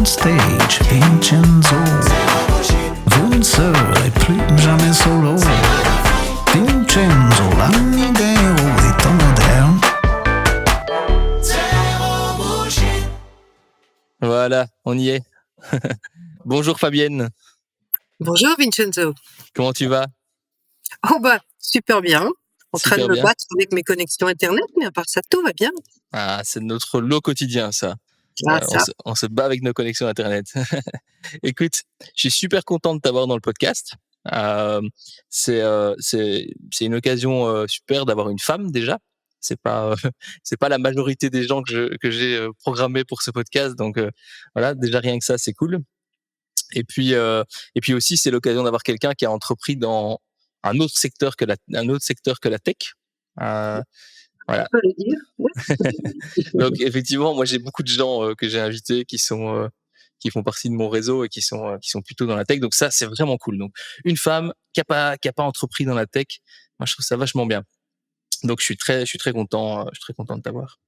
stage, Vincenzo. Vous ne serez plus jamais solo. Vincenzo, l'amiguero des temps modernes. Voilà, on y est. Bonjour Fabienne, Bonjour Vincenzo. comment tu vas? Oh bah, super bien. En train de Super me bien. battre avec mes connexions Internet, mais à part ça, tout va bien. Ah, c'est notre lot quotidien, ça. Ah, On ça. on se bat avec nos connexions Internet. Écoute, je suis super content de t'avoir dans le podcast. Euh, c'est une occasion super d'avoir une femme déjà. C'est pas la majorité des gens que j'ai programmés pour ce podcast, donc voilà, déjà rien que ça, c'est cool. Et puis aussi, c'est l'occasion d'avoir quelqu'un qui a entrepris dans un autre secteur que la tech. Euh, On voilà. peut le dire. Oui. Donc effectivement, moi j'ai beaucoup de gens que j'ai invités qui font partie de mon réseau et qui sont plutôt dans la tech. Donc ça, c'est vraiment cool. Donc une femme qui a pas entrepris dans la tech, moi je trouve ça vachement bien. Donc je suis très content, je suis très content de t'avoir.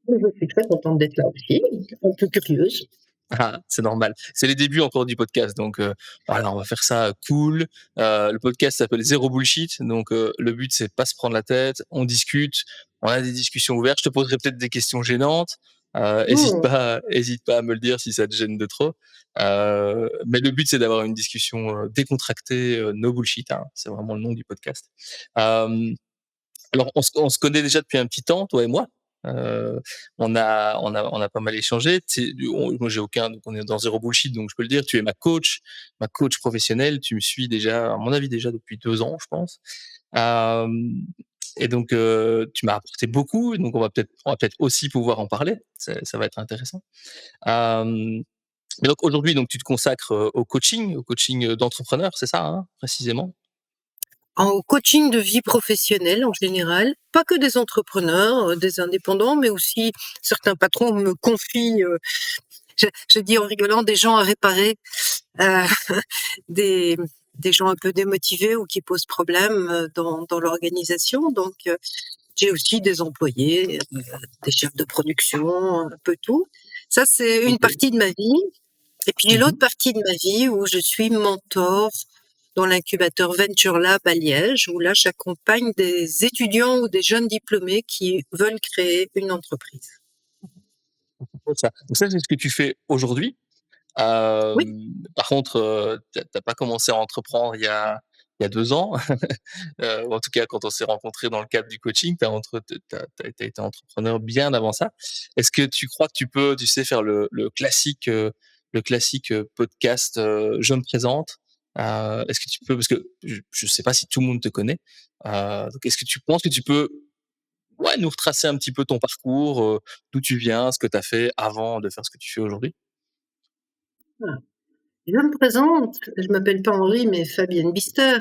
Je suis très contente d'être là aussi, un peu curieuse. Ah, c'est normal. C'est les débuts encore du podcast, donc voilà, on va faire ça cool. Le podcast s'appelle Zéro Bullshit, donc le but c'est pas se prendre la tête, on discute, on a des discussions ouvertes. Je te poserai peut-être des questions gênantes. Hésite pas à me le dire si ça te gêne de trop. Mais le but c'est d'avoir une discussion décontractée, no bullshit. Hein, c'est vraiment le nom du podcast. Euh, alors, on se connaît déjà depuis un petit temps, toi et moi. On a pas mal échangé. Moi, j'ai aucun, donc on est dans Zéro Bullshit, donc je peux le dire. Tu es ma coach professionnelle. Tu me suis déjà, à mon avis, déjà depuis 2 ans, je pense. Euh, et donc, tu m'as apporté beaucoup. Donc, on va peut-être aussi pouvoir en parler. Ça va être intéressant. Euh, mais donc aujourd'hui, donc tu te consacres au coaching d'entrepreneurs, c'est ça, hein, précisément. En coaching de vie professionnelle en général, pas que des entrepreneurs, des indépendants, mais aussi certains patrons me confient, je dis en rigolant, des gens à réparer, euh, des, des gens un peu démotivés ou qui posent problème dans l'organisation. Donc, j'ai aussi des employés, des chefs de production, un peu tout. Ça, c'est une Ok. partie de ma vie. Et puis, j'ai l'autre partie de ma vie où je suis mentor dans l'incubateur Venture Lab à Liège, où là, j'accompagne des étudiants ou des jeunes diplômés qui veulent créer une entreprise. Donc ça, c'est ce que tu fais aujourd'hui. Oui, Par contre, t'as pas commencé à entreprendre il y a 2 ans. Ou en tout cas, quand on s'est rencontrés dans le cadre du coaching, t'as été entrepreneur bien avant ça. Est-ce que tu crois que tu peux, tu sais, faire le classique podcast je me présente. Est-ce que tu peux, parce que je sais pas si tout le monde te connaît. Donc est-ce que tu penses que tu peux, ouais, nous retracer un petit peu ton parcours, d'où tu viens, ce que tu as fait avant de faire ce que tu fais aujourd'hui? je me présente. Je m'appelle pas Henri, mais Fabienne Bister.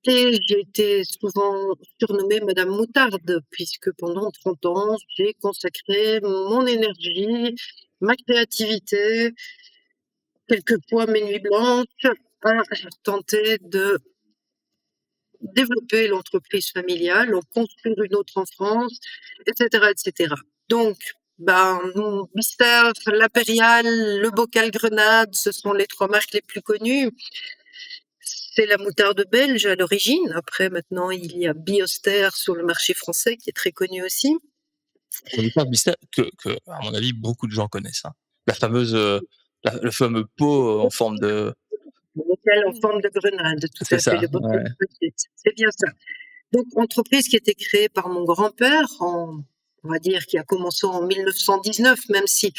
Et j'ai été souvent surnommée Madame Moutarde, puisque pendant 30 ans, j'ai consacré mon énergie, ma créativité, quelquefois mes nuits blanches, à tenter de développer l'entreprise familiale, en construire une autre en France, etc., etc. Donc, Mister, l'Impérial, le Bocal Grenade, ce sont les 3 marques les plus connues. C'est la moutarde belge à l'origine. Après, maintenant, il y a Bioster sur le marché français qui est très connu aussi. On parle mystère à mon avis, beaucoup de gens connaissent, hein. La fameuse, le fameux pot en forme de. Le bocal en forme de grenade, tout C'est à fait, ça, le bocal ouais. petite. C'est bien ça. Donc, entreprise qui a été créée par mon grand-père, on va dire, qui a commencé en 1919, même si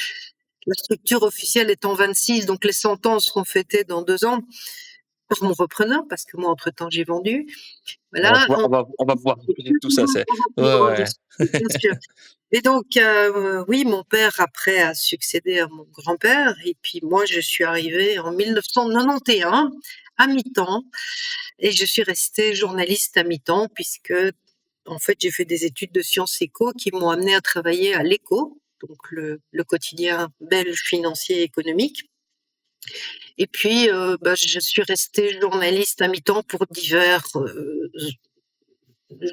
la structure officielle est en 26, donc les 100 ans seront fêtés dans 2 ans par mon repreneur, parce que moi, entre-temps, j'ai vendu. Voilà. On va pouvoir discuter de tout ça, c'est. Ouais, ouais. Bien sûr. Et donc, oui, mon père, après, a succédé à mon grand-père. Et puis, moi, je suis arrivée en 1991 à mi-temps. Et je suis restée journaliste à mi-temps, puisque, en fait, j'ai fait des études de sciences éco qui m'ont amenée à travailler à l'Écho, donc le quotidien belge financier et économique. Et puis, je suis restée journaliste à mi-temps pour divers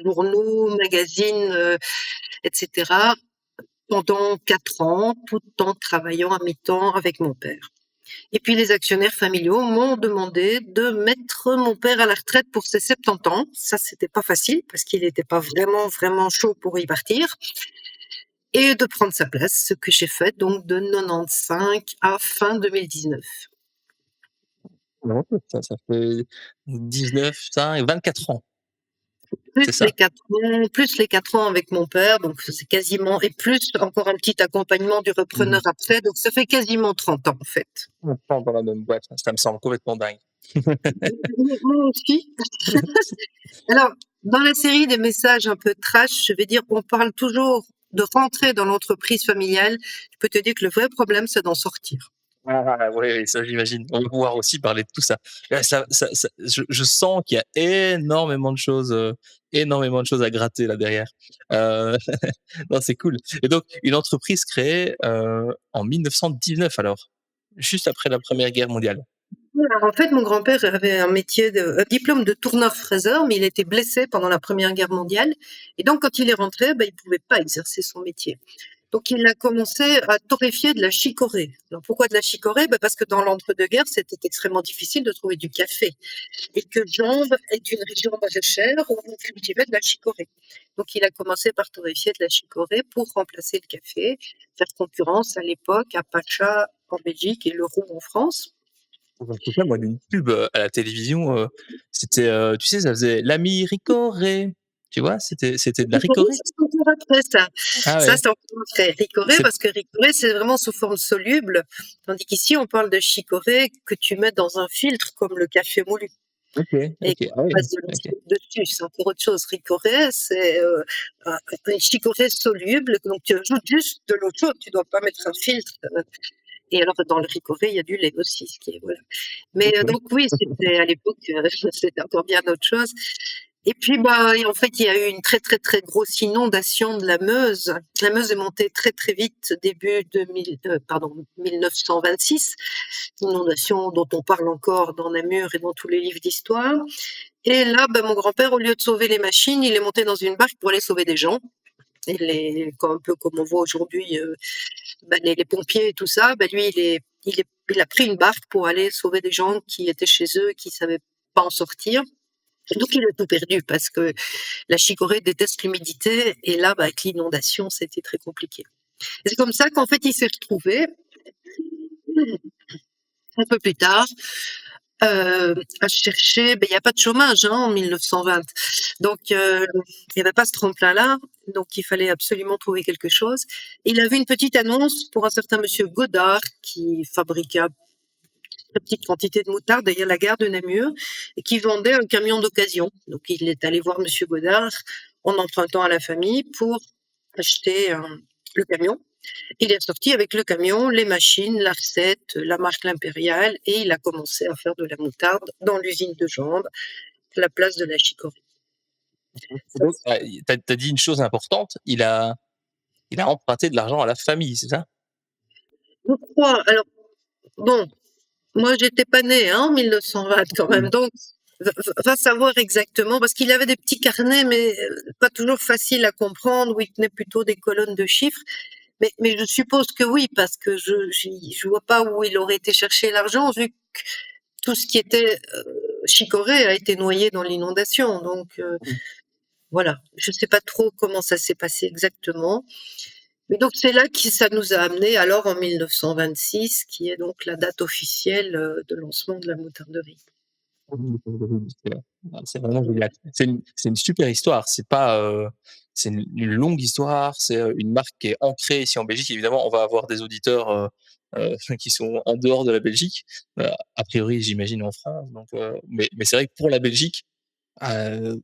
journaux, magazines, etc., pendant 4 ans, tout en travaillant à mi-temps avec mon père. Et puis les actionnaires familiaux m'ont demandé de mettre mon père à la retraite pour ses 70 ans. Ça, c'était pas facile parce qu'il n'était pas vraiment, vraiment chaud pour y partir. Et de prendre sa place, ce que j'ai fait donc de 95 à fin 2019. Non, ça fait 19, 5, 24 ans, Plus c'est ça? les 4 ans avec mon père, donc c'est quasiment, et plus encore un petit accompagnement du repreneur Mmh. après, donc ça fait quasiment 30 ans en fait. On prend dans la même boîte, ça me semble complètement dingue. Moi aussi. Alors, dans la série des messages un peu trash, je vais dire, on parle toujours de rentrer dans l'entreprise familiale. Je peux te dire que le vrai problème, c'est d'en sortir. Ah oui, oui, ça j'imagine. On va pouvoir aussi parler de tout ça. Je sens qu'il y a énormément de choses à gratter là derrière. Heu, non, c'est cool. Et donc une entreprise créée, en 1919 alors? Juste après la Première Guerre mondiale? Alors, en fait, mon grand-père avait un diplôme de tourneur-fraiseur, mais il était blessé pendant la Première Guerre mondiale. Et donc, quand il est rentré, ben, il pouvait pas exercer son métier. Donc, il a commencé à torréfier de la chicorée. Alors, pourquoi de la chicorée? Ben, parce que dans l'entre-deux-guerres, c'était extrêmement difficile de trouver du café. Et que Jambes est une région maraîchère où on cultivait de la chicorée. Donc, il a commencé par torréfier de la chicorée pour remplacer le café, faire concurrence à l'époque à Pacha en Belgique et le Roux en France. Je me souviens moi d'une pub, à la télévision, c'était, tu sais, ça faisait l'ami Ricoré, tu vois? C'était de la Ricoré, Ricoré? ça, c'est encore après ça. Ah Ça, ouais, c'est encore après. Ricoré, c'est parce que Ricoré, c'est vraiment sous forme soluble, tandis qu'ici, on parle de chicorée que tu mets dans un filtre comme le café moulu OK, et OK, qu'on ah oui, passe de l'eau OK. chaude dessus. C'est encore autre chose. Ricoré, c'est une chicorée soluble, donc tu ajoutes juste de l'eau chaude, tu dois pas mettre un filtre. Et alors, dans le Ricoré, il y a du lait aussi, ce qui est, voilà. Mais OK. donc oui, c'était à l'époque, c'était encore bien autre chose. Et puis, bah, et en fait, il y a eu une très, très, très grosse inondation de la Meuse. La Meuse est montée très, très vite début 1926. Inondation dont on parle encore dans Namur et dans tous les livres d'histoire. Et là, bah, mon grand-père, au lieu de sauver les machines, il est monté dans une barque pour aller sauver des gens. Et un peu comme on voit aujourd'hui, bah, les pompiers et tout ça, bah, lui, il a pris une barque pour aller sauver des gens qui étaient chez eux, qui savaient pas en sortir. Donc il a tout perdu parce que la chicorée déteste l'humidité et là, bah, avec l'inondation, c'était très compliqué. Et c'est comme ça qu'en fait, il s'est retrouvé un peu plus tard à chercher. Ben, il n'y a pas de chômage en 1920, donc il n'y avait pas ce tremplin-là, donc il fallait absolument trouver quelque chose. Il a vu une petite annonce pour un certain monsieur Godard qui fabriquait une petite quantité de moutarde derrière la gare de Namur et qui vendait un camion d'occasion. Donc il est allé voir monsieur Godard en empruntant à la famille pour acheter le camion. Il est sorti avec le camion, les machines, la recette, la marque L'Impériale et il a commencé à faire de la moutarde dans l'usine de Jambes, à la place de la chicorée. Ça, Donc, tu as dit une chose importante, il a emprunté de l'argent à la famille, c'est ça? je crois. Alors, bon, moi j'étais pas née en 1920 quand même, Mmh. donc va savoir exactement, parce qu'il avait des petits carnets, mais pas toujours faciles à comprendre, où il tenait plutôt des colonnes de chiffres. Mais je suppose que oui, parce que je vois pas où il aurait été chercher l'argent, vu que tout ce qui était chicorée a été noyé dans l'inondation. Donc voilà, je sais pas trop comment ça s'est passé exactement. Mais donc c'est là que ça nous a amené alors en 1926, qui est donc la date officielle de lancement de la moutarderie. C'est vraiment génial. C'est une super histoire. C'est pas, c'est une longue histoire. C'est, une marque qui est ancrée ici en Belgique. Évidemment, on va avoir des auditeurs, qui sont en dehors de la Belgique, a priori, j'imagine en France. Donc, mais c'est vrai que pour la Belgique, Heu,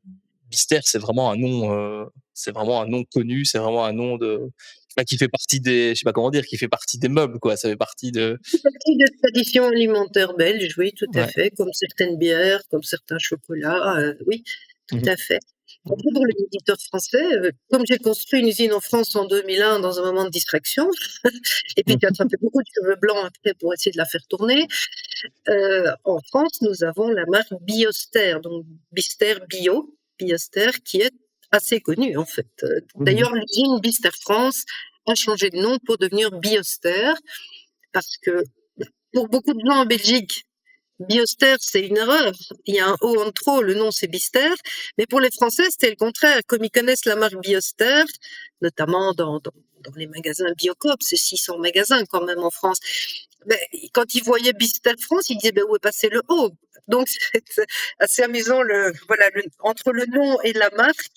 Mystère, c'est vraiment un nom connu, c'est vraiment un nom de je sais pas, qui fait partie des je sais pas comment dire, qui fait partie des meubles, quoi. Ça fait partie de C'est partie de tradition alimentaire belge, oui, tout à ouais. fait, comme certaines bières, comme certains chocolats, oui, tout Mmh. à fait. Après, pour les éditeurs français, comme j'ai construit une usine en France en 2001 dans un moment de distraction, et puis Mmh. qui a attrapé beaucoup de cheveux blancs après pour essayer de la faire tourner, en France, nous avons la marque Bioster, donc Bister Bio, Bioster, qui est assez connue en fait. Mmh. D'ailleurs, l'usine Bister France a changé de nom pour devenir Bioster, parce que pour beaucoup de gens en Belgique, Bioster, c'est une erreur. Il y a un O en trop, le nom c'est Bister. Mais pour les Français, c'était le contraire. Comme ils connaissent la marque Bioster, notamment dans les magasins Biocoop, c'est 600 magasins quand même en France. Ben, quand ils voyaient Bister France, ils disaient ben, où est passé le O? Donc c'est assez amusant entre le nom et la marque.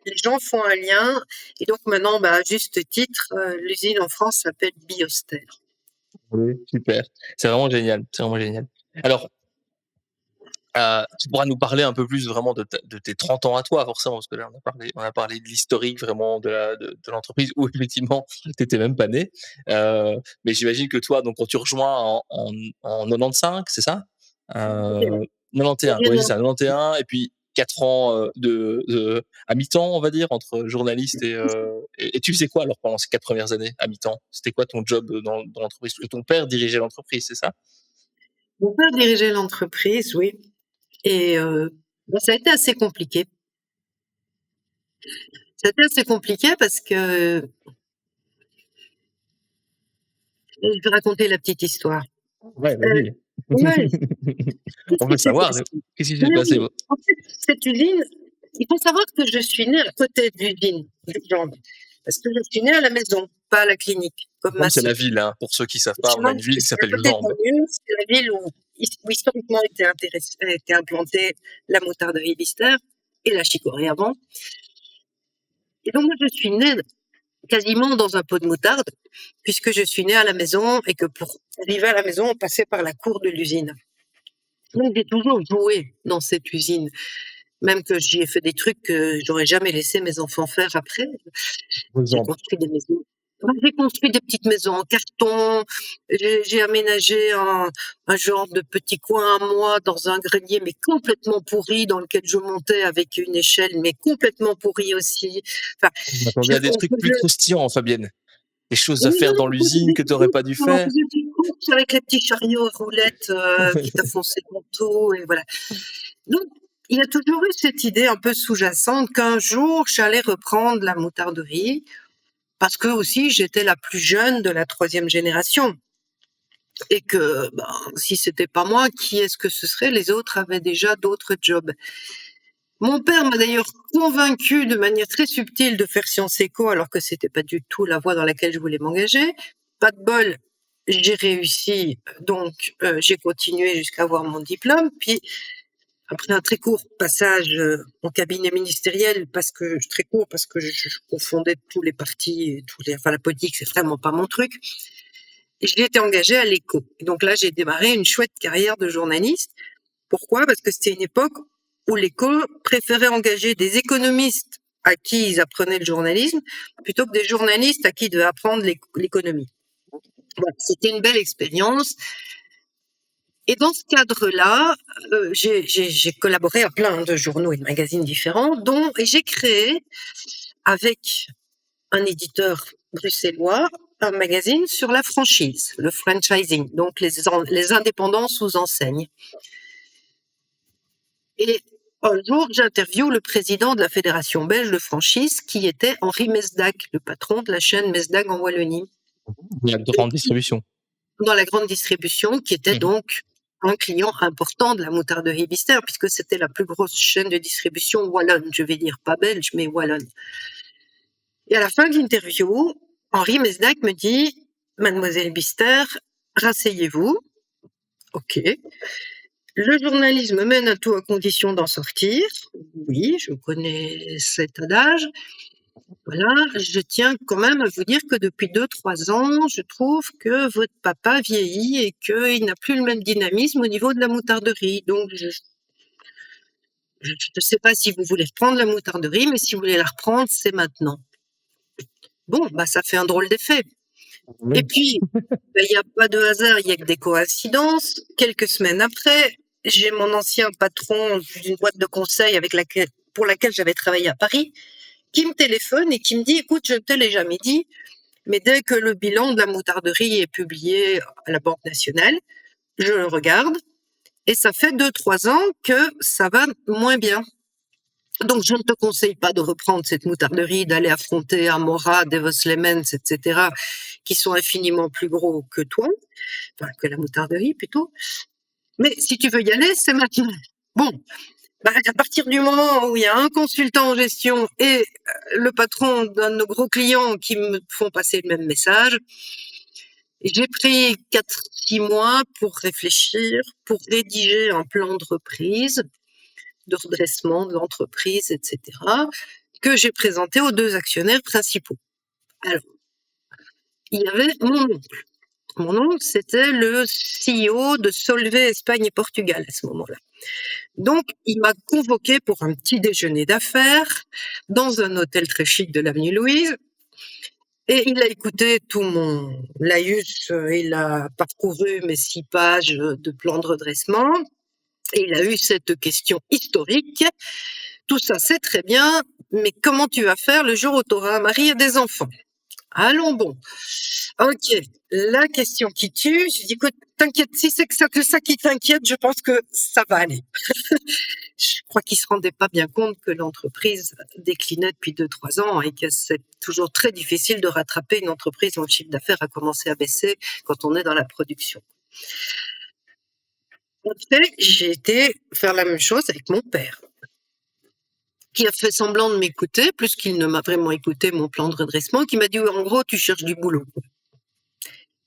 Les gens font un lien. Et donc maintenant, à juste titre, l'usine en France s'appelle Bioster. Oui, super. C'est vraiment génial. C'est vraiment génial. Alors, tu pourras nous parler un peu plus vraiment de tes 30 ans à toi, forcément, parce que là, on a parlé de l'historique vraiment de l'entreprise où effectivement, tu étais même pas né. Mais j'imagine que toi, donc, quand tu rejoins en 95, c'est ça? 91, oui, c'est ça, 91, et puis 4 ans à mi-temps, on va dire, entre journaliste et tu faisais quoi alors pendant ces 4 premières années à mi-temps? C'était quoi ton job dans l'entreprise? Parce que ton père dirigeait l'entreprise, c'est ça? Mon père dirigeait l'entreprise, oui. Et ça a été assez compliqué. Ça a été assez compliqué parce que je vais raconter la petite histoire. Ouais, vas-y. Ouais, On veut savoir, qu'est-ce qui s'est passé? en fait, cette usine, il faut savoir que je suis née à côté de l'usine de Jambes. Parce que je suis née à la maison, pas à la clinique, comme ma C'est la sœur. ville, hein, pour ceux qui savent pas, on a une ville qui C'est à s'appelle côté de Jambes. Namur, c'est la ville où historiquement était implantée la moutarderie Bister et la chicorée avant. Et donc moi je suis née quasiment dans un pot de moutarde, puisque je suis née à la maison et que pour arriver à la maison, on passait par la cour de l'usine. Donc j'ai toujours joué dans cette usine, même que j'y ai fait des trucs que j'aurais jamais laissé mes enfants faire après. J'ai construit des maisons. J'ai construit des petites maisons en carton. J'ai aménagé un genre de petit coin à moi dans un grenier, mais complètement pourri, dans lequel je montais avec une échelle, mais complètement pourri aussi. Enfin, On m'attendait à des trucs plus croustillants, Fabienne. Des choses à faire dans l'usine que tu n'aurais pas dû on faire. faisait des courses avec les petits chariots à roulettes qui t'affonçaient le manteau, et voilà. Donc, il y a toujours eu cette idée un peu sous-jacente qu'un jour, j'allais reprendre la moutarderie, parce que aussi, j'étais la plus jeune de la 3e génération. Et que si c'était pas moi, qui est-ce que ce serait? Les autres avaient déjà d'autres jobs. Mon père m'a d'ailleurs convaincu de manière très subtile de faire Sciences Éco, alors que c'était pas du tout la voie dans laquelle je voulais m'engager. Pas de bol, j'ai réussi, donc j'ai continué jusqu'à avoir mon diplôme. Puis après un très court passage en cabinet ministériel, parce que je confondais tous les partis, enfin la politique, c'est vraiment pas mon truc. Et j'ai été engagée à l'Écho. Et donc là, j'ai démarré une chouette carrière de journaliste. Pourquoi? Parce que c'était une époque où l'Écho préférait engager des économistes à qui ils apprenaient le journalisme, plutôt que des journalistes à qui ils devaient apprendre l'économie. Voilà, c'était une belle expérience. Et dans ce cadre-là, j'ai collaboré à plein de journaux et de magazines différents, et j'ai créé, avec un éditeur bruxellois, un magazine sur la franchise, le franchising, donc les indépendants sous enseigne. Et un jour, j'interviewe le président de la Fédération belge de franchise, qui était Henri Mesdag, le patron de la chaîne Mesdag en Wallonie. La grande distribution. Dans la grande distribution, qui était donc un client important de la moutarderie Bister, puisque c'était la plus grosse chaîne de distribution wallonne, je vais dire pas belge, mais wallonne. Et à la fin de l'interview, Henri Mesdag me dit « Mademoiselle Bister, rasseyez-vous. Ok. Le journalisme mène à tout à condition d'en sortir. Oui, je connais cet adage. Voilà, je tiens quand même à vous dire que depuis 2-3 ans, je trouve que votre papa vieillit et qu'il n'a plus le même dynamisme au niveau de la moutarderie. Donc, je ne sais pas si vous voulez reprendre la moutarderie, mais si vous voulez la reprendre, c'est maintenant. » Bon, ça fait un drôle d'effet. Et puis, il n'y a pas de hasard, il n'y a que des coïncidences. Quelques semaines après, j'ai mon ancien patron d'une boîte de conseil pour laquelle j'avais travaillé à Paris, qui me téléphone et qui me dit « Écoute, je ne te l'ai jamais dit, mais dès que le bilan de la moutarderie est publié à la Banque nationale, je le regarde et ça fait 2-3 ans que ça va moins bien. Donc, je ne te conseille pas de reprendre cette moutarderie, d'aller affronter Amora, Devos Lemons, etc., qui sont infiniment plus gros que toi, enfin, que la moutarderie plutôt. Mais si tu veux y aller, c'est maintenant. Bon, bah, à partir du moment où il y a un consultant en gestion et le patron d'un de nos gros clients qui me font passer le même message, j'ai pris 4-6 mois pour réfléchir, pour rédiger un plan de reprise, de redressement de l'entreprise, etc., que j'ai présenté aux 2 actionnaires principaux. Alors, il y avait mon oncle. Mon oncle, c'était le CEO de Solvay Espagne et Portugal à ce moment-là. Donc, il m'a convoqué pour un petit déjeuner d'affaires dans un hôtel très chic de l'avenue Louise. Et il a écouté tout mon laïus, il a parcouru mes 6 pages de plan de redressement. Et il a eu cette question historique. Tout ça, c'est très bien, mais comment tu vas faire le jour où tu auras un mari et des enfants? Allons bon. Ok, la question qui tue, je dis, écoute, t'inquiète, si c'est que ça qui t'inquiète, je pense que ça va aller. Je crois qu'il se rendait pas bien compte que l'entreprise déclinait depuis 2-3 ans et que c'est toujours très difficile de rattraper une entreprise dont le chiffre d'affaires a commencé à baisser quand on est dans la production. Après, j'ai été faire la même chose avec mon père, qui a fait semblant de m'écouter, plus qu'il ne m'a vraiment écouté mon plan de redressement, qui m'a dit, en gros, tu cherches du boulot.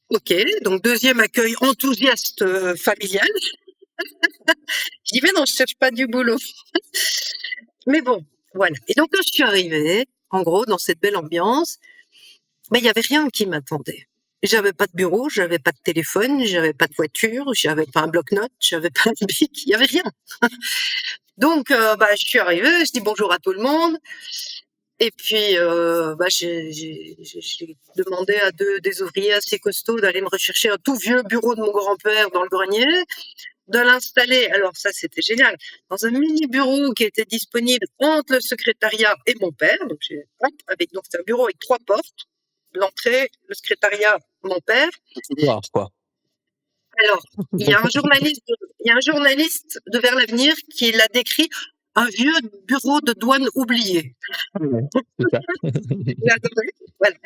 Ok, donc 2e accueil enthousiaste familial. Je dis, mais non, je cherche pas du boulot. Mais bon, voilà. Et donc, quand je suis arrivée, en gros, dans cette belle ambiance, mais il y avait rien qui m'attendait. J'avais pas de bureau, j'avais pas de téléphone, j'avais pas de voiture, j'avais pas un bloc-notes, j'avais pas un bic, il y avait rien. Donc, je suis arrivée, je dis bonjour à tout le monde. Et puis, j'ai demandé à des ouvriers assez costauds d'aller me rechercher un tout vieux bureau de mon grand-père dans le grenier, de l'installer. Alors ça, c'était génial. Dans un mini bureau qui était disponible entre le secrétariat et mon père. Donc, donc c'est un bureau avec 3 portes. L'entrée, le secrétariat, mon père. Couloir, quoi. Alors, il y a un journaliste de Vers l'Avenir qui l'a décrit un vieux bureau de douane oublié. C'est ça. J'ai adoré. Voilà.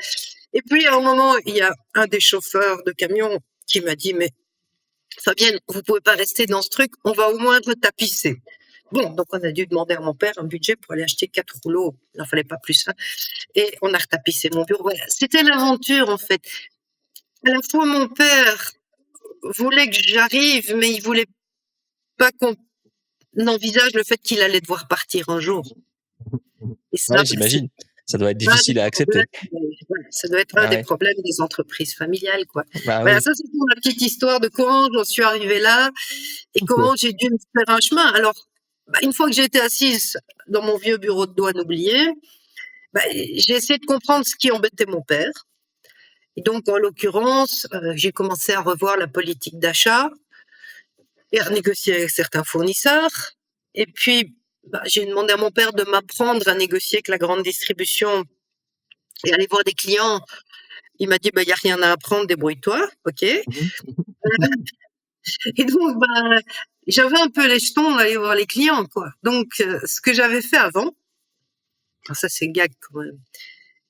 Et puis, à un moment, il y a un des chauffeurs de camion qui m'a dit, mais Fabienne, vous pouvez pas rester dans ce truc, on va au moins retapisser. Bon, donc on a dû demander à mon père un budget pour aller acheter 4 rouleaux. Il n'en fallait pas plus. Hein. Et on a retapissé mon bureau. Voilà. C'était l'aventure, en fait. À la fois, mon père voulait que j'arrive, mais il voulait pas qu'on envisage le fait qu'il allait devoir partir un jour. Et ça, Ouais, j'imagine. Ça doit être difficile à accepter. Ça doit être un des problèmes des entreprises familiales, quoi. Bah, voilà, oui. ça, c'est pour la petite histoire de comment j'en suis arrivée là et comment j'ai dû me faire un chemin. Alors, une fois que j'ai été assise dans mon vieux bureau de douane oublié, j'ai essayé de comprendre ce qui embêtait mon père. Et donc, en l'occurrence, j'ai commencé à revoir la politique d'achat et à renégocier avec certains fournisseurs. Et puis, j'ai demandé à mon père de m'apprendre à négocier avec la grande distribution et aller voir des clients. Il m'a dit, il n'y a rien à apprendre, débrouille-toi, ok. Et donc, j'avais un peu les jetons d'aller voir les clients, quoi. Donc, ce que j'avais fait avant, ça c'est gag quand même,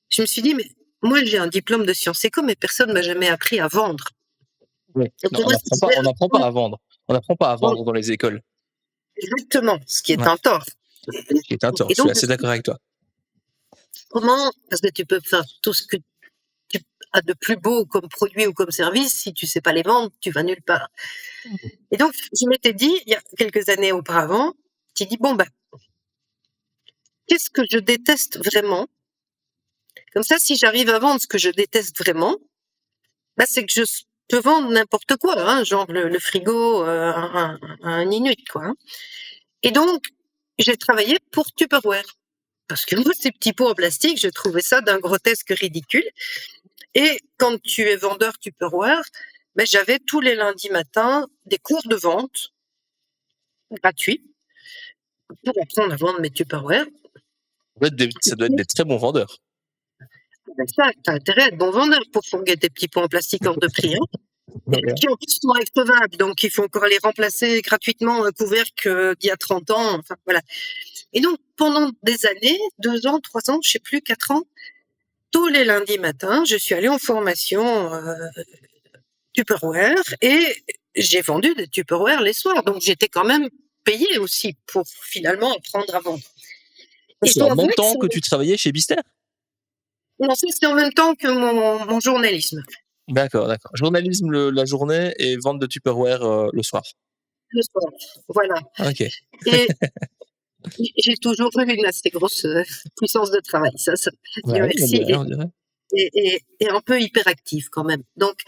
je me suis dit, mais moi j'ai un diplôme de sciences éco, mais personne ne m'a jamais appris à vendre. Oui. Non, on n'apprend pas à vendre. On n'apprend pas à vendre dans les écoles. Exactement, ce qui est un tort. Ce qui est un tort, je suis assez d'accord avec toi. Comment, parce que tu peux faire tout ce que tu as de plus beau comme produit ou comme service, si tu sais pas les vendre, tu vas nulle part. Et donc, je m'étais dit, il y a quelques années auparavant, j'ai dit, qu'est-ce que je déteste vraiment? Comme ça, si j'arrive à vendre ce que je déteste vraiment, c'est que je peux vendre n'importe quoi, hein, genre le frigo un Inuit, quoi. Hein. Et donc, j'ai travaillé pour Tupperware. Parce que moi, ces petits pots en plastique, je trouvais ça d'un grotesque ridicule. Et quand tu es vendeur Tupperware, j'avais tous les lundis matins des cours de vente gratuits pour apprendre à vendre mes Tupperware. Ça doit être des très bons vendeurs. Ça, t'as intérêt à être bon vendeur pour fourguer tes petits pots en plastique hors de prix. Hein. Et qui en plus sont recevable, donc il faut encore les remplacer gratuitement un couvercle d'il y a 30 ans. Enfin, voilà. Et donc, pendant des années, 2 ans, 3 ans, je sais plus, 4 ans, tous les lundis matins, je suis allée en formation Tupperware et j'ai vendu des Tupperware les soirs. Donc, j'étais quand même payée aussi pour finalement apprendre à vendre. Et je C'est en dois même avouer que temps que tu travaillais chez Bister? non, ça, c'est en même temps que mon journalisme, D'accord, d'accord. Journalisme la journée et vente de Tupperware le soir. le soir. Voilà. OK. Et j'ai toujours eu une assez grosse puissance de travail. Ça, Dieu Ouais, merci. on dirait. Et un peu hyperactive quand même. Donc,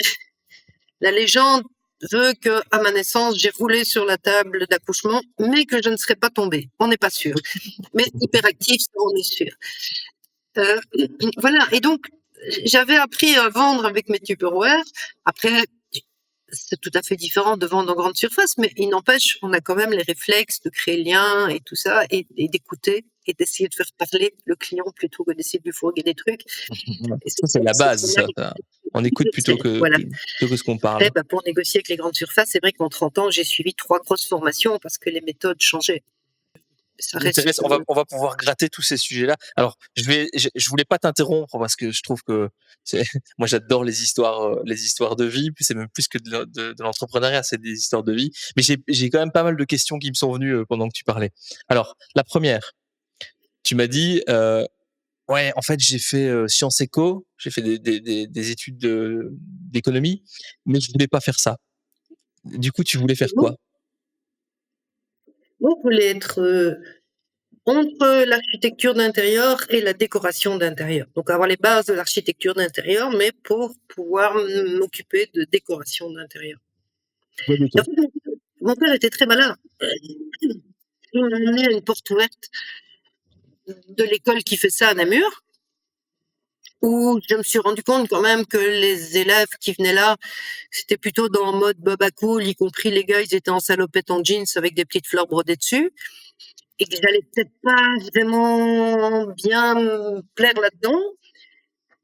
la légende veut que, à ma naissance, j'ai roulé sur la table d'accouchement, mais que je ne serais pas tombée. On n'est pas sûr. Mais hyperactive, ça, on est sûr. Euh, voilà. Et donc, j'avais appris à vendre avec mes Tupperware. Après, c'est tout à fait différent de vendre en grande surface, mais il n'empêche, on a quand même les réflexes de créer le lien et tout ça, et d'écouter et d'essayer de faire parler le client plutôt que d'essayer de lui fourguer des trucs. Et Ça, c'est la base, ça. On écoute plutôt que ce qu'on parle. Après, pour négocier avec les grandes surfaces, c'est vrai qu'en 30 ans, j'ai suivi 3 grosses formations parce que les méthodes changeaient. Ça reste... On va pouvoir gratter tous ces sujets-là. Alors, je voulais pas t'interrompre parce que je trouve que moi j'adore les histoires de vie. C'est même plus que de l'entrepreneuriat, c'est des histoires de vie. Mais j'ai quand même pas mal de questions qui me sont venues pendant que tu parlais. Alors, la première, tu m'as dit, ouais, en fait, j'ai fait Sciences Éco, j'ai fait des études d'économie, mais je voulais pas faire ça. Du coup, tu voulais faire quoi? Moi, je voulais être entre l'architecture d'intérieur et la décoration d'intérieur. Donc, avoir les bases de l'architecture d'intérieur, mais pour pouvoir m'occuper de décoration d'intérieur. Ouais, En fait, mon père était très malin. Il m'a amené à une porte ouverte de l'école qui fait ça à Namur, où je me suis rendu compte quand même que les élèves qui venaient là, c'était plutôt dans le mode baba cool, y compris les gars, ils étaient en salopette en jeans avec des petites fleurs brodées dessus, et que j'allais peut-être pas vraiment bien me plaire là-dedans.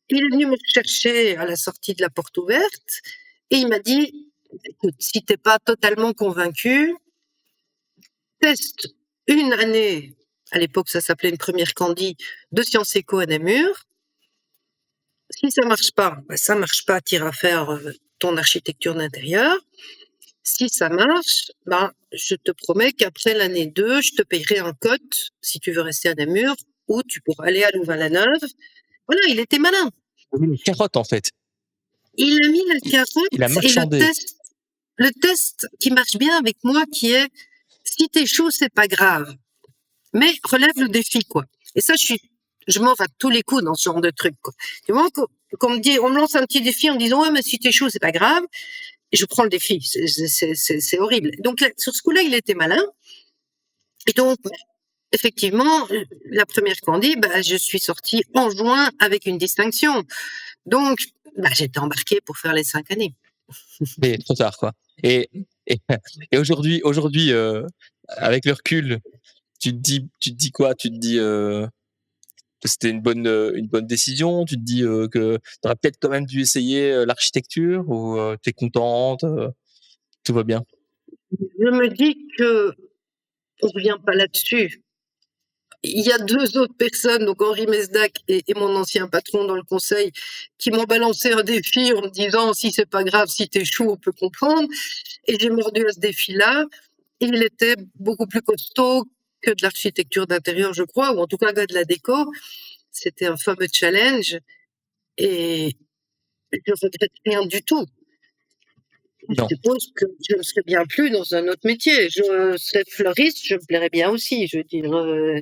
Il est venu me chercher à la sortie de la porte ouverte, et il m'a dit, écoute, si t'es pas totalement convaincu, teste une année, à l'époque ça s'appelait une première candie, de Sciences Éco à Namur. Si ça marche pas, ça marche pas, t'iras faire ton architecture d'intérieur. Si ça marche, je te promets qu'après l'année 2, je te payerai un cote si tu veux rester à Namur ou tu pourras aller à Louvain-la-Neuve. Voilà, il était malin. Une carotte, en fait. Il a mis la carotte Il a et marchandé. le test qui marche bien avec moi qui est si t'échoues, c'est pas grave. Mais relève le défi, quoi. Et ça, je m'offre à tous les coups dans ce genre de truc, quoi. Du moment qu'on me dit, on me lance un petit défi en me disant, ouais, mais si t'échoues, c'est pas grave. Et je prends le défi. C'est horrible. Donc, sur ce coup-là, il était malin. Et donc, effectivement, la première candie, je suis sortie en juin avec une distinction. Donc, j'étais embarquée pour faire les 5 années. Mais trop tard, quoi. Et aujourd'hui, avec le recul, tu te dis quoi? Tu te dis que c'était une bonne décision? Tu te dis que tu aurais peut-être quand même dû essayer l'architecture ou tu es contente, tout va bien? Je me dis que on revient pas là-dessus. Il y a 2 autres personnes, donc Henri Mesdac et mon ancien patron dans le conseil, qui m'ont balancé un défi en me disant si c'est pas grave, si t'échoues, on peut comprendre. Et j'ai mordu à ce défi-là. Il était beaucoup plus costaud que de l'architecture d'intérieur, je crois, ou en tout cas que de la déco. C'était un fameux challenge et je regrette rien du tout. Je Non. suppose que je ne serais bien plus dans un autre métier. Je serais fleuriste, je me plairais bien aussi. Je veux dire, je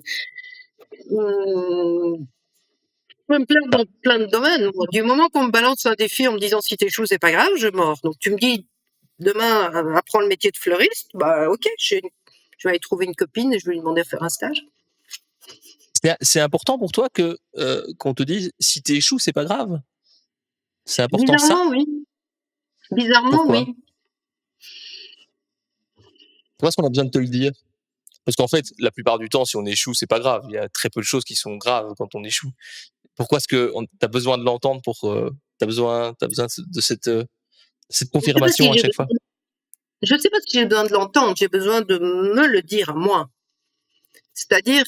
peux me plaire dans plein de domaines. Moi. Du moment qu'on me balance un défi en me disant si t'échoues, c'est pas grave, je mords. Donc tu me dis demain, apprends le métier de fleuriste, ok, je vais aller trouver une copine et je vais lui demander de faire un stage. C'est important pour toi que qu'on te dise si tu échoues, c'est pas grave? C'est important ça? Bizarrement, oui. Bizarrement, Pourquoi? oui. Pourquoi est-ce qu'on a besoin de te le dire? Parce qu'en fait, la plupart du temps, si on échoue, c'est pas grave. Il y a très peu de choses qui sont graves quand on échoue. Pourquoi est-ce que tu as besoin de l'entendre pour tu as besoin de cette confirmation à chaque fois? Je ne sais pas si j'ai besoin de l'entendre, j'ai besoin de me le dire à moi. C'est-à-dire,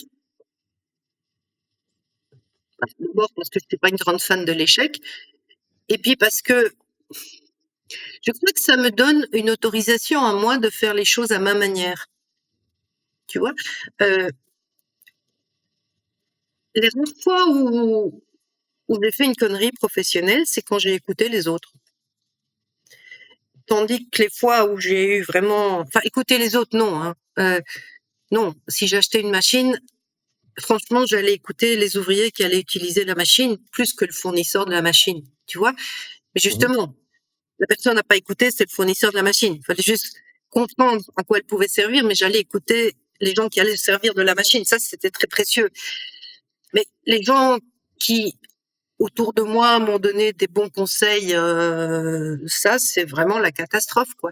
D'abord parce que je suis pas une grande fan de l'échec, et puis parce que je crois que ça me donne une autorisation à moi de faire les choses à ma manière. Tu vois? Euh, les rares fois où j'ai fait une connerie professionnelle, c'est quand j'ai écouté les autres. Tandis que les fois où j'ai eu vraiment, enfin, écouter les autres, non, hein. Non, si j'achetais une machine, franchement, j'allais écouter les ouvriers qui allaient utiliser la machine plus que le fournisseur de la machine, tu vois? Mais Mmh. justement, la personne n'a pas écouté, c'est le fournisseur de la machine. Il fallait juste comprendre à quoi elle pouvait servir, mais j'allais écouter les gens qui allaient se servir de la machine. Ça, c'était très précieux. Mais les gens qui, autour de moi, m'ont donné des bons conseils, ça, c'est vraiment la catastrophe, quoi.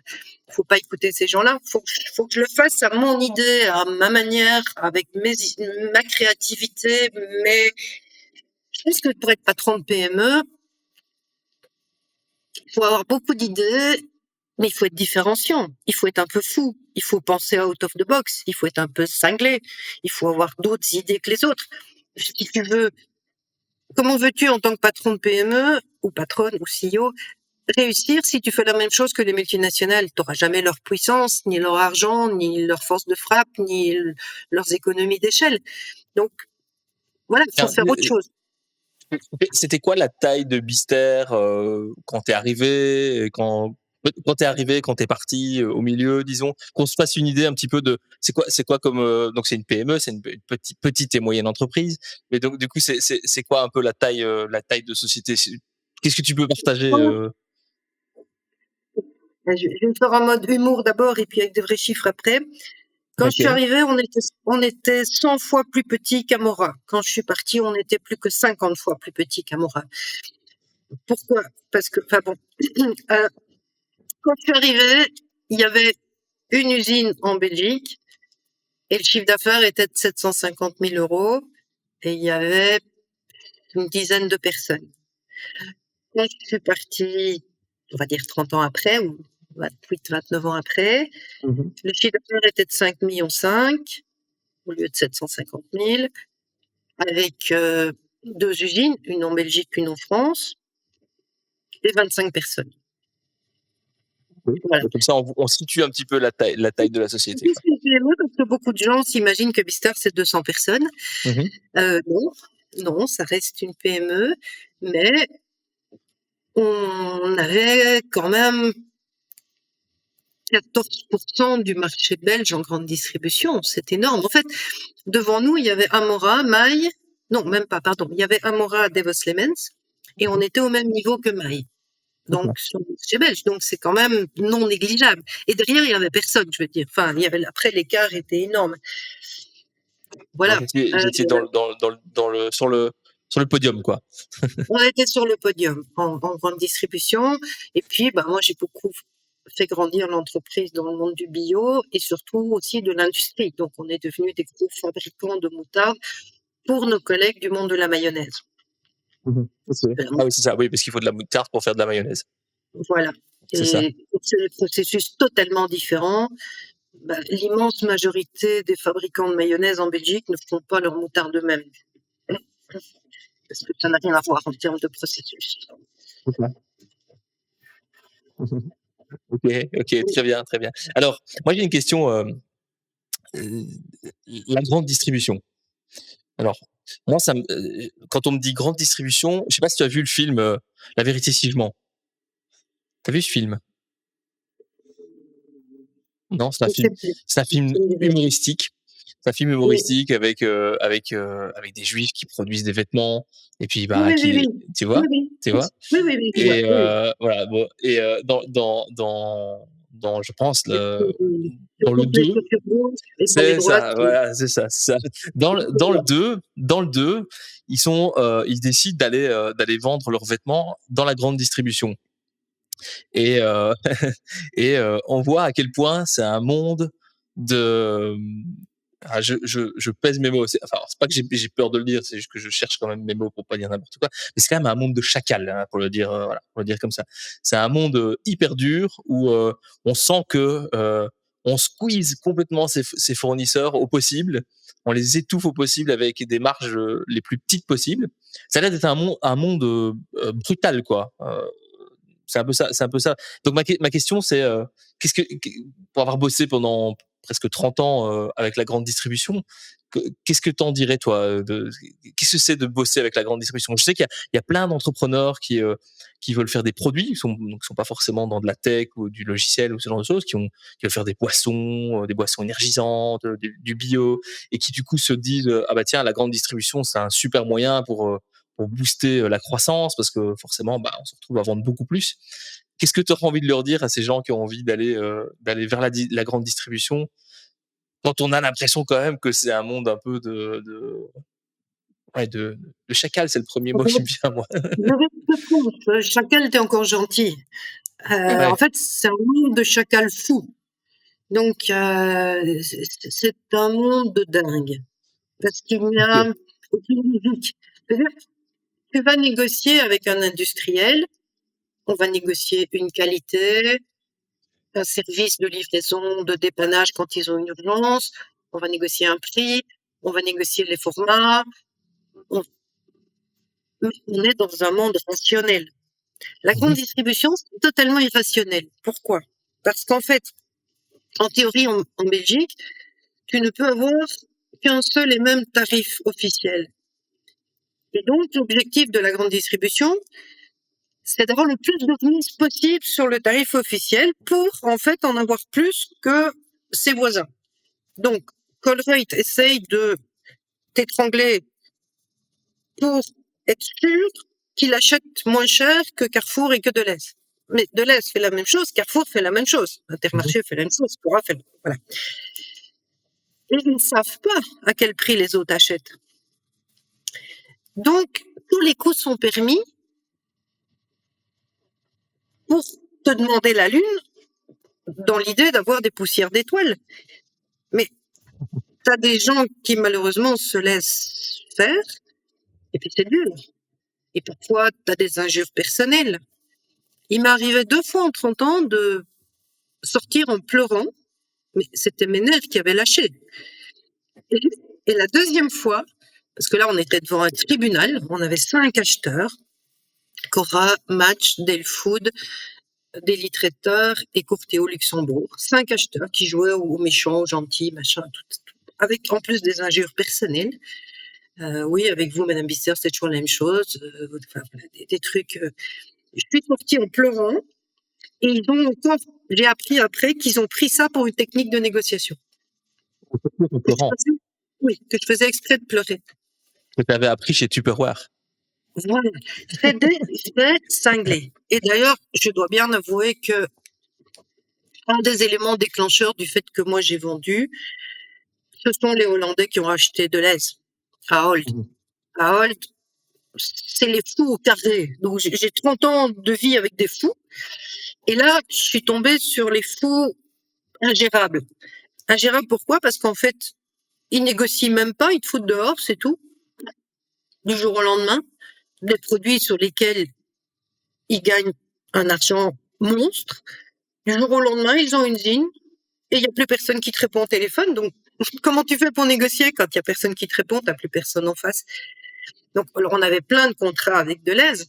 Faut pas écouter ces gens-là. Faut que je le fasse à mon idée, à ma manière, avec ma créativité. Mais je pense que pour être patron de PME, il faut avoir beaucoup d'idées, mais il faut être différenciant. Il faut être un peu fou. Il faut penser out of the box. Il faut être un peu cinglé. Il faut avoir d'autres idées que les autres. Si tu veux, comment veux-tu, en tant que patron de PME, ou patronne, ou CEO, réussir si tu fais la même chose que les multinationales? Tu n'auras jamais leur puissance, ni leur argent, ni leur force de frappe, ni leurs économies d'échelle. Donc, voilà, il faut Tiens, faire autre chose. c'était quoi la taille de Bister, quand tu es arrivé? Quand tu es arrivé, quand tu es parti, au milieu, disons? Qu'on se fasse une idée un petit peu de c'est quoi comme, donc c'est une PME, c'est une petite et moyenne entreprise, mais donc du coup, c'est quoi un peu la taille de société? Qu'est-ce que tu peux partager, Je vais le faire en mode humour d'abord et puis avec de vrais chiffres après. Quand je suis OK. arrivée, on était 100 fois plus petit qu'Amora. Quand je suis partie, on était plus que 50 fois plus petit qu'Amora. Pourquoi? Parce que, enfin bon, euh, quand je suis arrivée, il y avait une usine en Belgique et le chiffre d'affaires était de 750 000 euros et il y avait une dizaine de personnes. Quand je suis partie, on va dire 30 ans après, ou 28, 29 ans après, Mmh. le chiffre d'affaires était de 5,5 millions au lieu de 750 000, avec deux usines, une en Belgique, une en France, et 25 personnes. Oui. Voilà. Comme ça, on situe un petit peu la taille de la société, Qu'est-ce quoi. que j'ai aimé? Parce que beaucoup de gens s'imaginent que Bister, c'est 200 personnes. Mmh. Non, non, ça reste une PME, mais on avait quand même 14% du marché belge en grande distribution. C'est énorme. En fait, devant nous, il y avait Amora, Maille. Non, même pas, pardon. Il y avait Amora, Devos Lemens. Et on était au même niveau que Maille. Donc, D'accord. sur le marché belge. Donc, c'est quand même non négligeable. Et derrière, il y avait personne, je veux dire. Enfin, après, l'écart était énorme. Donc Voilà. vous étiez sur le podium, quoi. On était sur le podium en grande distribution. Et puis, bah, moi, j'ai beaucoup fait grandir l'entreprise dans le monde du bio et surtout aussi de l'industrie. Donc, on est devenus des gros fabricants de moutarde pour nos collègues du monde de la mayonnaise. Mmh. OK. Ah oui, c'est ça, oui, parce qu'il faut de la moutarde pour faire de la mayonnaise. Voilà. C'est ça. Et c'est des processus totalement différents. Bah, l'immense majorité des fabricants de mayonnaise en Belgique ne font pas leur moutarde eux-mêmes. Parce que ça n'a rien à voir en termes de processus. OK. Mmh. OK, OK, très bien, très bien. Alors, moi, j'ai une question, heu, la grande distribution. Alors, moi, quand on me dit grande distribution, je sais pas si tu as vu le film, La vérité si je mens? Tu as vu ce film? Non, Je sais plus. c'est un film Ça me dit rien. humoristique. C'est un film Oui, humoristique avec des juifs qui produisent des vêtements et puis, oui, bah, oui, oui. qui Oui, tu oui, vois? oui. Tu vois? Oui, oui, oui, je vois. Et Oui, oui. voilà, bon et dans je pense Le dans le complet 2, chaussure gauche et dans les c'est droites. ça, voilà, c'est ça. Dans le 2, ils décident d'aller vendre leurs vêtements dans la grande distribution et on voit à quel point c'est un monde de, je pèse mes mots. C'est pas que j'ai peur de le dire, c'est juste que je cherche quand même mes mots pour pas dire n'importe quoi. Mais c'est quand même un monde de chacal, hein, pour le dire, voilà, pour le dire comme ça. C'est un monde hyper dur où on sent que on squeeze complètement ces fournisseurs au possible, on les étouffe au possible avec des marges les plus petites possibles. Ça a l'air d'être un monde brutal, quoi. C'est un peu ça, c'est un peu ça. Donc ma question c'est qu'est-ce que pour avoir bossé pendant presque 30 ans avec la grande distribution, qu'est-ce que t'en dirais toi de qu'est-ce que c'est de bosser avec la grande distribution? Je sais qu'il y a plein d'entrepreneurs qui veulent faire des produits, qui sont pas forcément dans de la tech ou du logiciel ou ce genre de choses, qui veulent faire des boissons énergisantes, du bio, et qui du coup se disent ah bah tiens, la grande distribution c'est un super moyen pour booster la croissance, parce que forcément, bah, on se retrouve à vendre beaucoup plus. Qu'est-ce que tu auras envie de leur dire à ces gens qui ont envie d'aller vers la grande distribution, quand on a l'impression quand même que c'est un monde un peu ouais, de chacal, c'est le premier mot qui me vient, moi. Je vais te répondre, chacal, t'es encore gentil. En Ouais, fait, c'est un monde de chacal fou. Donc, c'est un monde de dingue. Parce qu'il n'y a ok. aucune logique. C'est-à-dire que tu vas négocier avec un industriel, on va négocier une qualité, un service de livraison, de dépannage quand ils ont une urgence, on va négocier un prix, on va négocier les formats. On, on est dans un monde rationnel. La grande Mhm. distribution, c'est totalement irrationnel. Pourquoi? Parce qu'en fait, en théorie, en Belgique, tu ne peux avoir qu'un seul et même tarif officiel. Et donc, l'objectif de la grande distribution, c'est d'avoir le plus de remise possible sur le tarif officiel pour, en fait, en avoir plus que ses voisins. Donc, Colruyt essaye de t'étrangler pour être sûr qu'il achète moins cher que Carrefour et que Deleuze. Mais Deleuze fait la même chose, Carrefour fait la même chose, Mhm. Intermarché fait la même chose, Cora fait, voilà. Et ils ne savent pas à quel prix les autres achètent. Donc, tous les coups sont permis pour te demander la lune dans l'idée d'avoir des poussières d'étoiles. Mais tu as des gens qui malheureusement se laissent faire, et puis c'est dur. Et parfois, tu as des injures personnelles. Il m'est arrivé 2 fois en 30 ans de sortir en pleurant, mais c'était mes nerfs qui avaient lâché. Et, et la deuxième fois, parce que là, on était devant un tribunal, on avait 5 acheteurs, Cora, Match, Delfood, Daily Trader et Courtéo Luxembourg. 5 acheteurs qui jouaient aux méchants, aux gentils, machin, tout, avec en plus des injures personnelles. Oui, avec vous, Madame Bisser, c'est toujours la même chose. Enfin, voilà, des trucs. Je suis sortie en pleurant et ils ont encore, j'ai appris après qu'ils ont pris ça pour une technique de négociation. En Que je pleurant, faisais, oui, que je faisais exprès de pleurer. que tu avais appris chez Tupperware. Voilà. J'étais cinglée. Et d'ailleurs, je dois bien avouer que un des éléments déclencheurs du fait que moi j'ai vendu, ce sont les Hollandais qui ont acheté Deleuze à Holt. Mhm. À Holt, c'est les fous au carré. Donc j'ai 30 ans de vie avec des fous. Et là, je suis tombée sur les fous ingérables. Ingérables pourquoi? Parce qu'en fait, ils négocient même pas, ils te foutent dehors, c'est tout. Du jour au lendemain, des produits sur lesquels ils gagnent un argent monstre. Du jour au lendemain, ils ont une zine et il n'y a plus personne qui te répond au téléphone. Donc, comment tu fais pour négocier quand il n'y a personne qui te répond, tu n'as plus personne en face? Donc, alors, on avait plein de contrats avec Deleuze.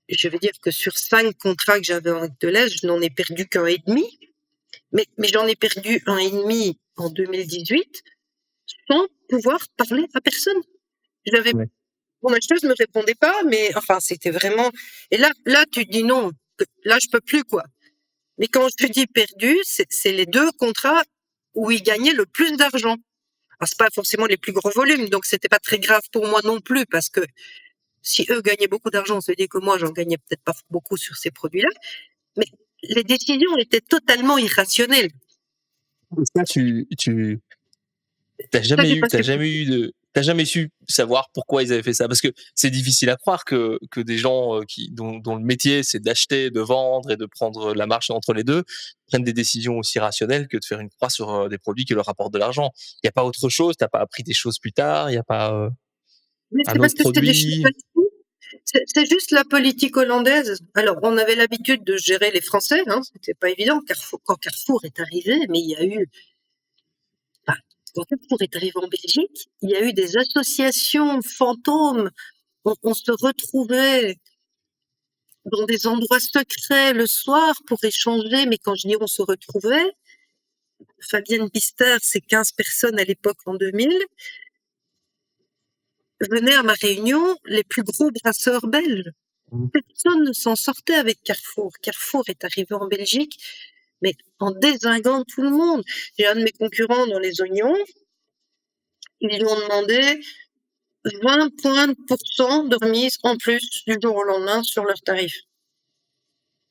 Je vais dire que sur 5 contrats que j'avais avec Deleuze, je n'en ai perdu qu'un et demi. Mais j'en ai perdu un et demi en 2018 sans pouvoir parler à personne. J'avais, Ouais. mon acheteuse me répondait pas, mais enfin, c'était vraiment. Et là, tu te dis non, là, je peux plus, quoi. Mais quand je te dis perdu, c'est les 2 contrats où ils gagnaient le plus d'argent. Alors, c'est pas forcément les plus gros volumes, donc c'était pas très grave pour moi non plus, parce que si eux gagnaient beaucoup d'argent, ça veut dire que moi, j'en gagnais peut-être pas beaucoup sur ces produits-là. Mais les décisions étaient totalement irrationnelles. Ça, Ça, j'ai passé. t'as jamais su savoir pourquoi ils avaient fait ça, parce que c'est difficile à croire que des gens dont le métier c'est d'acheter, de vendre et de prendre la marche entre les deux prennent des décisions aussi rationnelles que de faire une croix sur des produits qui leur rapportent de l'argent. Il y a pas autre chose, t'as pas appris des choses plus tard, il y a pas Mais un c'est parce autre que c'était des produit. cheveux fous. C'est juste la politique hollandaise. Alors, on avait l'habitude de gérer les Français, hein, c'était pas évident. Quand Carrefour est arrivé, mais il y a eu, enfin, quand Carrefour est arrivé en Belgique, il y a eu des associations fantômes. On se retrouvait dans des endroits secrets le soir pour échanger, mais quand je dis on se retrouvait, Fabienne Bister, c'est 15 personnes à l'époque en 2000, venaient à ma réunion les plus gros brasseurs belges. Personne ne s'en sortait avec Carrefour. Carrefour est arrivé en Belgique, mais en dézinguant tout le monde. J'ai un de mes concurrents dans les oignons, ils lui ont demandé 20 points de pourcent de remise en plus du jour au lendemain sur leurs tarifs.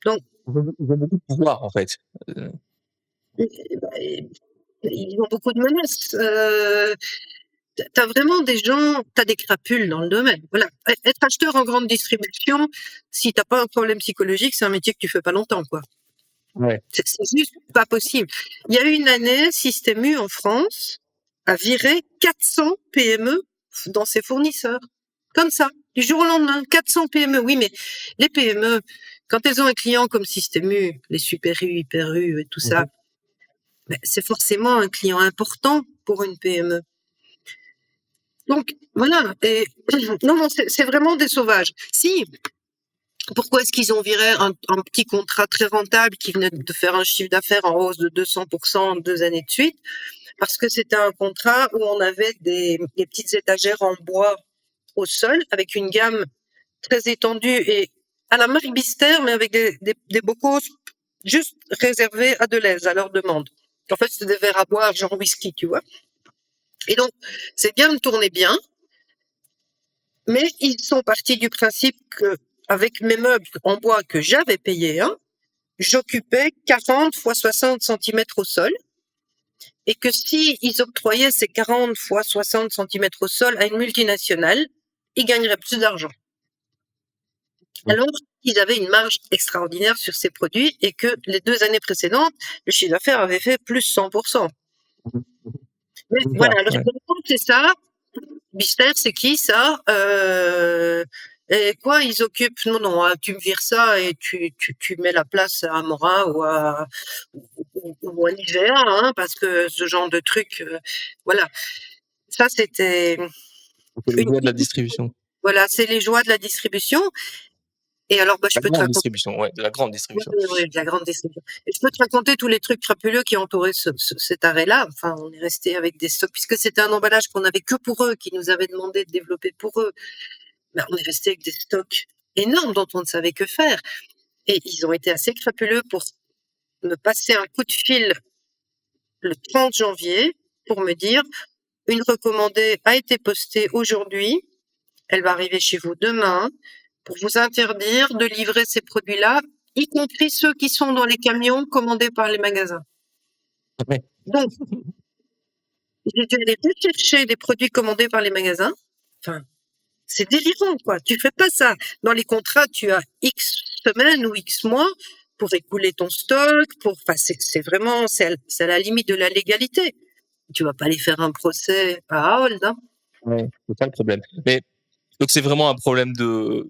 Donc, Ils ont beaucoup de pouvoir, en fait. ils ont beaucoup de menaces. T'as vraiment des gens, t'as des crapules dans le domaine. Voilà. Être acheteur en grande distribution, si t'as pas un problème psychologique, c'est un métier que tu fais pas longtemps, quoi. Ouais. C'est juste pas possible. Il y a eu une année, Système U en France a viré 400 PME dans ses fournisseurs. Comme ça, du jour au lendemain, 400 PME. Oui, mais les PME, quand elles ont un client comme Système U, les Super U, Hyper U et tout ça, ben, c'est forcément un client important pour une PME. Donc, voilà. Et, non, c'est vraiment des sauvages. Si, pourquoi est-ce qu'ils ont viré un petit contrat très rentable qui venait de faire un chiffre d'affaires en hausse de 200% 2 années de suite? Parce que c'était un contrat où on avait des petites étagères en bois au sol avec une gamme très étendue et à la marque Bister, mais avec des bocaux juste réservés à Deleuze, à leur demande. En fait, c'était des verres à boire genre whisky, tu vois. Et donc, cette gamme tournait bien, mais ils sont partis du principe que, avec mes meubles en bois que j'avais payés, hein, j'occupais 40 fois 60 centimètres au sol, et que si ils octroyaient ces 40 fois 60 centimètres au sol à une multinationale, ils gagneraient plus d'argent. Alors qu'ils avaient une marge extraordinaire sur ces produits et que les 2 années précédentes, le chiffre d'affaires avait fait plus 100%. Mais voilà, le raisonnement, c'est ça. Bister, c'est qui ça? Et quoi, ils occupent? Non, non, tu me vires ça et tu mets la place à Mora ou à Nivea, hein, parce que ce genre de truc, voilà. Ça, c'était C'est les joies de la distribution. Voilà, c'est les joies de la distribution. Et alors, bah, je La peux te grande raconter. distribution, ouais, de la grande distribution. Oui, de la grande distribution. Et je peux te raconter tous les trucs crapuleux qui entouraient cet arrêt-là. Enfin, on est resté avec des stocks, puisque c'était un emballage qu'on avait que pour eux, qui nous avaient demandé de développer pour eux. Ben, on est resté avec des stocks énormes dont on ne savait que faire. Et ils ont été assez crapuleux pour me passer un coup de fil le 30 janvier pour me dire une recommandée a été postée aujourd'hui. Elle va arriver chez vous demain pour vous interdire de livrer ces produits-là, y compris ceux qui sont dans les camions commandés par les magasins. Ouais. Donc, j'ai dû aller chercher des produits commandés par les magasins. Enfin, c'est délirant, quoi. Tu fais pas ça. Dans les contrats, tu as X semaines ou X mois pour écouler ton stock, enfin, c'est vraiment, c'est à la limite de la légalité. Tu vas pas aller faire un procès à Ahold, hein. Ouais, c'est ça le problème. Mais donc c'est vraiment un problème de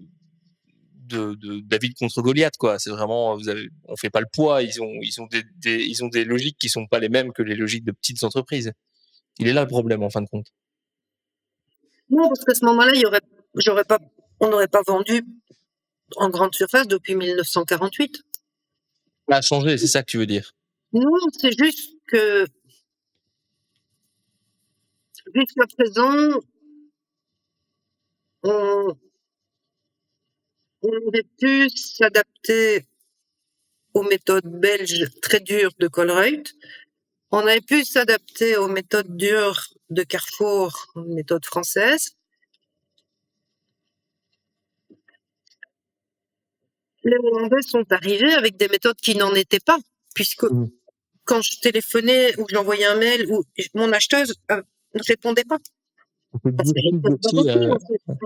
David contre Goliath, quoi. C'est vraiment, on fait pas le poids. Ils ont des logiques qui sont pas les mêmes que les logiques de petites entreprises. Il est là le problème en fin de compte. Non, parce qu'à ce moment-là, on n'aurait pas vendu en grande surface depuis 1948. Ça a changé, c'est ça que tu veux dire. Non, c'est juste que jusqu'à présent, on aurait pu s'adapter aux méthodes belges très dures de Colruyt. On avait pu s'adapter aux méthodes dures de Carrefour, méthode française. Les Hollandais sont arrivés avec des méthodes qui n'en étaient pas, puisque quand je téléphonais ou que j'envoyais un mail, ou mon acheteuse ne répondait pas. Parce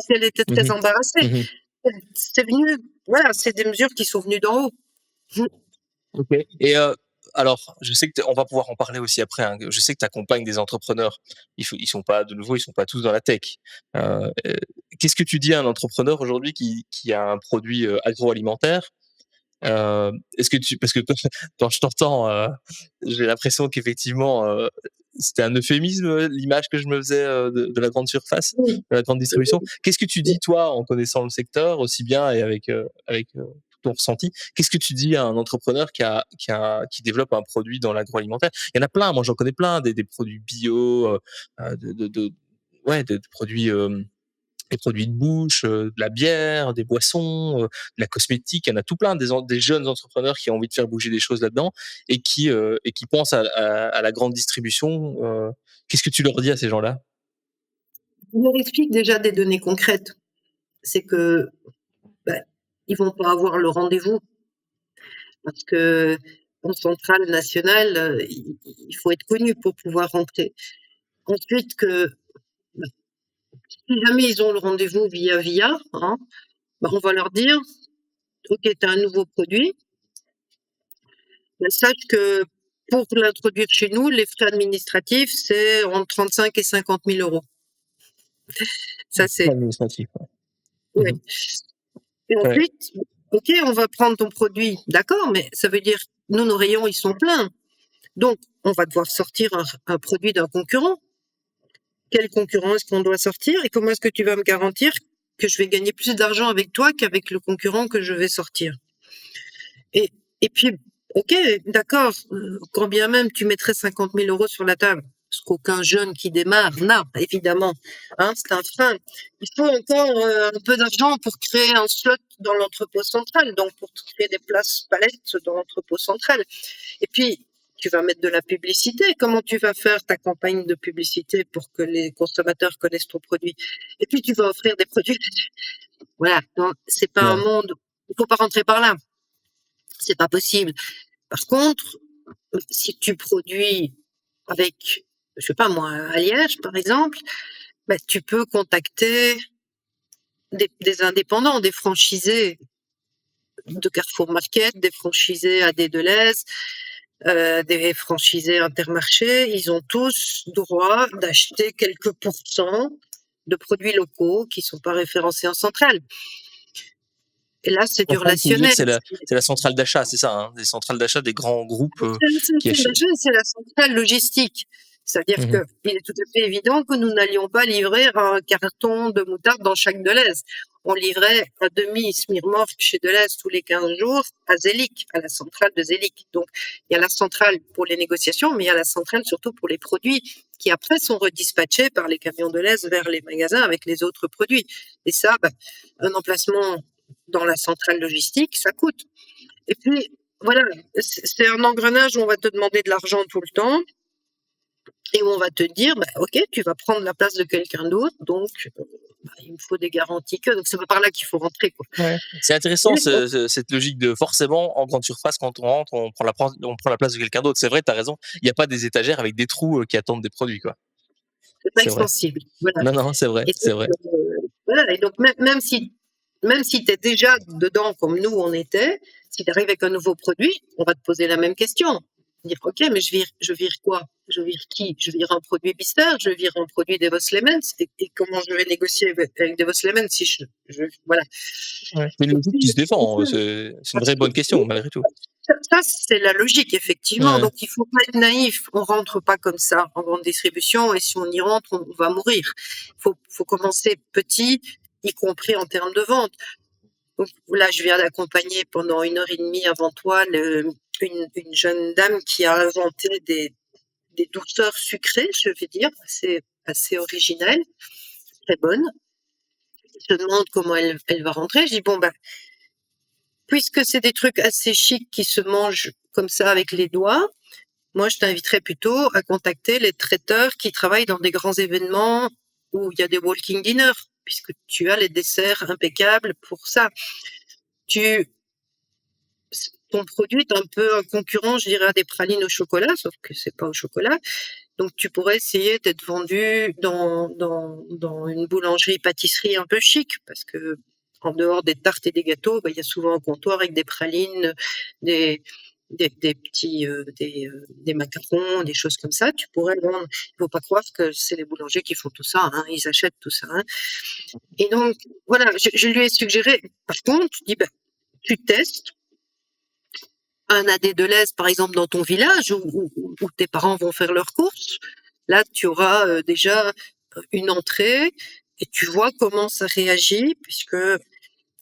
qu'elle était très embarrassée. C'est venu, voilà, c'est des mesures qui sont venues d'en haut. Ok. Et alors, je sais que on va pouvoir en parler aussi après, hein. Je sais que tu accompagnes des entrepreneurs. Ils sont pas tous dans la tech. qu'est-ce que tu dis à un entrepreneur aujourd'hui qui a un produit, agroalimentaire? Est-ce que tu parce que quand je t'entends, j'ai l'impression qu'effectivement, c'était un euphémisme, l'image que je me faisais, de la grande surface, Oui, de la grande distribution. Qu'est-ce que tu oui. dis toi, en connaissant le secteur aussi bien et avec, tout ton ressenti? Qu'est-ce que tu dis à un entrepreneur qui développe un produit dans l'agroalimentaire? Il y en a plein, moi j'en connais plein, des produits bio, de ouais, de produits, des produits de bouche, de la bière, des boissons, de la cosmétique. Il y en a tout plein des jeunes entrepreneurs qui ont envie de faire bouger des choses là-dedans et qui pensent à la grande distribution. Qu'est-ce que tu leur dis à ces gens-là? Je leur explique déjà des données concrètes. C'est que, bah, ils vont pas avoir le rendez-vous parce qu'en centrale nationale, il faut être connu pour pouvoir rentrer. Ensuite que, bah, si jamais ils ont le rendez-vous via, hein, bah, on va leur dire: «OK, tu as un nouveau produit, bah, sache que pour l'introduire chez nous, les frais administratifs, c'est entre 35 et 50 000 €». Ça, c'est Administratif, ouais. ouais. Mmh. Et Ouais. ensuite, OK, on va prendre ton produit, d'accord, mais ça veut dire, nous, nos rayons, ils sont pleins. Donc, on va devoir sortir un produit d'un concurrent. Quel concurrent est-ce qu'on doit sortir et comment est-ce que tu vas me garantir que je vais gagner plus d'argent avec toi qu'avec le concurrent que je vais sortir? Et, et puis, OK, d'accord, quand bien même tu mettrais 50 000 € sur la table, ce qu'aucun jeune qui démarre n'a, évidemment, hein, c'est un frein. Il faut encore un peu d'argent pour créer un slot dans l'entrepôt central, donc pour créer des places palettes dans l'entrepôt central. Et puis, tu vas mettre de la publicité. Comment tu vas faire ta campagne de publicité pour que les consommateurs connaissent ton produit? Et puis, tu vas offrir des produits. Voilà, donc c'est pas un Ouais. monde. Il faut pas rentrer par là. C'est pas possible. Par contre, si tu produis avec, je sais pas moi, à Liège, par exemple, bah, tu peux contacter des indépendants, des franchisés de Carrefour Market, des franchisés AD Delhaize, des franchisés Intermarché. Ils ont tous droit d'acheter quelques pourcents de produits locaux qui sont pas référencés en centrale. Et là, c'est du Centrale, tu veux dire, relationnel. c'est la centrale d'achat, c'est ça, hein? Les centrales d'achat des grands groupes, C'est la qui centrale achètent. d'achat, c'est la centrale logistique. C'est-à-dire Mmh. qu'il est tout à fait évident que nous n'allions pas livrer un carton de moutarde dans chaque Delhaize. On livrait un demi Smirnoff chez Delhaize tous les 15 jours à Zélic, à la centrale de Zélic. Donc, il y a la centrale pour les négociations, mais il y a la centrale surtout pour les produits qui après sont redispatchés par les camions Delhaize vers les magasins avec les autres produits. Et ça, bah, un emplacement dans la centrale logistique, ça coûte. Et puis, voilà, c'est un engrenage où on va te demander de l'argent tout le temps et où on va te dire, bah, OK, tu vas prendre la place de quelqu'un d'autre, donc bah, il me faut des garanties que. Donc, c'est pas par là qu'il faut rentrer, quoi. Ouais. C'est intéressant Et cette logique de forcément en grande surface quand on rentre, on prend la place de quelqu'un d'autre. C'est vrai, tu as raison. Il y a pas des étagères avec des trous, qui attendent des produits, quoi. c'est pas C'est vrai. extensible. Voilà. Non, non, c'est vrai, Et c'est donc, vrai. voilà. Et donc, même si tu es déjà dedans comme nous on était, si tu arrives avec un nouveau produit, on va te poser la même question. Dire, OK, mais je vire quoi? Je vire qui? Je vire un produit Bister, je vire un produit Devos Lemons, et comment je vais négocier avec Devos Lemons si voilà. Ouais. C'est une Et logique qui puis, se défend, c'est une vraie bonne question malgré tout. ça, c'est la logique, effectivement. Ouais. Donc, il faut pas être naïf. On rentre pas comme ça en grande distribution, et si on y rentre, on va mourir. Faut commencer petit, y compris en termes de vente. Donc, là, je viens d'accompagner pendant 1 heure et demie avant toi une jeune dame qui a inventé des douceurs sucrées, je vais dire, assez originelles, très bonnes. Je me demande comment elle va rentrer. Je dis, bon, bah, puisque c'est des trucs assez chics qui se mangent comme ça avec les doigts, moi, je t'inviterais plutôt à contacter les traiteurs qui travaillent dans des grands événements où il y a des walking dinners, puisque tu as les desserts impeccables pour ça. Tu, Ton produit est un peu un concurrent, je dirais, à des pralines au chocolat, sauf que c'est pas au chocolat. Donc, tu pourrais essayer d'être vendu dans une boulangerie-pâtisserie un peu chic, parce que en dehors des tartes et des gâteaux, bah, il y a souvent un comptoir avec des pralines, des, des petits, des macarons, des choses comme ça, tu pourrais le vendre. Il faut pas croire que c'est les boulangers qui font tout ça, hein, ils achètent tout ça, hein. Et donc voilà, je lui ai suggéré par contre, je dis: «Bah, tu testes un AD de l'aise, par exemple, dans ton village où tes parents vont faire leurs courses. Là, tu auras, déjà, une entrée et tu vois comment ça réagit puisque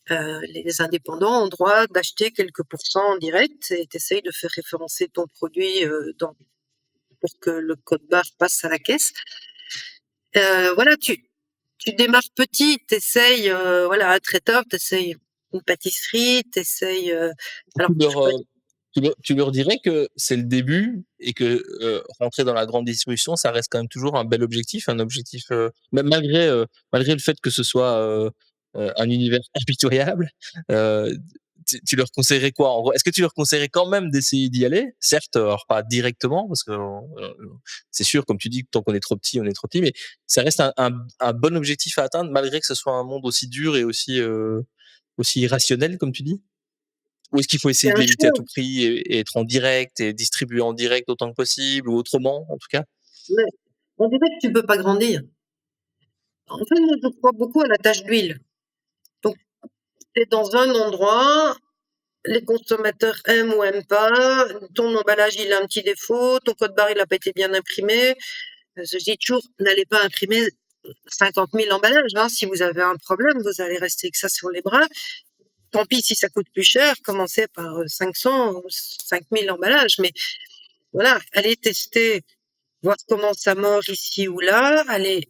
les indépendants ont droit d'acheter quelques pourcents en direct et tu essayes de faire référencer ton produit pour que le code barre passe à la caisse. Voilà, tu démarres petit, tu essayes voilà, un traiteur, tu essayes une pâtisserie, tu essayes. Alors, Tu leur, tu leur dirais que c'est le début et que rentrer dans la grande distribution, ça reste quand même toujours un bel objectif, un objectif, même malgré le fait que ce soit un univers impitoyable, euh, tu leur conseillerais quoi en gros? Est-ce que tu leur conseillerais quand même d'essayer d'y aller? Certes, alors pas directement, parce que c'est sûr, comme tu dis, tant qu'on est trop petit, on est trop petit, mais ça reste un bon objectif à atteindre, malgré que ce soit un monde aussi dur et aussi irrationnel, comme tu dis? Ou est-ce qu'il faut essayer c'est de un l'éviter à choix, tout prix et être en direct et distribuer en direct autant que possible ou autrement, en tout cas? mais on dirait que tu peux pas grandir. En fait, moi, je crois beaucoup à la tâche d'huile. Donc, tu es dans un endroit, les consommateurs aiment ou aiment pas, ton emballage, il a un petit défaut, ton code barre, il a pas été bien imprimé. Je dis toujours, n'allez pas imprimer 50 000 emballages, hein. Si vous avez un problème, vous allez rester avec ça sur les bras. Tant pis si ça coûte plus cher, commencez par 500 ou 5 000 emballages. Mais voilà, allez tester, voir comment ça mord ici ou là, allez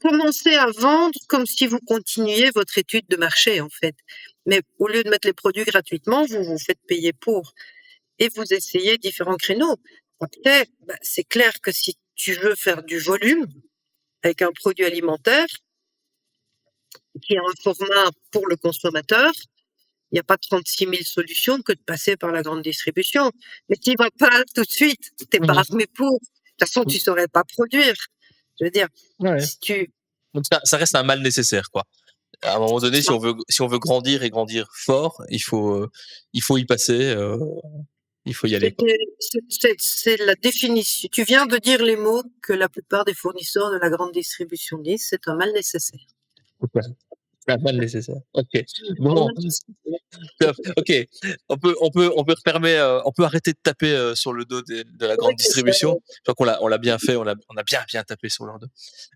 commencez à vendre comme si vous continuiez votre étude de marché, en fait. Mais au lieu de mettre les produits gratuitement, vous vous faites payer pour et vous essayez différents créneaux. Après, bah, c'est clair que si tu veux faire du volume avec un produit alimentaire qui a un format pour le consommateur, il n'y a pas 36 000 solutions que de passer par la grande distribution. Mais tu n'y vas pas tout de suite, tu n'es pas Mmh. armé pour. De toute façon, tu Mmh. ne saurais pas produire. Je veux dire, Ouais. si tu... Donc ça reste un mal nécessaire, quoi. À un moment donné, si on veut grandir et grandir fort, il faut y passer, il faut y aller, quoi. C'est la définition. Tu viens de dire les mots que la plupart des fournisseurs de la grande distribution disent, c'est un mal nécessaire. Ouais, c'est un mal nécessaire. OK. Un Bon, mal nécessaire. top. OK. On peut refermer, on peut arrêter de taper, sur le dos de la Ouais, grande c'est ça. distribution. Je crois qu'on l'a bien fait, on a bien tapé sur leur dos.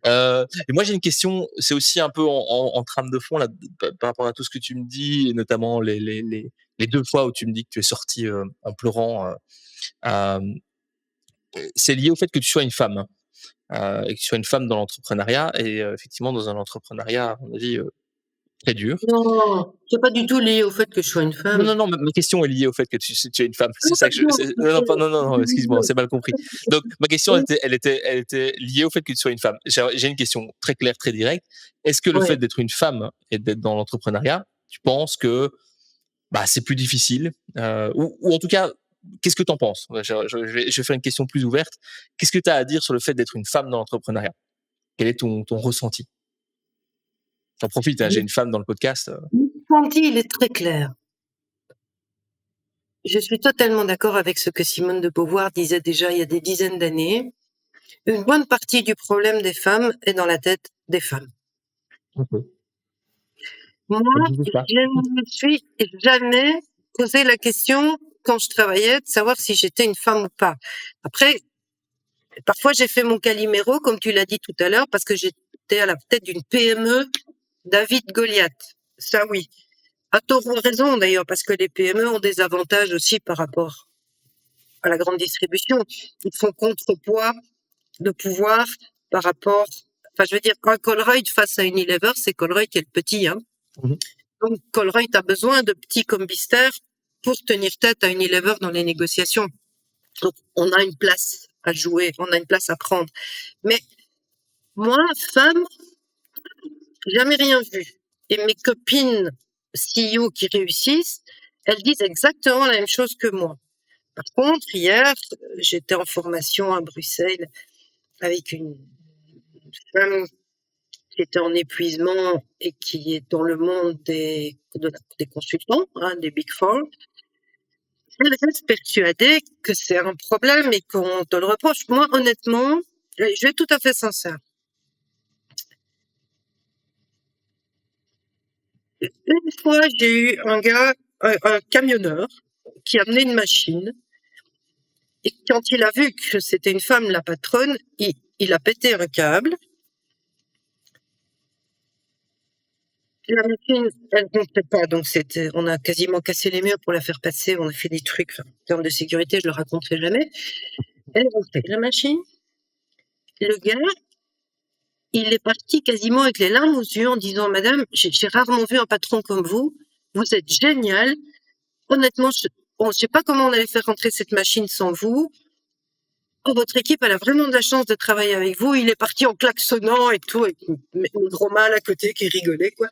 Et moi j'ai une question, c'est aussi un peu en trame de fond là, par rapport à tout ce que tu me dis et notamment les 2 fois où tu me dis que tu es sortie, en pleurant, hem, c'est lié au fait que tu sois une femme, et que tu sois une femme dans l'entrepreneuriat et effectivement dans un entrepreneuriat à mon avis, très dur. Non, c'est pas du tout lié au fait que je sois une Non, femme. non, non, ma question est liée au fait que tu es une femme. Ah C'est ça que je non, c'est non, non, pas non, non, non, excuse-moi, non. c'est mal compris. Donc ma question elle était liée au fait que tu sois une femme. J'ai une question très claire, très directe. Est-ce que le fait Ouais. d'être une femme et d'être dans l'entrepreneuriat, tu penses que, bah, c'est plus difficile? Ou en tout cas, qu'est-ce que tu en penses? Ouais, je vais faire une question plus ouverte. Qu'est-ce que tu as à dire sur le fait d'être une femme dans l'entrepreneuriat? Quel est ton ressenti? J'en profite, hein, j'ai une femme dans le podcast, Mon ressenti, il est très clair. Je suis totalement d'accord avec ce que Simone de Beauvoir disait déjà il y a des dizaines d'années. Une bonne partie du problème des femmes est dans la tête des femmes. OK. Moi, Ça ne bouge pas. je ne me suis jamais posé la question quand je travaillais de savoir si j'étais une femme ou pas. Après, parfois j'ai fait mon caliméro, comme tu l'as dit tout à l'heure, parce que j'étais à la tête d'une PME David Goliath. Ça oui. À tort ou à raison d'ailleurs, parce que les PME ont des avantages aussi par rapport à la grande distribution. Ils font contrepoids de pouvoir par rapport, enfin je veux dire, un Colruyt face à Unilever, c'est Colruyt qui est le petit, hein. Mmh. Donc Colruyt a besoin de petits comme Bister pour tenir tête à Unilever dans les négociations. Donc on a une place à jouer, on a une place à prendre. Mais moi, femme, jamais rien vu. Et mes copines CEO qui réussissent, elles disent exactement la même chose que moi. Par contre, hier, j'étais en formation à Bruxelles avec une femme qui était en épuisement et qui est dans le monde des consultants, hein, des Big Four. Elle reste persuadée que c'est un problème et qu'on te le reproche. Moi, honnêtement, je vais être tout à fait sincère. Une fois, j'ai eu un gars, un camionneur, qui amenait une machine. Et quand il a vu que c'était une femme, la patronne, il a pété un câble. La machine, elle ne montait pas, donc on a quasiment cassé les murs pour la faire passer. On a fait des trucs, enfin, en termes de sécurité, je le raconterai jamais. Elle rompait la machine. Le gars, il est parti quasiment avec les larmes aux yeux en disant, Madame, j'ai rarement vu un patron comme vous. Vous êtes génial. Honnêtement, je ne sais pas comment on allait faire rentrer cette machine sans vous. Oh, votre équipe, elle a vraiment de la chance de travailler avec vous. Il est parti en klaxonnant et tout, avec mes gros mâle à côté qui rigolait, quoi.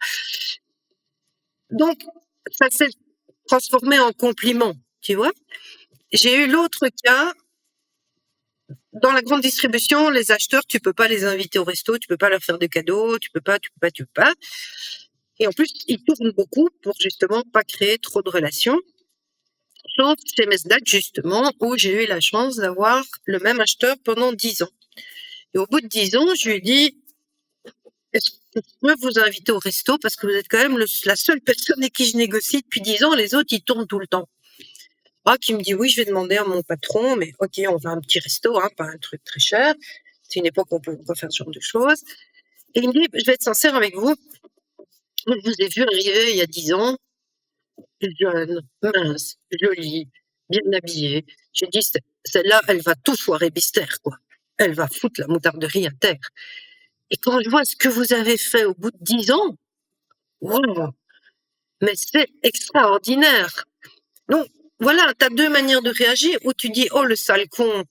Donc, ça s'est transformé en compliment, tu vois. J'ai eu l'autre cas. Dans la grande distribution, les acheteurs, tu peux pas les inviter au resto, tu peux pas leur faire de cadeaux, tu peux pas. Et en plus, ils tournent beaucoup pour justement pas créer trop de relations. Sauf chez Mesdac, justement, où j'ai eu la chance d'avoir le même acheteur pendant 10 ans. Et au bout de 10 ans, je lui ai dit, est-ce que je peux vous inviter au resto parce que vous êtes quand même la seule personne avec qui je négocie depuis 10 ans, les autres, ils tournent tout le temps. Ah, qui me dit, oui, je vais demander à mon patron, mais ok, on va à un petit resto, hein, pas un truc très cher. C'est une époque où on peut faire ce genre de choses. Et il me dit, je vais être sincère avec vous, je vous ai vu arriver il y a 10 ans, jeune, mince, jolie, bien habillée. J'ai dit, celle-là, elle va tout foirer Bistère, quoi. Elle va foutre la moutarderie à terre. Et quand je vois ce que vous avez fait au bout de 10 ans, wow, mais c'est extraordinaire. Donc, voilà, tu as deux manières de réagir, où tu dis, oh, le sale con,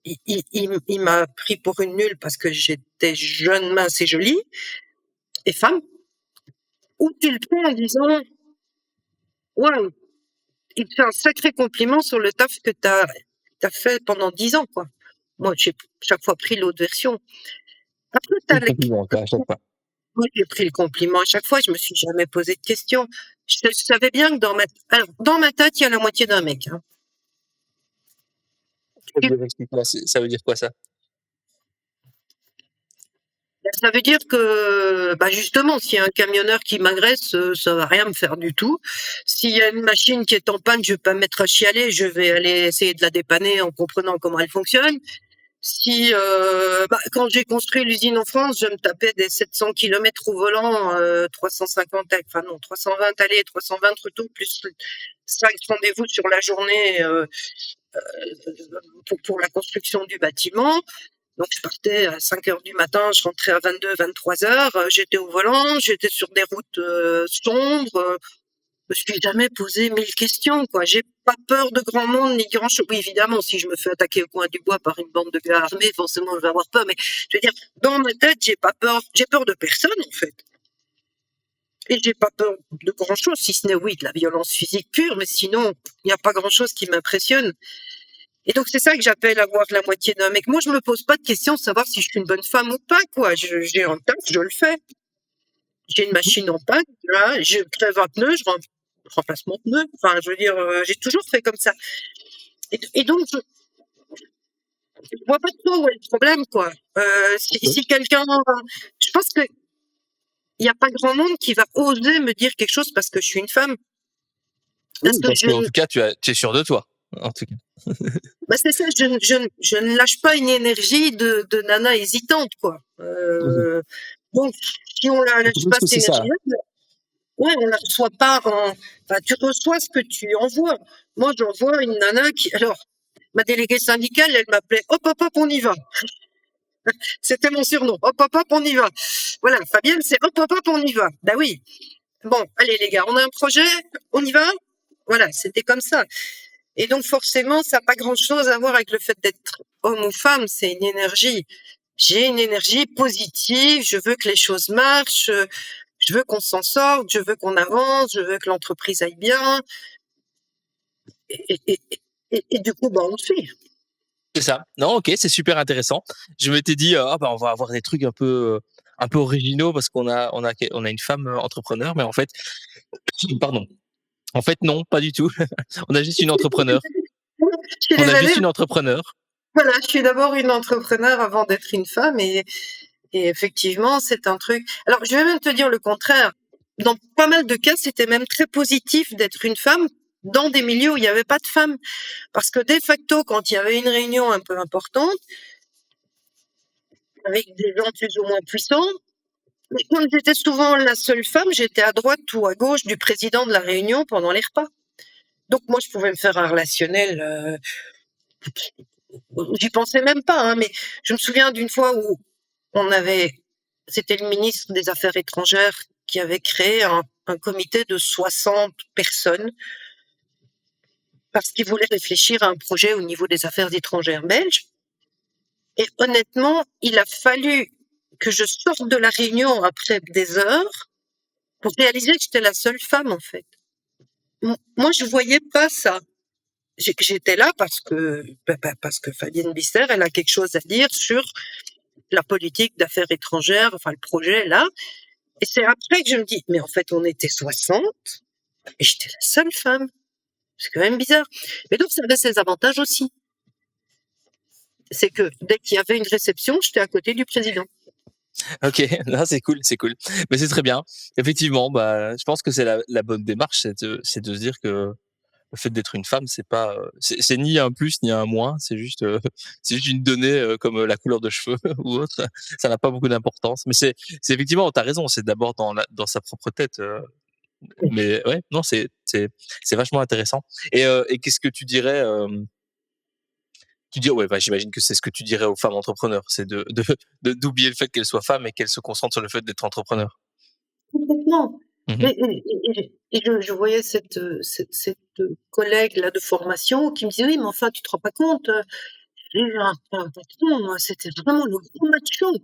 il m'a pris pour une nulle parce que j'étais jeune, mince et jolie, et femme, ou tu le prends en disant, waouh, il te fait un sacré compliment sur le taf que tu as fait pendant 10 ans, quoi. Moi, j'ai chaque fois pris l'autre version. Après, tu as les... Compliment, quoi, à chaque fois. Moi, j'ai pris le compliment à chaque fois, je me suis jamais posé de questions. Je savais bien que dans ma tête, il y a la moitié d'un mec. Hein. Ça veut dire quoi, ça? Ça veut dire que, bah justement, s'il y a un camionneur qui m'agresse, ça va rien me faire du tout. S'il y a une machine qui est en panne, je vais pas me mettre à chialer, je vais aller essayer de la dépanner en comprenant comment elle fonctionne. Si, quand j'ai construit l'usine en France, je me tapais des 700 km au volant, 320 allées, 320 retours, plus 5 rendez-vous sur la journée pour la construction du bâtiment. Donc, je partais à 5 heures du matin, je rentrais à 22, 23 heures. J'étais au volant, j'étais sur des routes sombres. Je me suis jamais posé 1000 questions, quoi. J'ai pas peur de grand monde ni grand chose. Oui, évidemment, si je me fais attaquer au coin du bois par une bande de gars armés, forcément, je vais avoir peur. Mais je veux dire, dans ma tête, j'ai pas peur. J'ai peur de personne, en fait. Et j'ai pas peur de grand chose, si ce n'est, oui, de la violence physique pure. Mais sinon, il n'y a pas grand chose qui m'impressionne. Et donc, c'est ça que j'appelle avoir la moitié d'un mec. Moi, je me pose pas de questions de savoir si je suis une bonne femme ou pas, quoi. J'ai un taf, je le fais. J'ai une machine en panne, là, je crève un pneu, je remplace mon pneu. Enfin, je veux dire, j'ai toujours fait comme ça. Et donc, je vois pas trop où est le problème, quoi. Si quelqu'un... Je pense que il n'y a pas grand monde qui va oser me dire quelque chose parce que je suis une femme. Parce qu'en tout cas, tu es sûr de toi, en tout cas. Bah c'est ça, je ne lâche pas une énergie de nana hésitante, quoi. Donc, si on la lâche pas cette énergie-là, ouais, on la reçoit pas enfin, tu reçois ce que tu envoies. Moi, j'envoie une nana qui, alors, ma déléguée syndicale, elle m'appelait hop, hop, hop, on y va. C'était mon surnom. Hop, hop, hop, on y va. Voilà, Fabienne, c'est hop, hop, hop, on y va. Bah oui. Bon, allez, les gars, on a un projet, on y va? Voilà, c'était comme ça. Et donc, forcément, ça n'a pas grand-chose à voir avec le fait d'être homme ou femme, c'est une énergie. J'ai une énergie positive, je veux que les choses marchent, je veux qu'on s'en sorte, je veux qu'on avance, je veux que l'entreprise aille bien. Et du coup, bah, on le fait. C'est ça. Non, ok, c'est super intéressant. Je m'étais dit, on va avoir des trucs un peu originaux parce qu'on a une femme entrepreneur, mais en fait, pardon. En fait, non, pas du tout. On a juste une entrepreneur. Je suis On a désolée, juste une entrepreneur. voilà, je suis d'abord une entrepreneur avant d'être une femme et effectivement, c'est un truc. Alors, je vais même te dire le contraire. Dans pas mal de cas, c'était même très positif d'être une femme dans des milieux où il n'y avait pas de femmes. Parce que de facto, quand il y avait une réunion un peu importante, avec des gens plus ou moins puissants, mais comme j'étais souvent la seule femme, j'étais à droite ou à gauche du président de la réunion pendant les repas. Donc moi, je pouvais me faire un relationnel. J'y pensais même pas, hein, mais je me souviens d'une fois où c'était le ministre des Affaires étrangères qui avait créé un comité de 60 personnes parce qu'il voulait réfléchir à un projet au niveau des affaires étrangères belges. Et honnêtement, il a fallu que je sorte de la réunion après des heures pour réaliser que j'étais la seule femme, en fait. Moi, je voyais pas ça. J'étais là parce que Fabienne Bisser, elle a quelque chose à dire sur la politique d'affaires étrangères, enfin le projet là. Et c'est après que je me dis, mais en fait, on était 60 et j'étais la seule femme. C'est quand même bizarre. Mais donc, ça avait ses avantages aussi. C'est que dès qu'il y avait une réception, j'étais à côté du président. Ok, là c'est cool, c'est cool. Mais c'est très bien. Effectivement, bah, je pense que c'est la bonne démarche, c'est de se dire que le fait d'être une femme, c'est pas, c'est ni un plus ni un moins, c'est juste une donnée comme la couleur de cheveux ou autre. Ça n'a pas beaucoup d'importance. Mais c'est effectivement, t'as raison, c'est d'abord dans sa propre tête. Mais ouais, non, c'est vachement intéressant. Et qu'est-ce que tu dirais ouais, bah, j'imagine que c'est ce que tu dirais aux femmes entrepreneurs, c'est d'oublier le fait qu'elles soient femmes et qu'elles se concentrent sur le fait d'être entrepreneurs. Complètement. Mmh. Et je voyais cette collègue là de formation qui me disait, oui, mais enfin, tu te rends pas compte, j'ai eu un patron, moi, c'était vraiment le gros macho.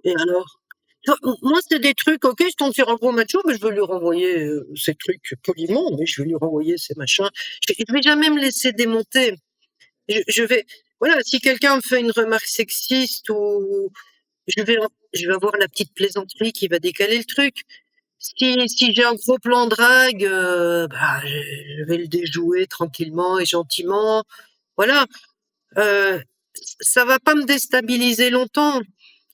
Et alors? Tu vois, moi, c'est des trucs, ok, je tombe sur un gros macho, mais je veux lui renvoyer ces trucs poliment, mais je vais lui renvoyer ces machins. Je vais jamais me laisser démonter. Je vais, voilà, si quelqu'un me fait une remarque sexiste ou je vais, je vais avoir la petite plaisanterie qui va décaler le truc. Si j'ai un gros plan drague, bah, je vais le déjouer tranquillement et gentiment. Voilà. Ça va pas me déstabiliser longtemps.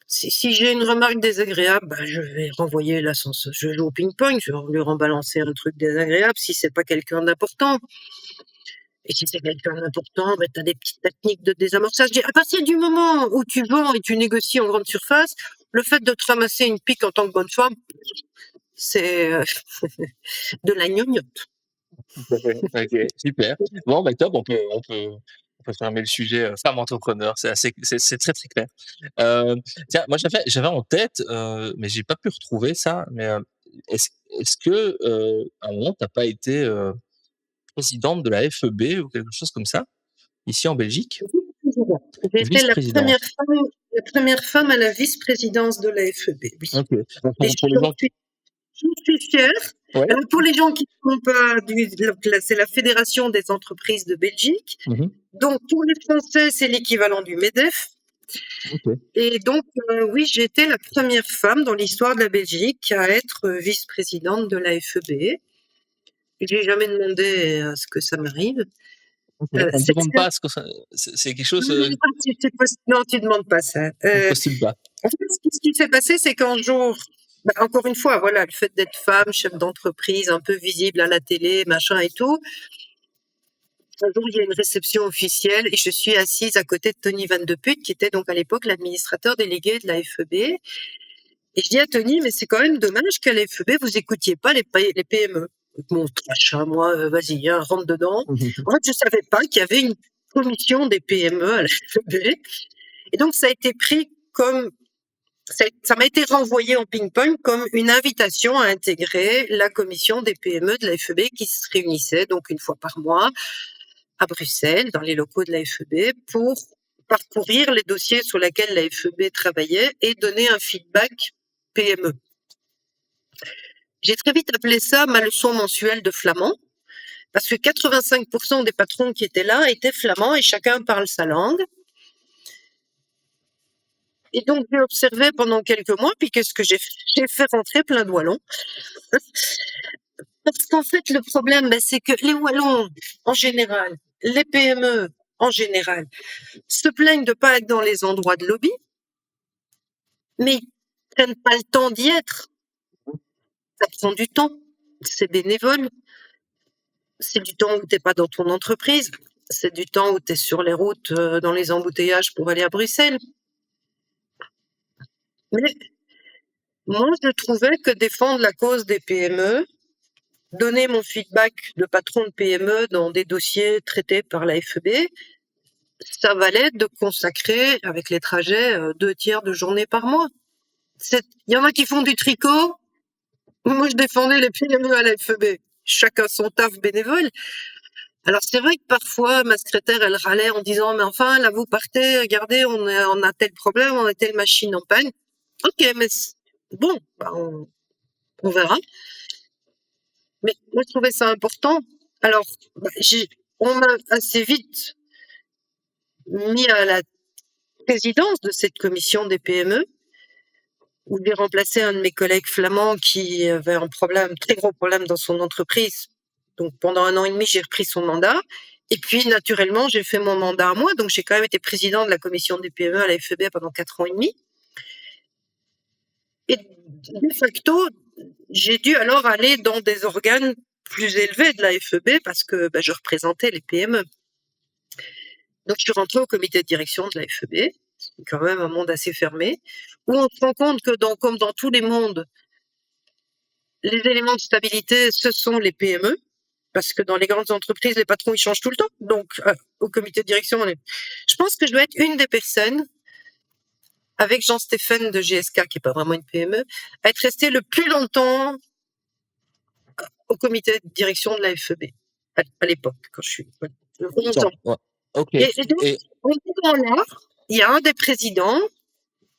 Si j'ai une remarque désagréable, bah, je vais renvoyer l'ascenseur. Je joue au ping-pong, je vais lui rembalancer un truc désagréable si c'est pas quelqu'un d'important. Et si c'est quelqu'un d'important, bah, tu as des petites techniques de désamorçage. À partir du moment où tu vends et tu négocies en grande surface, le fait de te ramasser une pique en tant que bonne femme, c'est de la gnognotte. Ok, super. Bon, bah, top, on peut fermer le sujet femme entrepreneur. C'est très très clair. Euh, Tiens, moi j'avais en tête, mais j'ai pas pu retrouver ça. Mais est-ce est-ce que à un moment t'as pas été présidente de la FEB ou quelque chose comme ça ici en Belgique? J'ai été Vice-présidente. la première femme à la vice-présidence de la FEB, oui. Ok. Donc, Et pour les gens. j'en suis fière. Ouais. Alors, pour les gens qui ne sont pas donc là, c'est la Fédération des entreprises de Belgique. Mhm. Donc, pour les Français, c'est l'équivalent du MEDEF. Ok. Et donc, oui, j'ai été la première femme dans l'histoire de la Belgique à être vice-présidente de la FEB. J'ai jamais demandé à ce que ça m'arrive. Ok. Euh, On ne c'est, demande c'est- pas ce que c'est quelque chose. non, tu demandes pas ça. On ne postule pas. En fait, ce qui s'est passé, c'est qu'un jour, bah, encore une fois, voilà, le fait d'être femme, chef d'entreprise, un peu visible à la télé, machin et tout. Un jour, il y a une réception officielle et je suis assise à côté de Tony Van de Putte, qui était donc à l'époque l'administrateur délégué de la FEB. Et je dis à Tony, mais c'est quand même dommage qu'à la FEB, vous écoutiez pas les PME. Mon machin, moi, vas-y, hein, rentre dedans. En fait, je savais pas qu'il y avait une commission des PME à la FEB. Et donc, ça a été pris comme ça m'a été renvoyé en ping-pong comme une invitation à intégrer la commission des PME de la FEB qui se réunissait donc une fois par mois à Bruxelles, dans les locaux de la FEB, pour parcourir les dossiers sur lesquels la FEB travaillait et donner un feedback PME. J'ai très vite appelé ça ma leçon mensuelle de flamand, parce que 85% des patrons qui étaient là étaient flamands et chacun parle sa langue. Et donc, j'ai observé pendant quelques mois, puis qu'est-ce que j'ai fait? J'ai fait rentrer plein de Wallons. Parce qu'en fait, le problème, c'est que les Wallons, en général, les PME, en général, se plaignent de pas être dans les endroits de lobby, mais ils prennent pas le temps d'y être. Ça prend du temps. C'est bénévole. C'est du temps où t'es pas dans ton entreprise. C'est du temps où tu es sur les routes, dans les embouteillages pour aller à Bruxelles. Mais moi, je trouvais que défendre la cause des PME, donner mon feedback de patron de PME dans des dossiers traités par la FEB, ça valait de consacrer, avec les trajets, 2 tiers de journée par mois. Il y en a qui font du tricot. Moi, je défendais les PME à la FEB. Chacun son taf bénévole. Alors, c'est vrai que parfois, ma secrétaire, elle râlait en disant, mais enfin, là, vous partez, regardez, on a tel problème, on a telle machine en panne. Ok, mais bon, on verra. Mais moi, je trouvais ça important. Alors, on m'a assez vite mis à la présidence de cette commission des PME, où j'ai remplacé un de mes collègues flamands qui avait un très gros problème dans son entreprise. Donc, pendant 1 an et demi, j'ai repris son mandat. Et puis, naturellement, j'ai fait mon mandat à moi. Donc, j'ai quand même été président de la commission des PME à la FEB pendant 4 ans et demi. Et de facto, j'ai dû alors aller dans des organes plus élevés de la FEB parce que je représentais les PME. Donc, je suis rentrée au comité de direction de la FEB, c'est quand même un monde assez fermé, où on se rend compte que comme dans tous les mondes, les éléments de stabilité, ce sont les PME, parce que dans les grandes entreprises, les patrons, ils changent tout le temps. Donc, au comité de direction, je pense que je dois être une des personnes, avec Jean-Stéphane de GSK, qui n'est pas vraiment une PME, à être resté le plus longtemps au comité de direction de la FEB, à l'époque, quand je suis 11 ans. Ouais. Ok. Et donc, au moment-là, il y a un des présidents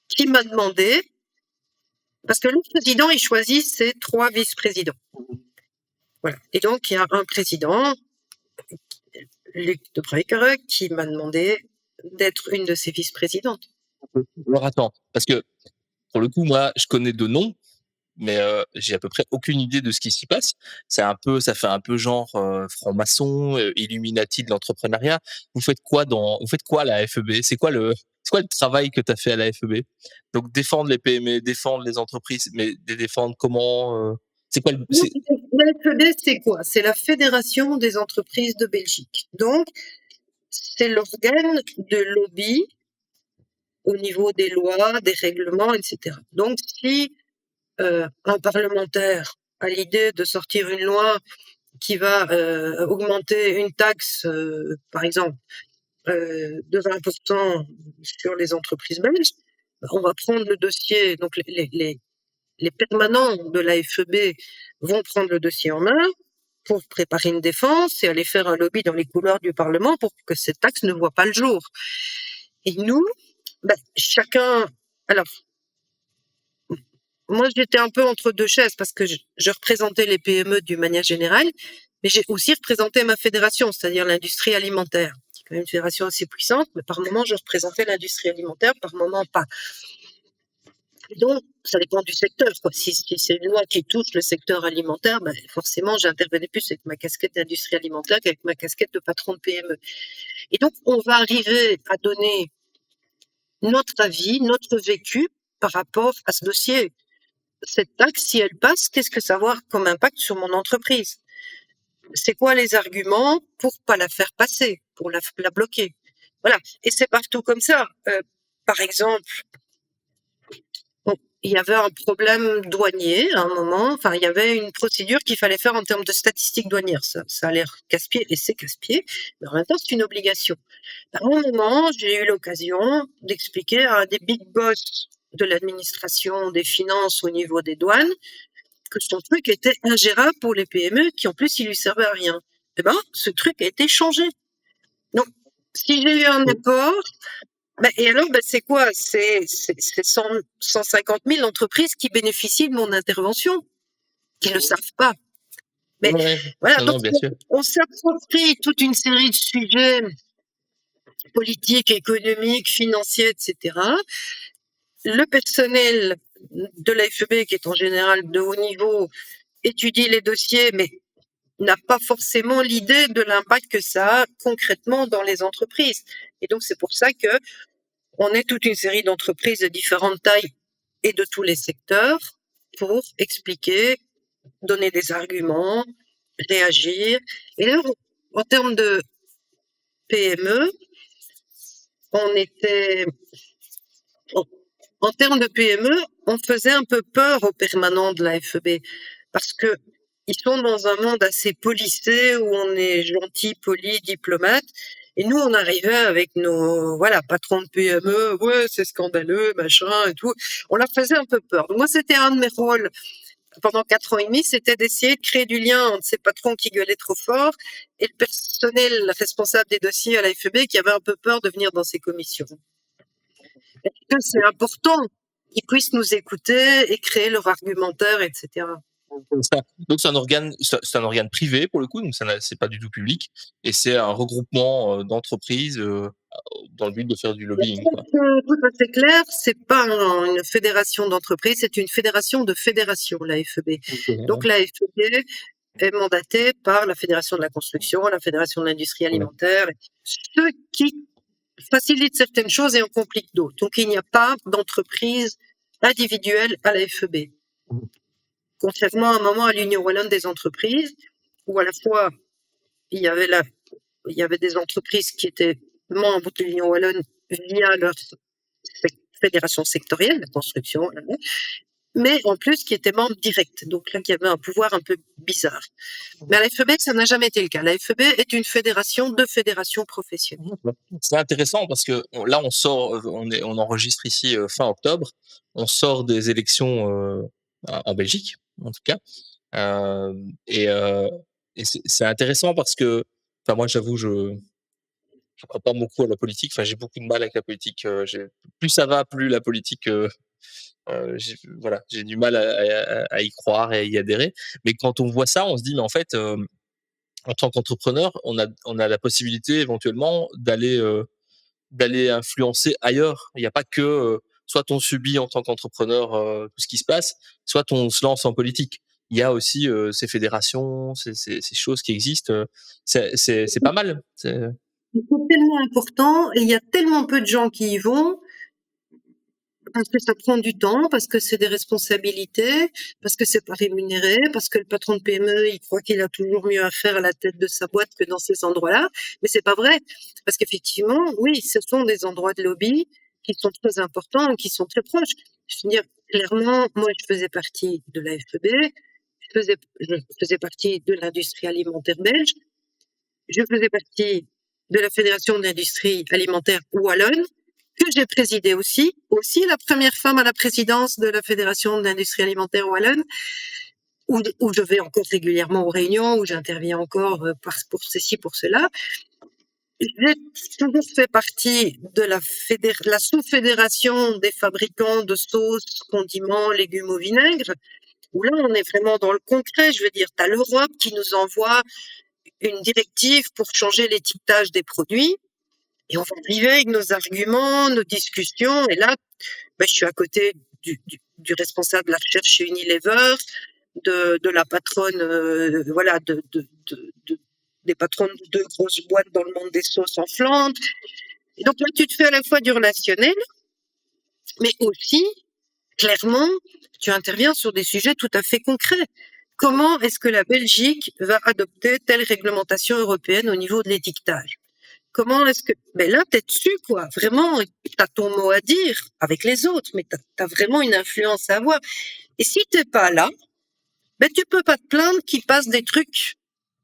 qui m'a demandé, parce que le président, il choisit ses 3 vice-présidents. Voilà. Et donc, il y a un président, Luc de Breukeren, qui m'a demandé d'être une de ses vice-présidentes. Alors attends, parce que pour le coup, moi, je connais de noms, mais j'ai à peu près aucune idée de ce qui s'y passe. Ça fait un peu genre franc-maçon, Illuminati de l'entrepreneuriat. Vous faites quoi à la FEB? C'est quoi le travail que tu as fait à la FEB? Donc défendre les PME, défendre les entreprises, mais les défendre comment? C'est quoi La FEB, c'est quoi? C'est la Fédération des entreprises de Belgique. Donc, c'est l'organe de lobby au niveau des lois, des règlements, etc. Donc, si un parlementaire a l'idée de sortir une loi qui va augmenter une taxe, par exemple, de 20% sur les entreprises belges, on va prendre le dossier, donc les permanents de la FEB vont prendre le dossier en main pour préparer une défense et aller faire un lobby dans les couloirs du Parlement pour que cette taxe ne voit pas le jour. Et nous, chacun... Alors, moi, j'étais un peu entre 2 chaises parce que je représentais les PME d'une manière générale, mais j'ai aussi représenté ma fédération, c'est-à-dire l'industrie alimentaire, qui est quand même une fédération assez puissante, mais par moment, je représentais l'industrie alimentaire, par moment, pas. Donc, ça dépend du secteur, quoi. Si c'est une loi qui touche le secteur alimentaire, forcément, j'intervenais plus avec ma casquette d'industrie alimentaire qu'avec ma casquette de patron de PME. Et donc, on va arriver à donner notre avis, notre vécu par rapport à ce dossier. Cette taxe, si elle passe, qu'est-ce que ça va avoir comme impact sur mon entreprise? C'est quoi les arguments pour pas la faire passer, pour la bloquer? Voilà. Et c'est partout comme ça. Par exemple, il y avait un problème douanier à un moment. Enfin, il y avait une procédure qu'il fallait faire en termes de statistiques douanières. Ça a l'air casse-pied et c'est casse-pied, mais en même temps, c'est une obligation. À un moment, j'ai eu l'occasion d'expliquer à un des big boss de l'administration des finances au niveau des douanes que son truc était ingérable pour les PME qui, en plus, il lui servait à rien. Eh ben, ce truc a été changé. Donc, si j'ai eu un accord, et alors, c'est quoi? C'est 150 000 entreprises qui bénéficient de mon intervention, qui ne le savent pas. Mais voilà, donc on s'approprie toute une série de sujets politiques, économiques, financiers, etc. Le personnel de la FEB, qui est en général de haut niveau, étudie les dossiers, mais n'a pas forcément l'idée de l'impact que ça a concrètement dans les entreprises. Et donc, c'est pour ça que on est toute une série d'entreprises de différentes tailles et de tous les secteurs pour expliquer, donner des arguments, réagir. Et là, en termes de PME, on était, en termes de PME, on faisait un peu peur aux permanents de la FEB parce que ils sont dans un monde assez policé où on est gentil, poli, diplomate. Et nous, on arrivait avec nos, patrons de PME, ouais, c'est scandaleux, machin et tout. On leur faisait un peu peur. Donc moi, c'était un de mes rôles pendant 4 ans et demi, c'était d'essayer de créer du lien entre ces patrons qui gueulaient trop fort et le personnel responsable des dossiers à la FEB qui avait un peu peur de venir dans ces commissions. Parce que c'est important qu'ils puissent nous écouter et créer leur argumentaire, etc. Donc c'est un organe privé pour le coup, donc c'est pas du tout public, et c'est un regroupement d'entreprises dans le but de faire du lobbying, quoi. Tout à fait clair, c'est pas une fédération d'entreprises, c'est une fédération de fédérations, la FEB. Donc la FEB est mandatée par la Fédération de la construction, la Fédération de l'industrie alimentaire, ceux qui facilitent certaines choses et en compliquent d'autres. Donc il n'y a pas d'entreprise individuelle à la FEB. Contrairement à un moment à l'Union wallonne des entreprises, où à la fois il y avait des entreprises qui étaient membres de l'Union wallonne via leur fédération sectorielle, la construction, mais en plus qui étaient membres directs, donc là qui avait un pouvoir un peu bizarre. Mais à la FEB, ça n'a jamais été le cas. La FEB est une fédération de fédérations professionnelles. C'est intéressant parce que là on enregistre ici fin octobre, on sort des élections en Belgique en tout cas, et c'est intéressant parce que, enfin moi j'avoue je crois pas beaucoup à la politique, enfin j'ai beaucoup de mal avec la politique, plus ça va, plus la politique j'ai du mal à y croire et à y adhérer. Mais quand on voit ça, on se dit mais en fait, en tant qu'entrepreneur, on a la possibilité éventuellement d'aller influencer ailleurs. Il n'y a pas que soit on subit en tant qu'entrepreneur tout ce qui se passe, soit on se lance en politique. Il y a aussi ces fédérations, ces choses qui existent. C'est pas mal. C'est tellement important et il y a tellement peu de gens qui y vont parce que ça prend du temps, parce que c'est des responsabilités, parce que c'est pas rémunéré, parce que le patron de PME, il croit qu'il a toujours mieux à faire à la tête de sa boîte que dans ces endroits-là. Mais c'est pas vrai. Parce qu'effectivement, oui, ce sont des endroits de lobby qui sont très importants, qui sont très proches. Je veux dire, clairement, moi, je faisais partie de la FEB, je faisais partie de l'industrie alimentaire belge, je faisais partie de la Fédération de l'industrie alimentaire wallonne, que j'ai présidé aussi la première femme à la présidence de la Fédération de l'industrie alimentaire wallonne, où je vais encore régulièrement aux réunions, où j'interviens encore pour ceci, pour cela. J'ai toujours fait partie de la sous-fédération des fabricants de sauces, condiments, légumes au vinaigre, où là, on est vraiment dans le concret. Je veux dire, tu as l'Europe qui nous envoie une directive pour changer l'étiquetage des produits. Et on va arriver avec nos arguments, nos discussions. Et là, je suis à côté du responsable de la recherche chez Unilever, de la patronne, des patronnes de 2 grosses boîtes dans le monde des sauces en Flandre. Et donc là, tu te fais à la fois du relationnel, mais aussi, clairement, tu interviens sur des sujets tout à fait concrets. Comment est-ce que la Belgique va adopter telle réglementation européenne au niveau de l'étiquetage? Comment est-ce que... Ben là, t'es dessus, quoi. Vraiment, t'as ton mot à dire avec les autres, mais t'as vraiment une influence à avoir. Et si t'es pas là, ben tu peux pas te plaindre qu'il passe des trucs...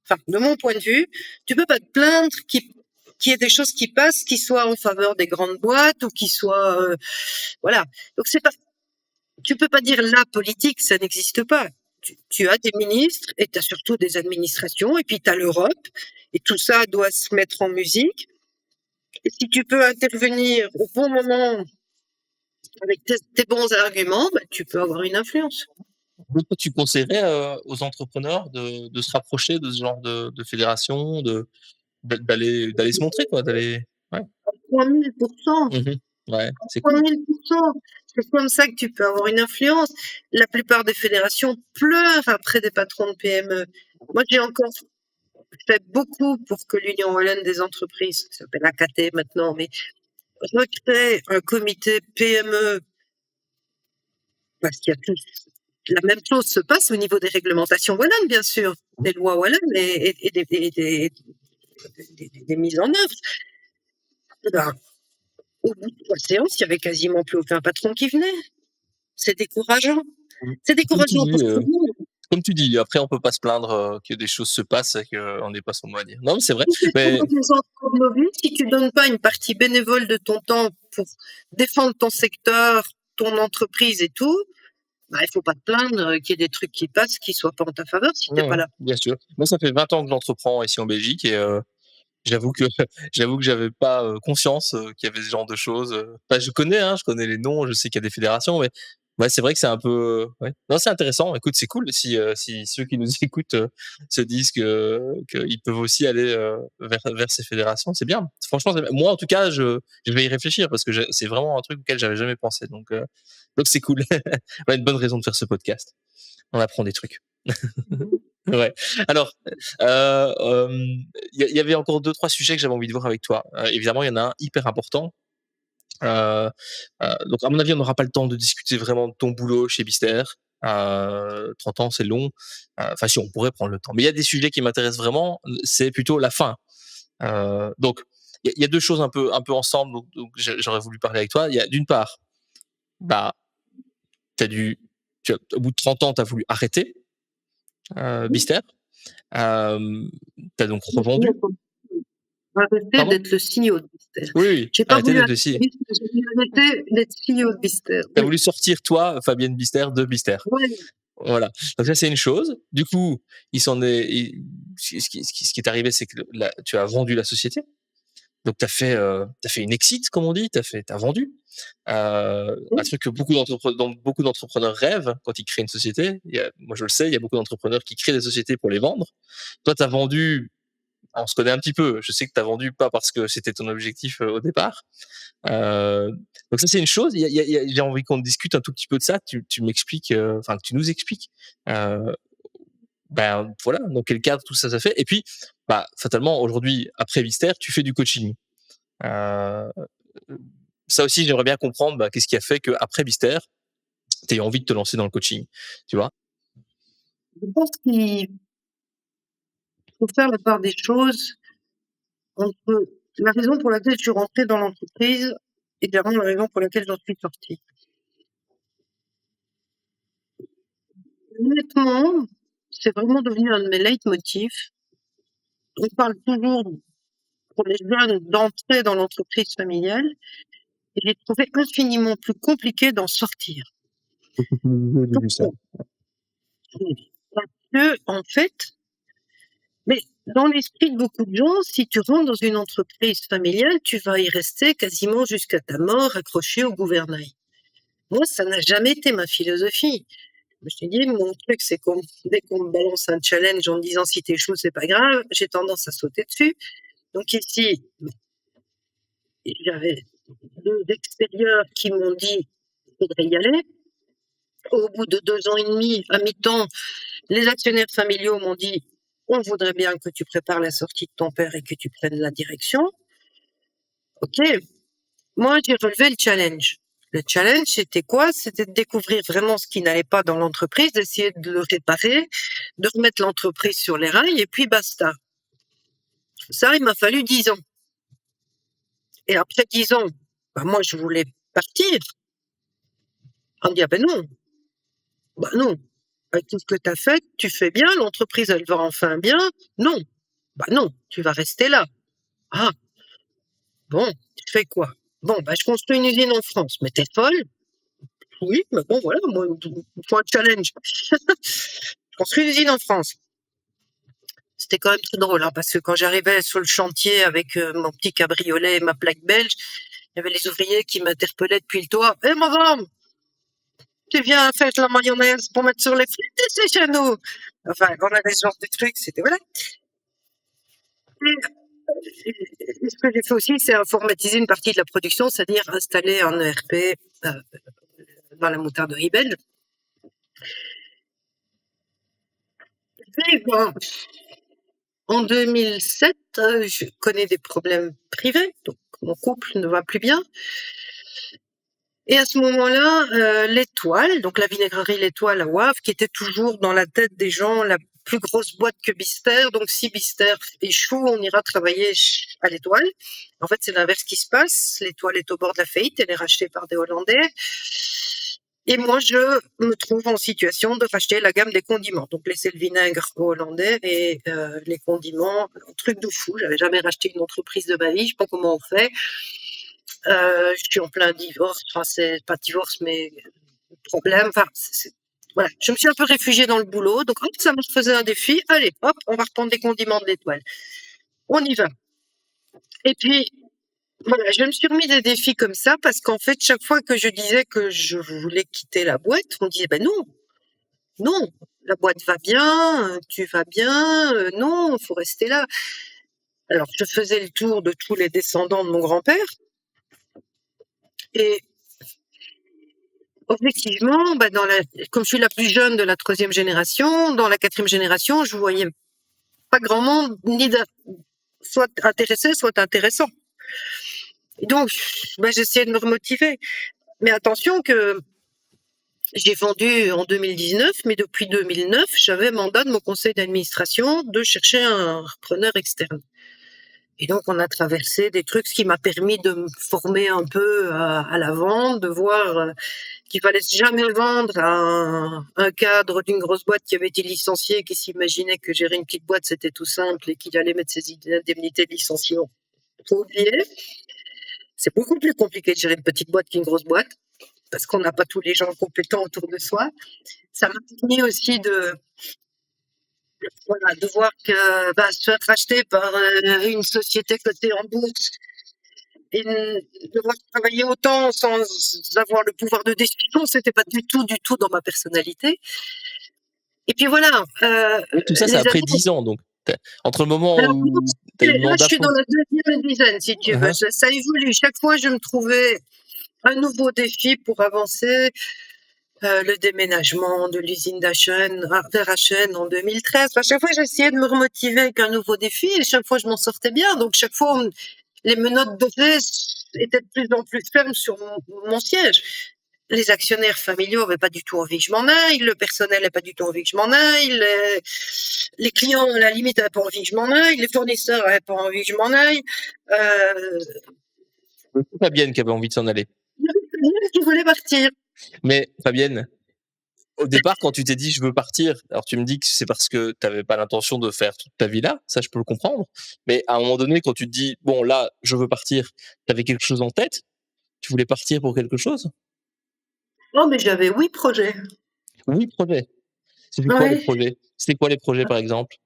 Enfin, de mon point de vue, tu peux pas te plaindre qu'il y ait des choses qui passent, qui soient en faveur des grandes boîtes ou qui soient... voilà. Donc, c'est pas... Tu peux pas dire la politique, ça n'existe pas. Tu as des ministres et tu as surtout des administrations et puis tu as l'Europe et tout ça doit se mettre en musique. Et si tu peux intervenir au bon moment avec tes bons arguments, tu peux avoir une influence. Donc, toi, tu conseillerais aux entrepreneurs de se rapprocher de ce genre de fédération, d'aller se montrer, quoi, d'aller. Ouais. 3000%. Ouais, c'est cool. 3000%. C'est comme ça que tu peux avoir une influence. La plupart des fédérations pleurent après des patrons de PME. Moi, j'ai encore fait beaucoup pour que l'Union wallonne des entreprises, qui s'appelle AKT maintenant, mais recrée un comité PME, parce qu'il y a tout. La même chose se passe au niveau des réglementations wallonnes, bien sûr, des lois wallonnes et des mises en œuvre. Ben, au bout de 3 séances, il y avait quasiment plus aucun patron qui venait. C'est décourageant. C'est Comme tu décourageant pour dis, tout le monde. comme tu dis, après on peut pas se plaindre que des choses se passent et qu'on n'ait pas son mot à dire. Non, mais c'est vrai. Si tu Mais représentes Cornovie, si tu donnes pas une partie bénévole de ton temps pour défendre ton secteur, ton entreprise et tout, bah, il faut pas te plaindre qu'il y ait des trucs qui passent qui soient pas en ta faveur si t'es pas là. bien sûr. Moi, ça fait 20 ans que j'entreprends ici en Belgique et j'avoue que j'avoue que j'avais pas conscience qu'il y avait ce genre de choses. Enfin, je connais les noms, je sais qu'il y a des fédérations, mais ouais, c'est vrai que c'est un peu. Ouais. Non, c'est intéressant. Écoute, c'est cool si ceux qui nous écoutent se disent que qu'ils peuvent aussi aller vers ces fédérations, c'est bien. Franchement, moi en tout cas, je vais y réfléchir parce que c'est vraiment un truc auquel j'avais jamais pensé. Donc c'est cool. Ouais, une bonne raison de faire ce podcast. On apprend des trucs. Ouais. Alors, il y avait encore 2-3 sujets que j'avais envie de voir avec toi. Évidemment, il y en a un hyper important. Heu donc à mon avis, on n'aura pas le temps de discuter vraiment de ton boulot chez Bister. 30 ans, c'est long. Enfin si, on pourrait prendre le temps. Mais il y a des sujets qui m'intéressent vraiment, c'est plutôt la fin. Donc il y a 2 choses un peu ensemble, donc j'aurais voulu parler avec toi. Il y a d'une part, bah, tu dû au bout de 30 ans, tu as voulu arrêter, Bister. Tu donc revendu. Arrêter Pardon? d'être le CEO de Bister. Oui, oui, J'ai pas arrêter voulu d'être arrêter, aussi. j'ai voulu arrêter d'être CEO de Bister. Tu as voulu sortir toi, Fabienne Bister, de Bister. Ouais. Voilà. Donc ça, c'est une chose. Du coup, il s'en est il ce qui est arrivé, c'est que tu as vendu la société. Donc tu fait une exit, comme on dit, tu as vendu. Un truc que beaucoup d'entrepreneurs rêvent quand ils créent une société. Moi, je le sais, il y a beaucoup d'entrepreneurs qui créent des sociétés pour les vendre. Toi, tu as vendu, on se connaît un petit peu. Je sais que tu as vendu pas parce que c'était ton objectif au départ. Donc ça, c'est une chose. J'ai envie qu'on discute un tout petit peu de ça. Tu m'expliques, enfin que tu nous expliques, ben voilà, dans quel cadre tout ça ça fait. Et puis, bah fatalement aujourd'hui, après Bister, tu fais du coaching. Euh, Ça aussi, j'aimerais bien comprendre qu'est-ce qui a fait qu'après Bister, tu aies envie de te lancer dans le coaching, tu vois. Je pense qu'il faut faire la part des choses entre la raison pour laquelle je suis rentrée dans l'entreprise et vraiment la raison pour laquelle j'en suis sortie. Honnêtement, c'est vraiment devenu un de mes leitmotifs. On parle toujours pour les jeunes d'entrer dans l'entreprise familiale et j'ai trouvé infiniment plus compliqué d'en sortir. J'ai vu ça. Parce que, en fait, mais dans l'esprit de beaucoup de gens, si tu rentres dans une entreprise familiale, tu vas y rester quasiment jusqu'à ta mort accroché au gouvernail. Moi, ça n'a jamais été ma philosophie. Je me suis dit, mon truc, c'est dès qu'on me balance un challenge en me disant si t'échoues, c'est pas grave, j'ai tendance à sauter dessus. Donc ici, j'avais 2 extérieurs qui m'ont dit qu'il faudrait y aller. Au bout de 2 ans et demi, à mi-temps, les actionnaires familiaux m'ont dit on voudrait bien que tu prépares la sortie de ton père et que tu prennes la direction. Ok, moi j'ai relevé le challenge. Le challenge, c'était quoi? C'était de découvrir vraiment ce qui n'allait pas dans l'entreprise, d'essayer de le réparer, de remettre l'entreprise sur les rails et puis basta. Ça, il m'a fallu 10 ans. Et après 10 ans, moi je voulais partir. On me dit, ah ben non. Bah non. Avec tout ce que tu as fait, tu fais bien, l'entreprise elle va enfin bien. Non. Bah non, tu vas rester là. Ah, bon, tu fais quoi? Bon, bah je construis une usine en France. Mais t'es folle? Oui, mais bon, voilà, moi, il faut un challenge. Je construis une usine en France. C'était quand même très drôle, parce que quand j'arrivais sur le chantier avec mon petit cabriolet et ma plaque belge, il y avait les ouvriers qui m'interpellaient depuis le toit. Eh madame, tu viens faire de la mayonnaise pour mettre sur les frites, c'est chez nous. Enfin, on avait ce genre de trucs, c'était voilà. Et ce que j'ai fait aussi, c'est informatiser une partie de la production, c'est-à-dire installer un ERP, dans la moutarderie belge. Et bon, en 2007, je connais des problèmes privés, donc mon couple ne va plus bien. Et à ce moment-là, l'Étoile, donc la vinaigrerie L'Étoile à Wavre, qui était toujours dans la tête des gens la plus grosse boîte que Bister. Donc si Bister échoue, on ira travailler à l'Étoile. En fait, c'est l'inverse qui se passe. L'Étoile est au bord de la faillite, elle est rachetée par des Hollandais. Et moi, je me trouve en situation de racheter la gamme des condiments. Donc laisser le vinaigre aux Hollandais et les condiments, un truc de fou. J'avais jamais racheté une entreprise de ma vie, je sais pas comment on fait. Je suis en plein divorce, enfin c'est pas divorce mais problème, enfin voilà. Je me suis un peu réfugiée dans le boulot, donc hop, ça me faisait un défi. Allez, hop, on va reprendre des condiments de l'Étoile. On y va. Et puis voilà, je me suis remis des défis comme ça parce qu'en fait, chaque fois que je disais que je voulais quitter la boîte, on disait ben non, la boîte va bien, tu vas bien, non, il faut rester là. Alors je faisais le tour de tous les descendants de mon grand-père. Et objectivement, bah comme je suis la plus jeune de la 3e génération, dans la 4e génération, je voyais pas grand monde, soit intéressé, soit intéressant. Et donc, bah, j'essayais de me remotiver. Mais attention que j'ai vendu en 2019, mais depuis 2009, j'avais mandat de mon conseil d'administration de chercher un repreneur externe. Et donc, on a traversé des trucs, ce qui m'a permis de me former un peu à la vente, de voir qu'il fallait jamais vendre à un cadre d'une grosse boîte qui avait été licencié, qui s'imaginait que gérer une petite boîte, c'était tout simple et qu'il allait mettre ses indemnités de licenciement. Faut oublier. C'est beaucoup plus compliqué de gérer une petite boîte qu'une grosse boîte, parce qu'on n'a pas tous les gens compétents autour de soi. Ça m'a permis aussi de voir que se faire racheter par une société cotée en bourse et devoir travailler autant sans avoir le pouvoir de décision, c'était pas du tout dans ma personnalité. Et puis voilà. Oui, tout ça, c'est après 10 ans, donc. Entre le moment où tu as eu le Là, mandat. je suis dans la 2e dizaine, si tu veux. Ça évolue. Chaque fois, je me trouvais un nouveau défi pour avancer. Le déménagement de l'usine d'Achen vers Aachen en 2013. À chaque fois, j'essayais de me remotiver avec un nouveau défi et chaque fois, je m'en sortais bien. Donc, chaque fois, les menottes de veste étaient de plus en plus fermes sur mon siège. Les actionnaires familiaux n'avaient pas du tout envie que je m'en aille, le personnel n'avait pas du tout envie que je m'en aille, les clients, à la limite, n'avaient pas envie que je m'en aille, les fournisseurs n'avaient pas envie que je m'en aille. C'est Fabienne qui avait envie de s'en aller. Il y avait Fabienne qui voulait partir. Mais Fabienne, au départ, quand tu t'es dit je veux partir, alors tu me dis que c'est parce que tu n'avais pas l'intention de faire toute ta vie là, ça je peux le comprendre. Mais à un moment donné, quand tu te dis bon là je veux partir, tu avais quelque chose en tête? Tu voulais partir pour quelque chose? Oh, mais j'avais 8 projets. Oui, projet. C'était quoi les projets? C'était quoi les projets par exemple?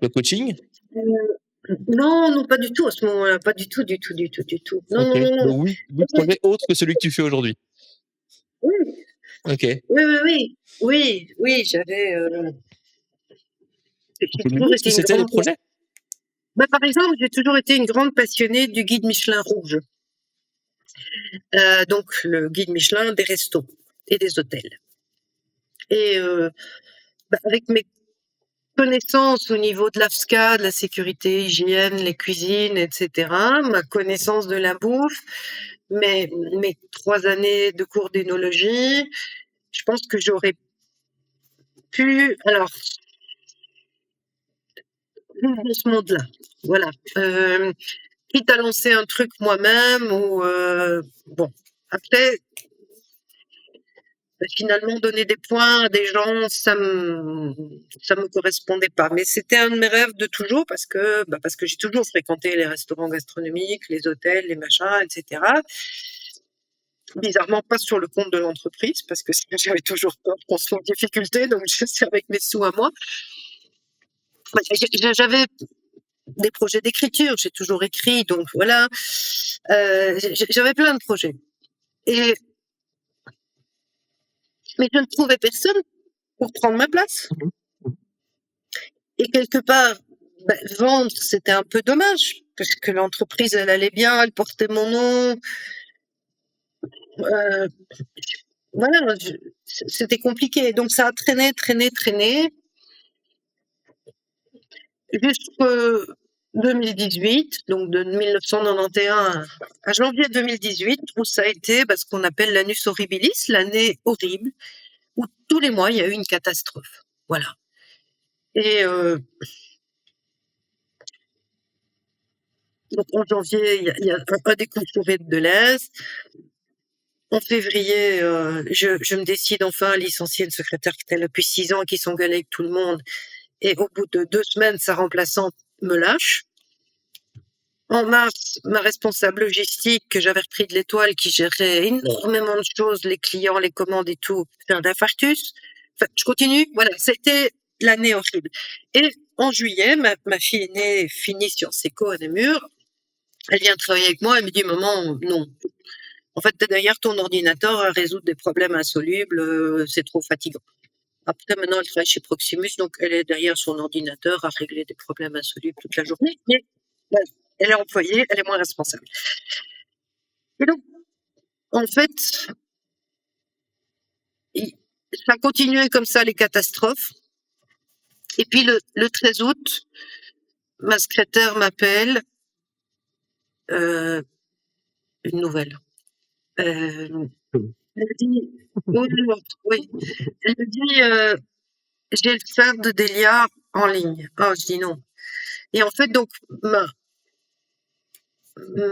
Le coaching? Non, pas du tout à ce moment-là, pas du tout. Non, Ok. non. Donc oui, projets autres que celui que tu fais aujourd'hui. Oui. Ok. Oui, j'avais. Tu peux nous dire ce que c'était les projets? Par exemple, j'ai toujours été une grande passionnée du guide Michelin rouge. Donc, le guide Michelin des restos et des hôtels. Et avec mes connaissances au niveau de l'AFSCA, de la sécurité, hygiène, les cuisines, etc., ma connaissance de la bouffe, mes 3 années de cours d'énologie, je pense que j'aurais pu, alors, vivre dans ce monde-là. Voilà. Quitte à lancer un truc moi-même ou bon. Après, finalement, donner des points à des gens, ça me correspondait pas. Mais c'était un de mes rêves de toujours parce que j'ai toujours fréquenté les restaurants gastronomiques, les hôtels, les machins, etc. Bizarrement, pas sur le compte de l'entreprise parce que j'avais toujours peur qu'on soit en difficulté, donc je suis avec mes sous à moi. J'avais des projets d'écriture, j'ai toujours écrit, donc voilà. J'avais plein de projets. Mais je ne trouvais personne pour prendre ma place. Et quelque part, vendre, c'était un peu dommage, parce que l'entreprise, elle allait bien, elle portait mon nom. Heu, voilà, c'était compliqué. Donc ça a traîné, traîné, traîné jusque 2018, donc de 1991 à janvier 2018, où ça a été, ce qu'on appelle l'annus horribilis, l'année horrible, où tous les mois il y a eu une catastrophe. Voilà. Et donc en janvier, il y a un découvert de Deleuze. En février, je me décide enfin à licencier une secrétaire qui était là depuis 6 ans, qui s'engueulait avec tout le monde, et au bout de 2 semaines, sa remplaçante me lâche. En mars, ma responsable logistique, que j'avais repris de l'Étoile, qui gérait énormément de choses, les clients, les commandes et tout, fait un infarctus. Enfin, je continue. Voilà, c'était l'année horrible. Et en juillet, ma fille aînée finit Sciences Éco à Namur. Elle vient travailler avec moi. Elle me dit: «Maman, non. En fait, tu es derrière ton ordinateur à résoudre des problèmes insolubles, c'est trop fatigant». Après, maintenant, elle travaille chez Proximus, donc elle est derrière son ordinateur à régler des problèmes insolubles toute la journée. Mais bon, elle est employée, elle est moins responsable. Et donc, en fait, ça a continué comme ça, les catastrophes. Et puis le 13 août, ma secrétaire m'appelle, une nouvelle. Elle me dit, oui, oui, elle me dit, j'ai le frère de Delia en ligne. Ah, je dis non. Et en fait, donc, ma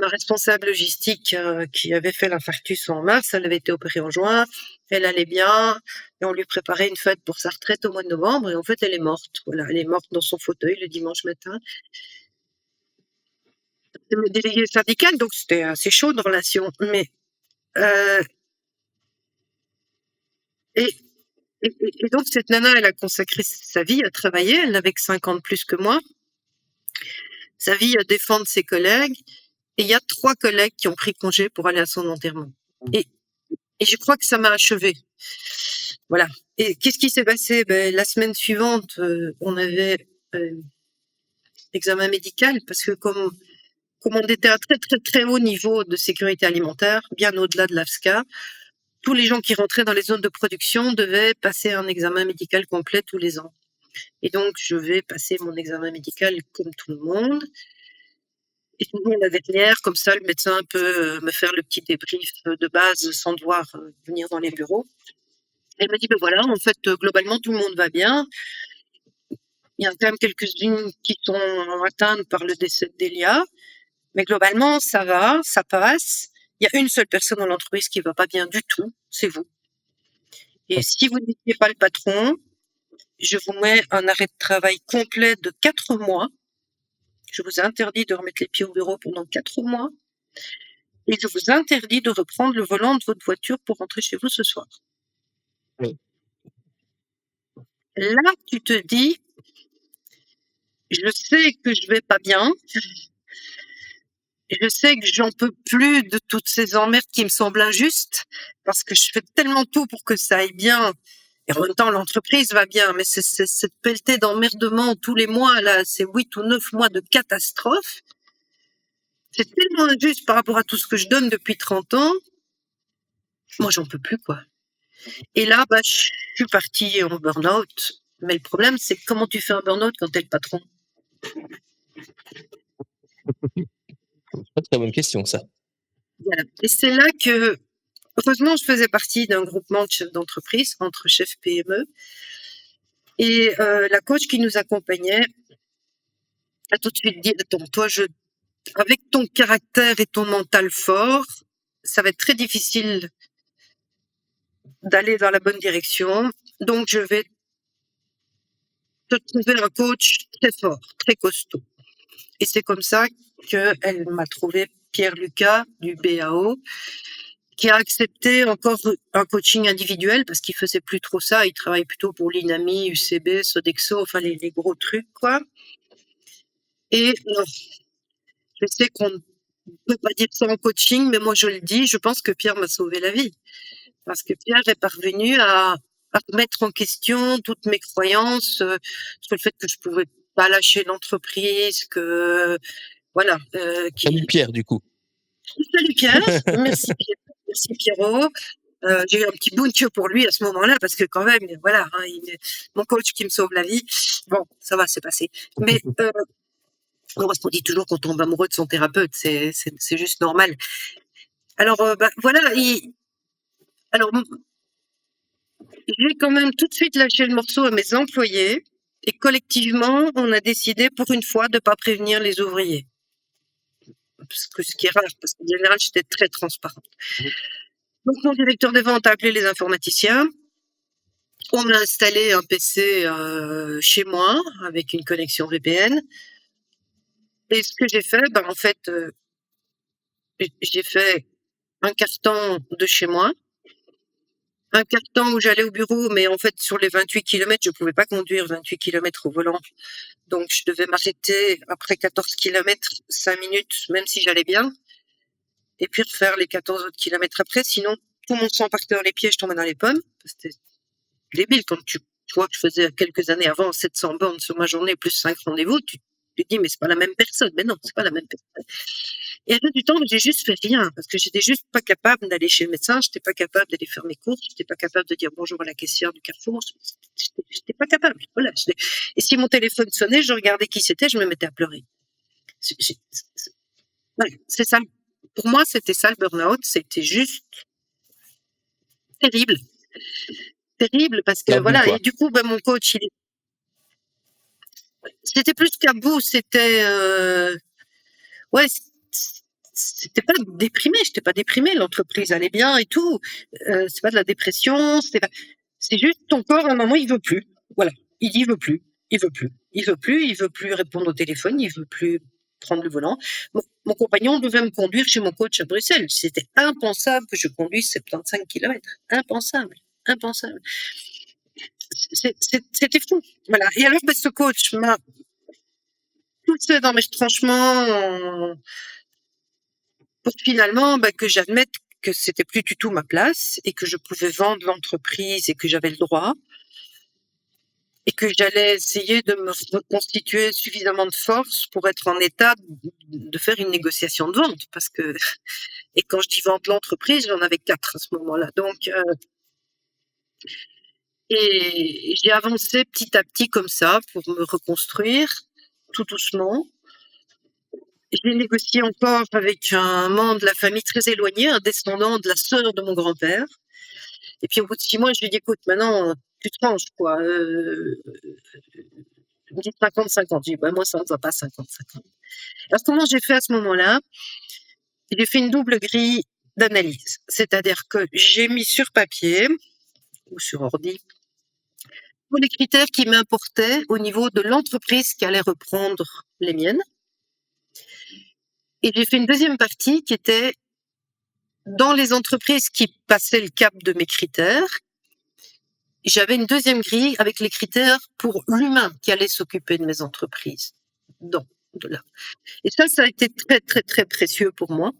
responsable logistique, qui avait fait l'infarctus en mars, elle avait été opérée en juin, elle allait bien, et on lui préparait une fête pour sa retraite au mois de novembre, et en fait, elle est morte. Voilà, elle est morte dans son fauteuil le dimanche matin. C'est ma déléguée syndicale, donc c'était assez chaud de relation. Mais, et, et donc, cette nana, elle a consacré sa vie à travailler, elle n'avait que 5 ans de plus que moi, sa vie à défendre ses collègues, et il y a 3 collègues qui ont pris congé pour aller à son enterrement. Et je crois que ça m'a achevée. Voilà. Et qu'est-ce qui s'est passé? La semaine suivante, on avait examen médical, parce que comme on était à très, très, très haut niveau de sécurité alimentaire, bien au-delà de l'AFSCA, tous les gens qui rentraient dans les zones de production devaient passer un examen médical complet tous les ans. Et donc, je vais passer mon examen médical comme tout le monde. Et toujours la dernière, comme ça, le médecin peut me faire le petit débrief de base sans devoir venir dans les bureaux. Elle m'a dit: voilà, en fait, globalement, tout le monde va bien. Il y a quand même quelques-unes qui sont atteintes par le décès de Delia, mais globalement, ça va, ça passe. Il y a une seule personne dans l'entreprise qui va pas bien du tout, c'est vous. Et si vous n'étiez pas le patron, je vous mets un arrêt de travail complet de 4 mois. Je vous interdis de remettre les pieds au bureau pendant 4 mois. Et je vous interdis de reprendre le volant de votre voiture pour rentrer chez vous ce soir. Oui. Là, tu te dis, je sais que je vais pas bien. Je sais que j'en peux plus de toutes ces emmerdes qui me semblent injustes, parce que je fais tellement tout pour que ça aille bien. Et en même temps, l'entreprise va bien, mais c'est cette pelletée d'emmerdement tous les mois, là, c'est 8 ou 9 mois de catastrophe. C'est tellement injuste par rapport à tout ce que je donne depuis 30 ans. Moi, j'en peux plus, quoi. Et là, je suis partie en burn-out. Mais le problème, c'est comment tu fais un burn-out quand t'es le patron? Très bonne question, ça. Voilà. Et c'est là que, heureusement, je faisais partie d'un groupement de chefs d'entreprise, entre chefs PME. Et la coach qui nous accompagnait a tout de suite dit: attends, toi, avec ton caractère et ton mental fort, ça va être très difficile d'aller dans la bonne direction. Donc, je vais te trouver un coach très fort, très costaud. Et c'est comme ça qu'elle m'a trouvé Pierre Lucas du BAO, qui a accepté encore un coaching individuel parce qu'il faisait plus trop ça. Il travaille plutôt pour l'INAMI, UCB, Sodexo, enfin les gros trucs, quoi. Et je sais qu'on ne peut pas dire ça en coaching, mais moi je le dis, je pense que Pierre m'a sauvé la vie. Parce que Pierre est parvenu à remettre en question toutes mes croyances sur le fait que je pouvais pas lâcher l'entreprise, que voilà. Salut Pierre, du coup. Salut Pierre, merci Pierre. Merci Pierrot. J'ai eu un petit bout de queue pour lui à ce moment-là, parce que quand même, voilà, hein, mon coach qui me sauve la vie. Bon, ça va, c'est passé. Mais parce qu'on dit toujours qu'on tombe amoureux de son thérapeute, c'est juste normal. Alors, voilà, alors, j'ai quand même tout de suite lâché le morceau à mes employés, et collectivement, on a décidé pour une fois de ne pas prévenir les ouvriers. Ce qui est rare, parce qu'en général, j'étais très transparente. Donc, mon directeur des ventes a appelé les informaticiens. On a installé un PC chez moi avec une connexion VPN. Et ce que j'ai fait, en fait, j'ai fait un carton de chez moi, un carton où j'allais au bureau, mais en fait, sur les 28 km, je ne pouvais pas conduire 28 km au volant. Donc, je devais m'arrêter après 14 km, 5 minutes, même si j'allais bien, et puis refaire les 14 autres kilomètres après. Sinon, tout mon sang partait dans les pieds, je tombais dans les pommes. C'était débile quand tu vois que je faisais quelques années avant 700 bornes sur ma journée, plus 5 rendez-vous. Tu te dis, mais c'est pas la même personne. Mais non, c'est pas la même personne. Et à la fin du temps, j'ai juste fait rien, parce que j'étais juste pas capable d'aller chez le médecin, j'étais pas capable d'aller faire mes courses, j'étais pas capable de dire bonjour à la caissière du Carrefour, j'étais pas capable. Voilà. Et si mon téléphone sonnait, je regardais qui c'était, je me mettais à pleurer. Voilà, c'est ça. Pour moi, c'était ça le burn-out, c'était juste terrible. Terrible, parce que À bout, voilà, quoi. et du coup, mon coach, c'était plus qu'à bout, c'était ouais, c'était pas déprimé, j'étais pas déprimée, l'entreprise allait bien et tout. C'est pas de la dépression, c'est juste ton corps à un moment il veut plus. Voilà, il dit il veut plus, il veut plus, il veut plus, il veut plus répondre au téléphone, il veut plus prendre le volant. Mon compagnon devait me conduire chez mon coach à Bruxelles. C'était impensable que je conduise 75 km. Impensable, impensable. C'était fou. Voilà. Et alors, ce coach m'a poussé dans mes retranchements pour finalement que j'admette que c'était plus du tout ma place et que je pouvais vendre l'entreprise et que j'avais le droit et que j'allais essayer de me reconstituer suffisamment de force pour être en état de faire une négociation de vente. Parce que, et quand je dis vente l'entreprise, j'en avais 4 à ce moment-là. Donc, et j'ai avancé petit à petit comme ça pour me reconstruire tout doucement. J'ai négocié encore avec un membre de la famille très éloigné, un descendant de la sœur de mon grand-père. Et puis au bout de 6 mois, je lui ai dit, écoute, maintenant, tu te ranges, quoi. Il me dit 50-50. J'ai dit, moi, ça ne va pas 50-50. Alors, comment j'ai fait à ce moment-là? J'ai fait une double grille d'analyse. C'est-à-dire que j'ai mis sur papier ou sur ordi tous les critères qui m'importaient au niveau de l'entreprise qui allait reprendre les miennes. Et j'ai fait une deuxième partie qui était dans les entreprises qui passaient le cap de mes critères. J'avais une deuxième grille avec les critères pour l'humain qui allait s'occuper de mes entreprises. Donc, de là. Et ça a été très, très, très précieux pour moi.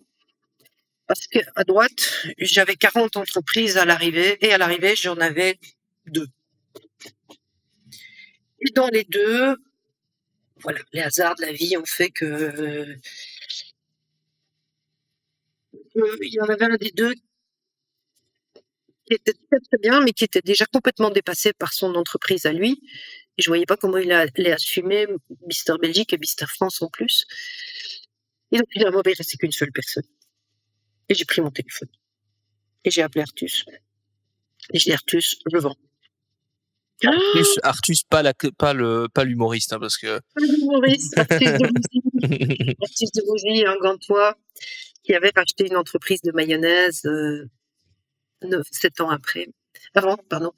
Parce qu'à droite, j'avais 40 entreprises à l'arrivée, et à l'arrivée, j'en avais 2. Et dans les 2, voilà, les hasards de la vie ont fait que il y en avait un des 2 qui était très, très bien, mais qui était déjà complètement dépassé par son entreprise à lui. Et je voyais pas comment il allait assumer Mister Belgique et Mister France en plus. Et donc, finalement, il restait qu'une seule personne. Et j'ai pris mon téléphone. Et j'ai appelé Artus. Et j'ai dit, Artus, je vends. Artus, pas l'humoriste, hein, parce que. L'humoriste, Artus de Bougie, un Gantois, qui avait racheté une entreprise de mayonnaise 7 ans après. Avant, pardon.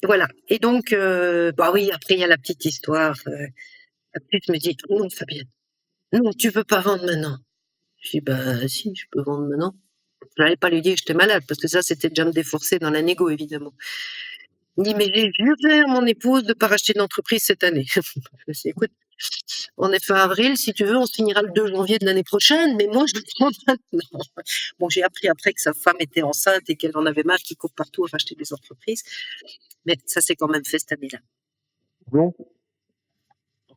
Voilà. Et donc, oui, après, il y a la petite histoire. Artus me dit, non, Fabienne, non, tu veux pas vendre maintenant. Je dis, si, je peux vendre maintenant. Je n'allais pas lui dire que j'étais malade, parce que ça, c'était déjà me déforcer dans la négo, évidemment. Il me dit, mais j'ai juré à mon épouse de ne pas racheter d'entreprise cette année. Je me suis dit, écoute, on est fin avril, si tu veux, on signera le 2 janvier de l'année prochaine, mais moi, je le prends maintenant. Bon, j'ai appris après que sa femme était enceinte et qu'elle en avait marre, qu'il court partout à racheter des entreprises. Mais ça s'est quand même fait cette année-là. Bon.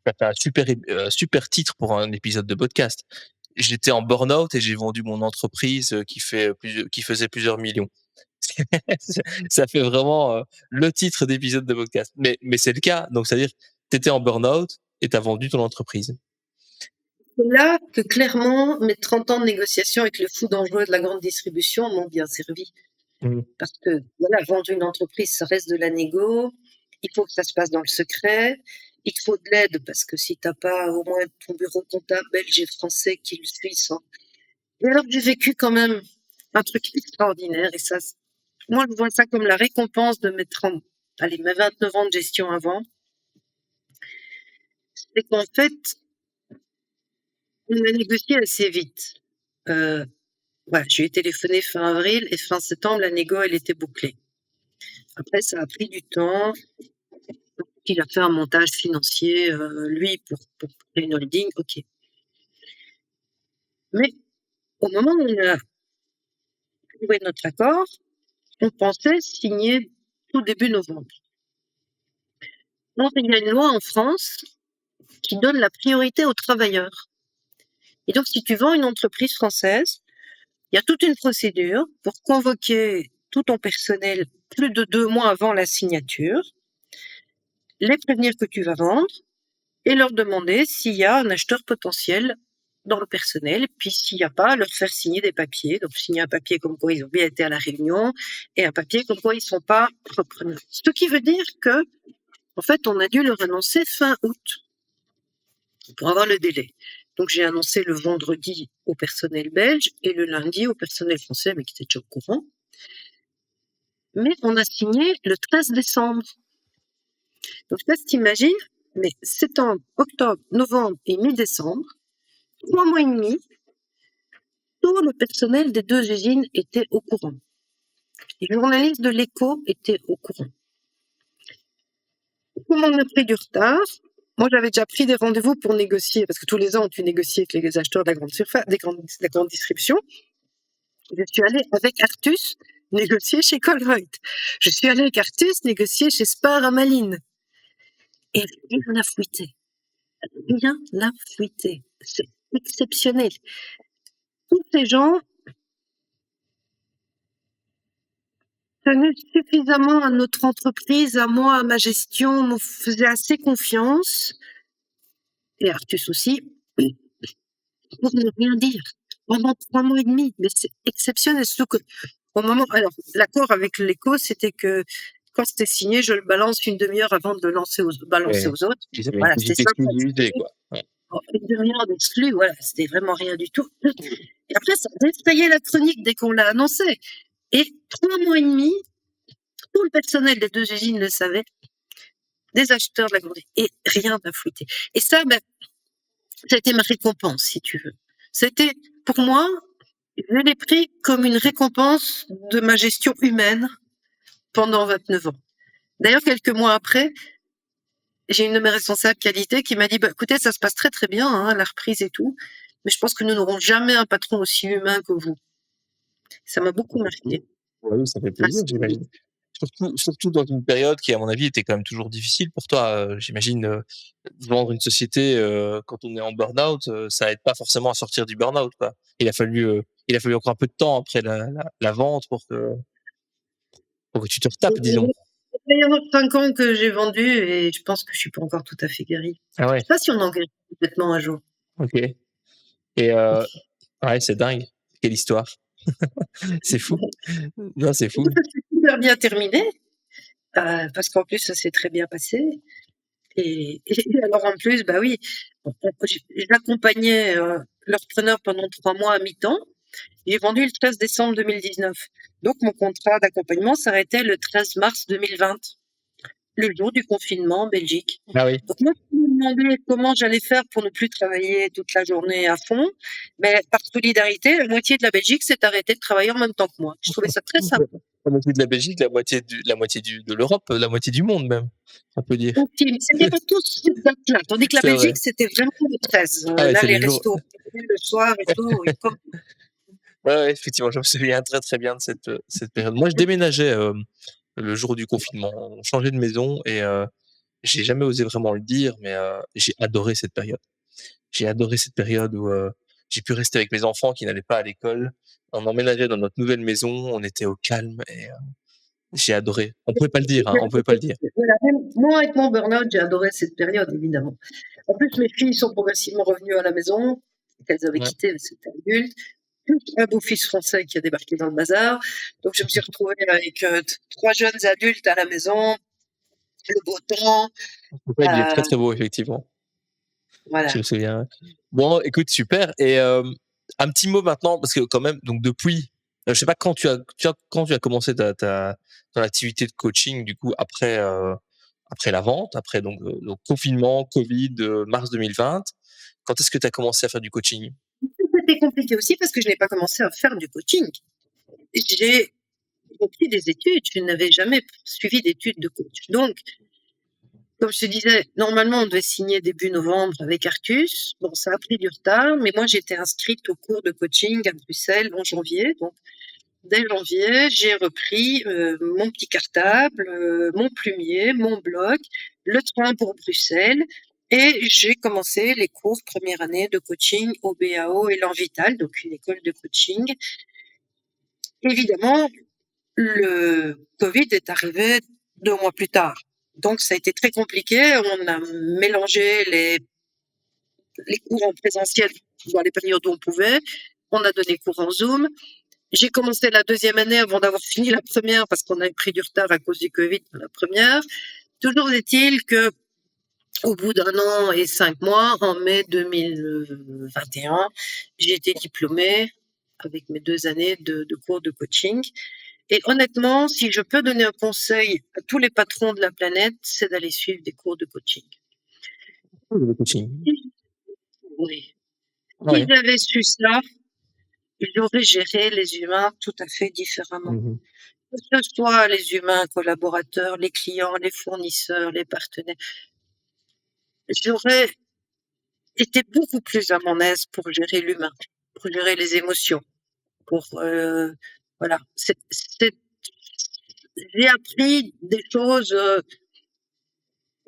Ça fait un super titre pour un épisode de podcast. j'étais en burn-out et j'ai vendu mon entreprise, qui faisait plusieurs millions. Ça fait vraiment, le titre d'épisode de podcast. Mais c'est le cas, donc c'est-à-dire, tu étais en burn-out et tu as vendu ton entreprise. C'est là que clairement mes 30 ans de négociation avec le fou dangereux de la grande distribution m'ont bien servi. Mmh. Parce que voilà, vendre une entreprise, ça reste de la négo. Il faut que ça se passe dans le secret. Il te faut de l'aide parce que si t'as pas au moins ton bureau comptable belge et français qui le suit. Et alors j'ai vécu quand même un truc extraordinaire et ça, moi je vois ça comme la récompense de mes 30, allez, mes 29 ans de gestion avant. C'est qu'en fait, on a négocié assez vite. Voilà, je lui ai téléphoné fin avril et fin septembre, la négo, elle était bouclée. Après, ça a pris du temps. Il a fait un montage financier, lui, pour créer une holding, ok. Mais au moment où on a trouvé notre accord, on pensait signer tout début novembre. Donc, il y a une loi en France qui donne la priorité aux travailleurs. Et donc, si tu vends une entreprise française, il y a toute une procédure pour convoquer tout ton personnel plus de 2 mois avant la signature, les prévenir que tu vas vendre et leur demander s'il y a un acheteur potentiel dans le personnel, puis s'il n'y a pas, leur faire signer des papiers. Donc, signer un papier comme quoi ils ont bien été à la réunion et un papier comme quoi ils ne sont pas repreneurs. Ce qui veut dire que, en fait, on a dû leur annoncer fin août pour avoir le délai. Donc, j'ai annoncé le vendredi au personnel belge et le lundi au personnel français, mais qui était déjà au courant. Mais on a signé le 13 décembre. Donc, je sais pas si t'imagines, mais septembre, octobre, novembre et mi-décembre, 3 mois et demi, tout le personnel des 2 usines était au courant. Les journalistes de l'Écho étaient au courant. Comme on a pris du retard, moi j'avais déjà pris des rendez-vous pour négocier, parce que tous les ans tu négocies avec les acheteurs de la grande surface, de la grande distribution. Je suis allée avec Artus négocier chez Colruyt. Je suis allée avec Artus négocier chez Spar à Malines. Et rien n'a fuité. Rien n'a fuité. C'est exceptionnel. Tous ces gens tenaient suffisamment à notre entreprise, à moi, à ma gestion, me faisaient assez confiance, et Artus aussi, pour ne rien dire. Pendant 3 mois et demi, mais c'est exceptionnel. Surtout que, au moment, alors, l'accord avec l'Écho, c'était que quand c'était signé, je le balance une demi-heure avant de le balancer Ouais. aux autres. Ils avaient Voilà, une c'était petite ça. exclusivité, quoi. Ouais. Une demi-heure d'exclus, voilà, c'était vraiment rien du tout. Et après, ça détaillait la chronique dès qu'on l'a annoncé. Et 3 mois et demi, tout le personnel des 2 usines le savait, des acheteurs de la grande, et rien n'a fuité. Et ça, ben, ça a été ma récompense, si tu veux. C'était, pour moi, je l'ai pris comme une récompense de ma gestion humaine pendant 29 ans. D'ailleurs, quelques mois après, j'ai une de mes responsables qualité qui m'a dit, bah, écoutez, ça se passe très très bien, hein, la reprise et tout, mais je pense que nous n'aurons jamais un patron aussi humain que vous. Ça m'a beaucoup marqué. Oui, ça fait plaisir, Merci. j'imagine. Surtout dans une période qui, à mon avis, était quand même toujours difficile pour toi. J'imagine, vendre une société, quand on est en burn-out, ça aide pas forcément à sortir du burn-out, quoi. Il a fallu encore un peu de temps après la vente pour que tu te retapes, disons. Il va y avoir 5 ans que j'ai vendu et je pense que je suis pas encore tout à fait guérie. Ah Je ouais, sais pas si on en guérit complètement un jour. OK. Et ouais, c'est dingue. Quelle histoire. C'est fou. Non, c'est fou. Ça s'est super bien terminé, parce qu'en plus, ça s'est très bien passé. Et alors en plus, bah oui, j'accompagnais leur preneur pendant 3 mois à mi-temps. J'ai vendu le 13 décembre 2019. Donc mon contrat d'accompagnement s'arrêtait le 13 mars 2020, le jour du confinement en Belgique. Ah oui. Donc moi, je me demandais comment j'allais faire pour ne plus travailler toute la journée à fond. Mais par solidarité, la moitié de la Belgique s'est arrêtée de travailler en même temps que moi. Je trouvais ça très sympa. La moitié de la Belgique, de l'Europe, la moitié du monde même, on peut dire. Mais c'était pas tous cette date-là. Tandis que la C'est vrai. Belgique, c'était vraiment le 13. Ah ouais, Là, c'est les les jours. restos le soir et tout. Et comme... Ouais, effectivement, je me souviens très, très bien de cette période. Moi, je déménageais, le jour du confinement. On changeait de maison et j'ai jamais osé vraiment le dire, mais j'ai adoré cette période. J'ai adoré cette période où j'ai pu rester avec mes enfants qui n'allaient pas à l'école. On emménageait dans notre nouvelle maison, on était au calme et j'ai adoré. On pouvait pas le dire, hein, on pouvait pas le dire. Voilà, même moi, avec mon burn-out, j'ai adoré cette période, évidemment. En plus, mes filles sont progressivement revenues à la maison, qu'elles avaient Ouais. quitté, c'était adulte. Plus un beau-fils français qui a débarqué dans le bazar. Donc, je me suis retrouvée avec 3 jeunes adultes à la maison, le beau temps. Ouais, il est euh, très, très beau effectivement. voilà. Je me souviens. Bon, écoute, super. Et un petit mot maintenant, parce que quand même, donc depuis, je sais pas quand quand tu as commencé ton activité de coaching, du coup, après la vente, après donc confinement, Covid, mars 2020. Quand est-ce que tu as commencé à faire du coaching? C'était compliqué aussi parce que je n'ai pas commencé à faire du coaching. J'ai repris des études, je n'avais jamais suivi d'études de coach. Donc, comme je te disais, normalement, on devait signer début novembre avec Arcus. Bon, ça a pris du retard, mais moi, j'étais inscrite au cours de coaching à Bruxelles en janvier. Donc, dès janvier, j'ai repris mon petit cartable, mon plumier, mon bloc, le train pour Bruxelles. Et j'ai commencé les cours première année de coaching au BAO et l'Envital, donc une école de coaching. Évidemment, le Covid est arrivé 2 mois plus tard. Donc, ça a été très compliqué. On a mélangé les cours en présentiel dans les périodes où on pouvait. On a donné cours en Zoom. J'ai commencé la deuxième année avant d'avoir fini la première parce qu'on avait pris du retard à cause du Covid pour la première. Toujours est-il que au bout d'un an et 5 mois, en mai 2021, j'ai été diplômée avec mes 2 années de cours de coaching. Et honnêtement, si je peux donner un conseil à tous les patrons de la planète, c'est d'aller suivre des cours de coaching. Le coaching. Oui. Si Ouais. j'avais su ça, j'aurais géré les humains tout à fait différemment. Mmh. Que ce soit les humains collaborateurs, les clients, les fournisseurs, les partenaires. J'aurais été beaucoup plus à mon aise pour gérer l'humain, pour gérer les émotions, pour voilà. J'ai appris des choses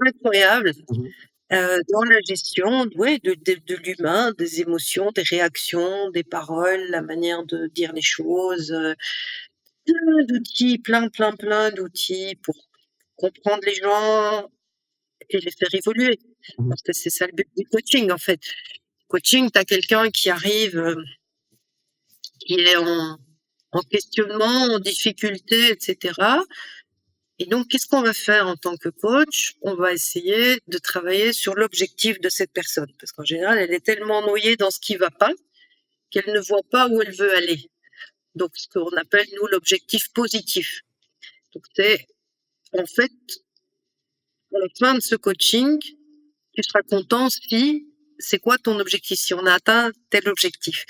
incroyables Mmh. dans la gestion, ouais, de l'humain, des émotions, des réactions, des paroles, la manière de dire les choses. Plein d'outils, plein d'outils pour comprendre les gens et les faire évoluer. Mmh. Parce que c'est ça le but du coaching, en fait. Coaching, tu as quelqu'un qui arrive, qui est en questionnement, en difficulté, etc. Et donc, qu'est-ce qu'on va faire en tant que coach? On va essayer de travailler sur l'objectif de cette personne. Parce qu'en général, elle est tellement noyée dans ce qui va pas qu'elle ne voit pas où elle veut aller. Donc, ce qu'on appelle, nous, l'objectif positif. Donc, c'est, en fait, à la fin de ce coaching, tu seras content si c'est quoi ton objectif, si on a atteint tel objectif.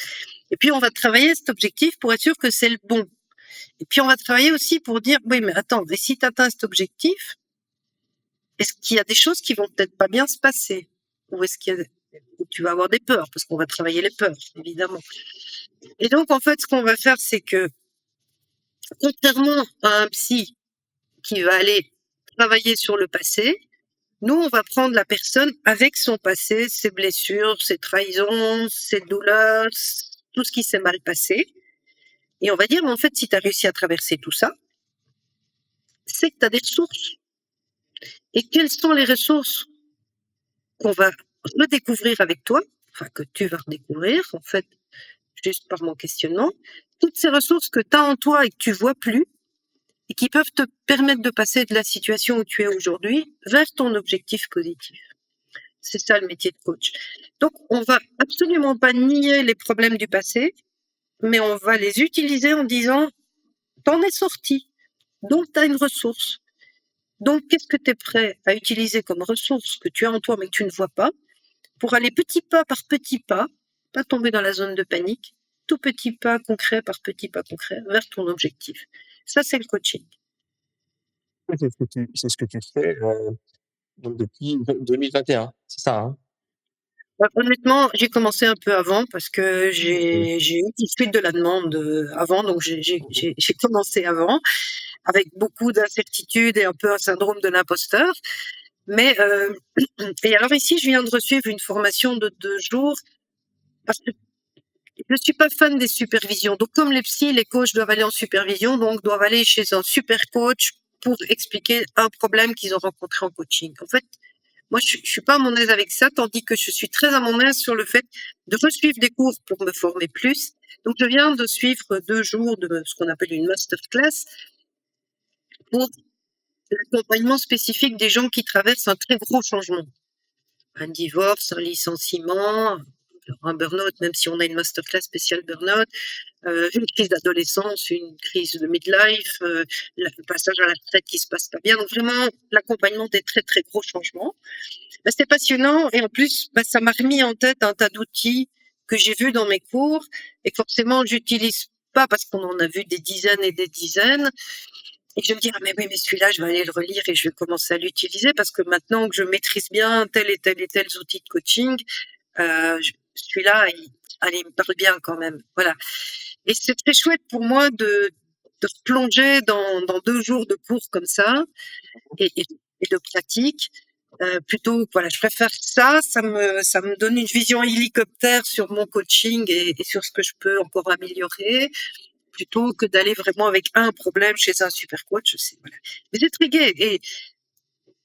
Et puis, on va travailler cet objectif pour être sûr que c'est le bon. Et puis, on va travailler aussi pour dire, oui, mais attends, mais si tu atteins cet objectif, est-ce qu'il y a des choses qui vont peut-être pas bien se passer? Ou est-ce qu'il y a, ou tu vas avoir des peurs? Parce qu'on va travailler les peurs, évidemment. Et donc, en fait, ce qu'on va faire, c'est que, contrairement à un psy qui va aller travailler sur le passé, nous, on va prendre la personne avec son passé, ses blessures, ses trahisons, ses douleurs, tout ce qui s'est mal passé. Et on va dire, mais en fait, si tu as réussi à traverser tout ça, c'est que tu as des ressources. Et quelles sont les ressources qu'on va redécouvrir avec toi, enfin que tu vas redécouvrir, en fait, juste par mon questionnement, toutes ces ressources que tu as en toi et que tu vois plus, et qui peuvent te permettre de passer de la situation où tu es aujourd'hui vers ton objectif positif. C'est ça le métier de coach. Donc, on va absolument pas nier les problèmes du passé, mais on va les utiliser en disant, t'en es sorti, donc tu as une ressource. Donc, qu'est-ce que tu es prêt à utiliser comme ressource que tu as en toi mais que tu ne vois pas, pour aller petit pas par petit pas, pas tomber dans la zone de panique, tout petit pas concret par petit pas concret vers ton objectif. Ça, c'est le coaching. C'est ce que tu fais, donc depuis 2021, c'est ça, hein? Honnêtement, j'ai commencé un peu avant parce que Mmh. j'ai eu tout de suite de la demande avant, donc Mmh. j'ai commencé avant, avec beaucoup d'incertitudes et un peu un syndrome de l'imposteur. Mais et alors ici, je viens de recevoir une formation de 2 jours parce que je suis pas fan des supervisions. Donc, comme les psys, les coachs doivent aller en supervision, donc doivent aller chez un super coach pour expliquer un problème qu'ils ont rencontré en coaching. En fait, moi, je suis pas à mon aise avec ça, tandis que je suis très à mon aise sur le fait de resuivre des cours pour me former plus. Donc, je viens de suivre 2 jours de ce qu'on appelle une masterclass pour l'accompagnement spécifique des gens qui traversent un très gros changement. Un divorce, un licenciement, un burn-out, même si on a une masterclass spéciale burn-out, une crise d'adolescence, une crise de midlife, le passage à la retraite qui se passe pas bien. Donc vraiment, l'accompagnement des très, très gros changements. Bah, c'était passionnant et en plus, bah, ça m'a remis en tête un tas d'outils que j'ai vus dans mes cours et que forcément, j'utilise pas parce qu'on en a vu des dizaines et des dizaines. Et je me dis, ah mais oui, mais celui-là, je vais aller le relire et je vais commencer à l'utiliser parce que maintenant que je maîtrise bien tel et tel et tel outil de coaching, celui-là, allez, il me parle bien quand même. Voilà. Et c'est très chouette pour moi de plonger dans 2 jours de cours comme ça et de pratique. Plutôt, voilà, je préfère ça. Ça me donne une vision hélicoptère sur mon coaching et sur ce que je peux encore améliorer, plutôt que d'aller vraiment avec un problème chez un super coach. Voilà. Mais c'est très gai. Et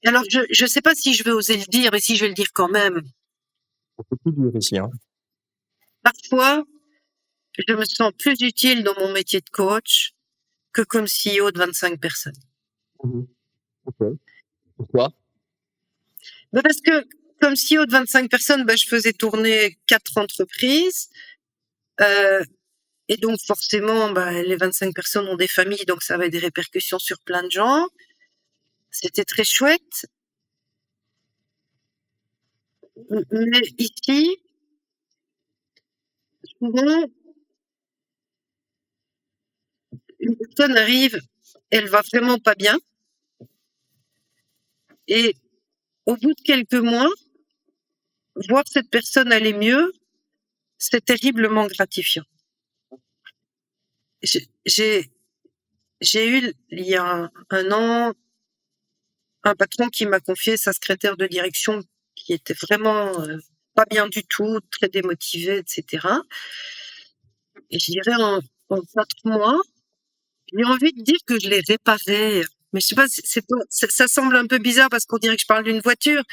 alors, je sais pas si je vais oser le dire, mais si je vais le dire quand même. Hein. Parfois, je me sens plus utile dans mon métier de coach que comme CEO de 25 personnes. Okay. Pourquoi? Ben parce que comme CEO de 25 personnes, ben, je faisais tourner 4 entreprises. Et donc forcément, ben, les 25 personnes ont des familles, donc ça avait des répercussions sur plein de gens. C'était très chouette. Mais ici, souvent, une personne arrive, elle va vraiment pas bien. Et au bout de quelques mois, voir cette personne aller mieux, c'est terriblement gratifiant. J'ai eu, il y a un an, un patron qui m'a confié sa secrétaire de direction qui était vraiment pas bien du tout, très démotivée, etc. Et je dirais en 4 mois, j'ai envie de dire que je l'ai réparée. Mais je sais pas, ça semble un peu bizarre parce qu'on dirait que je parle d'une voiture,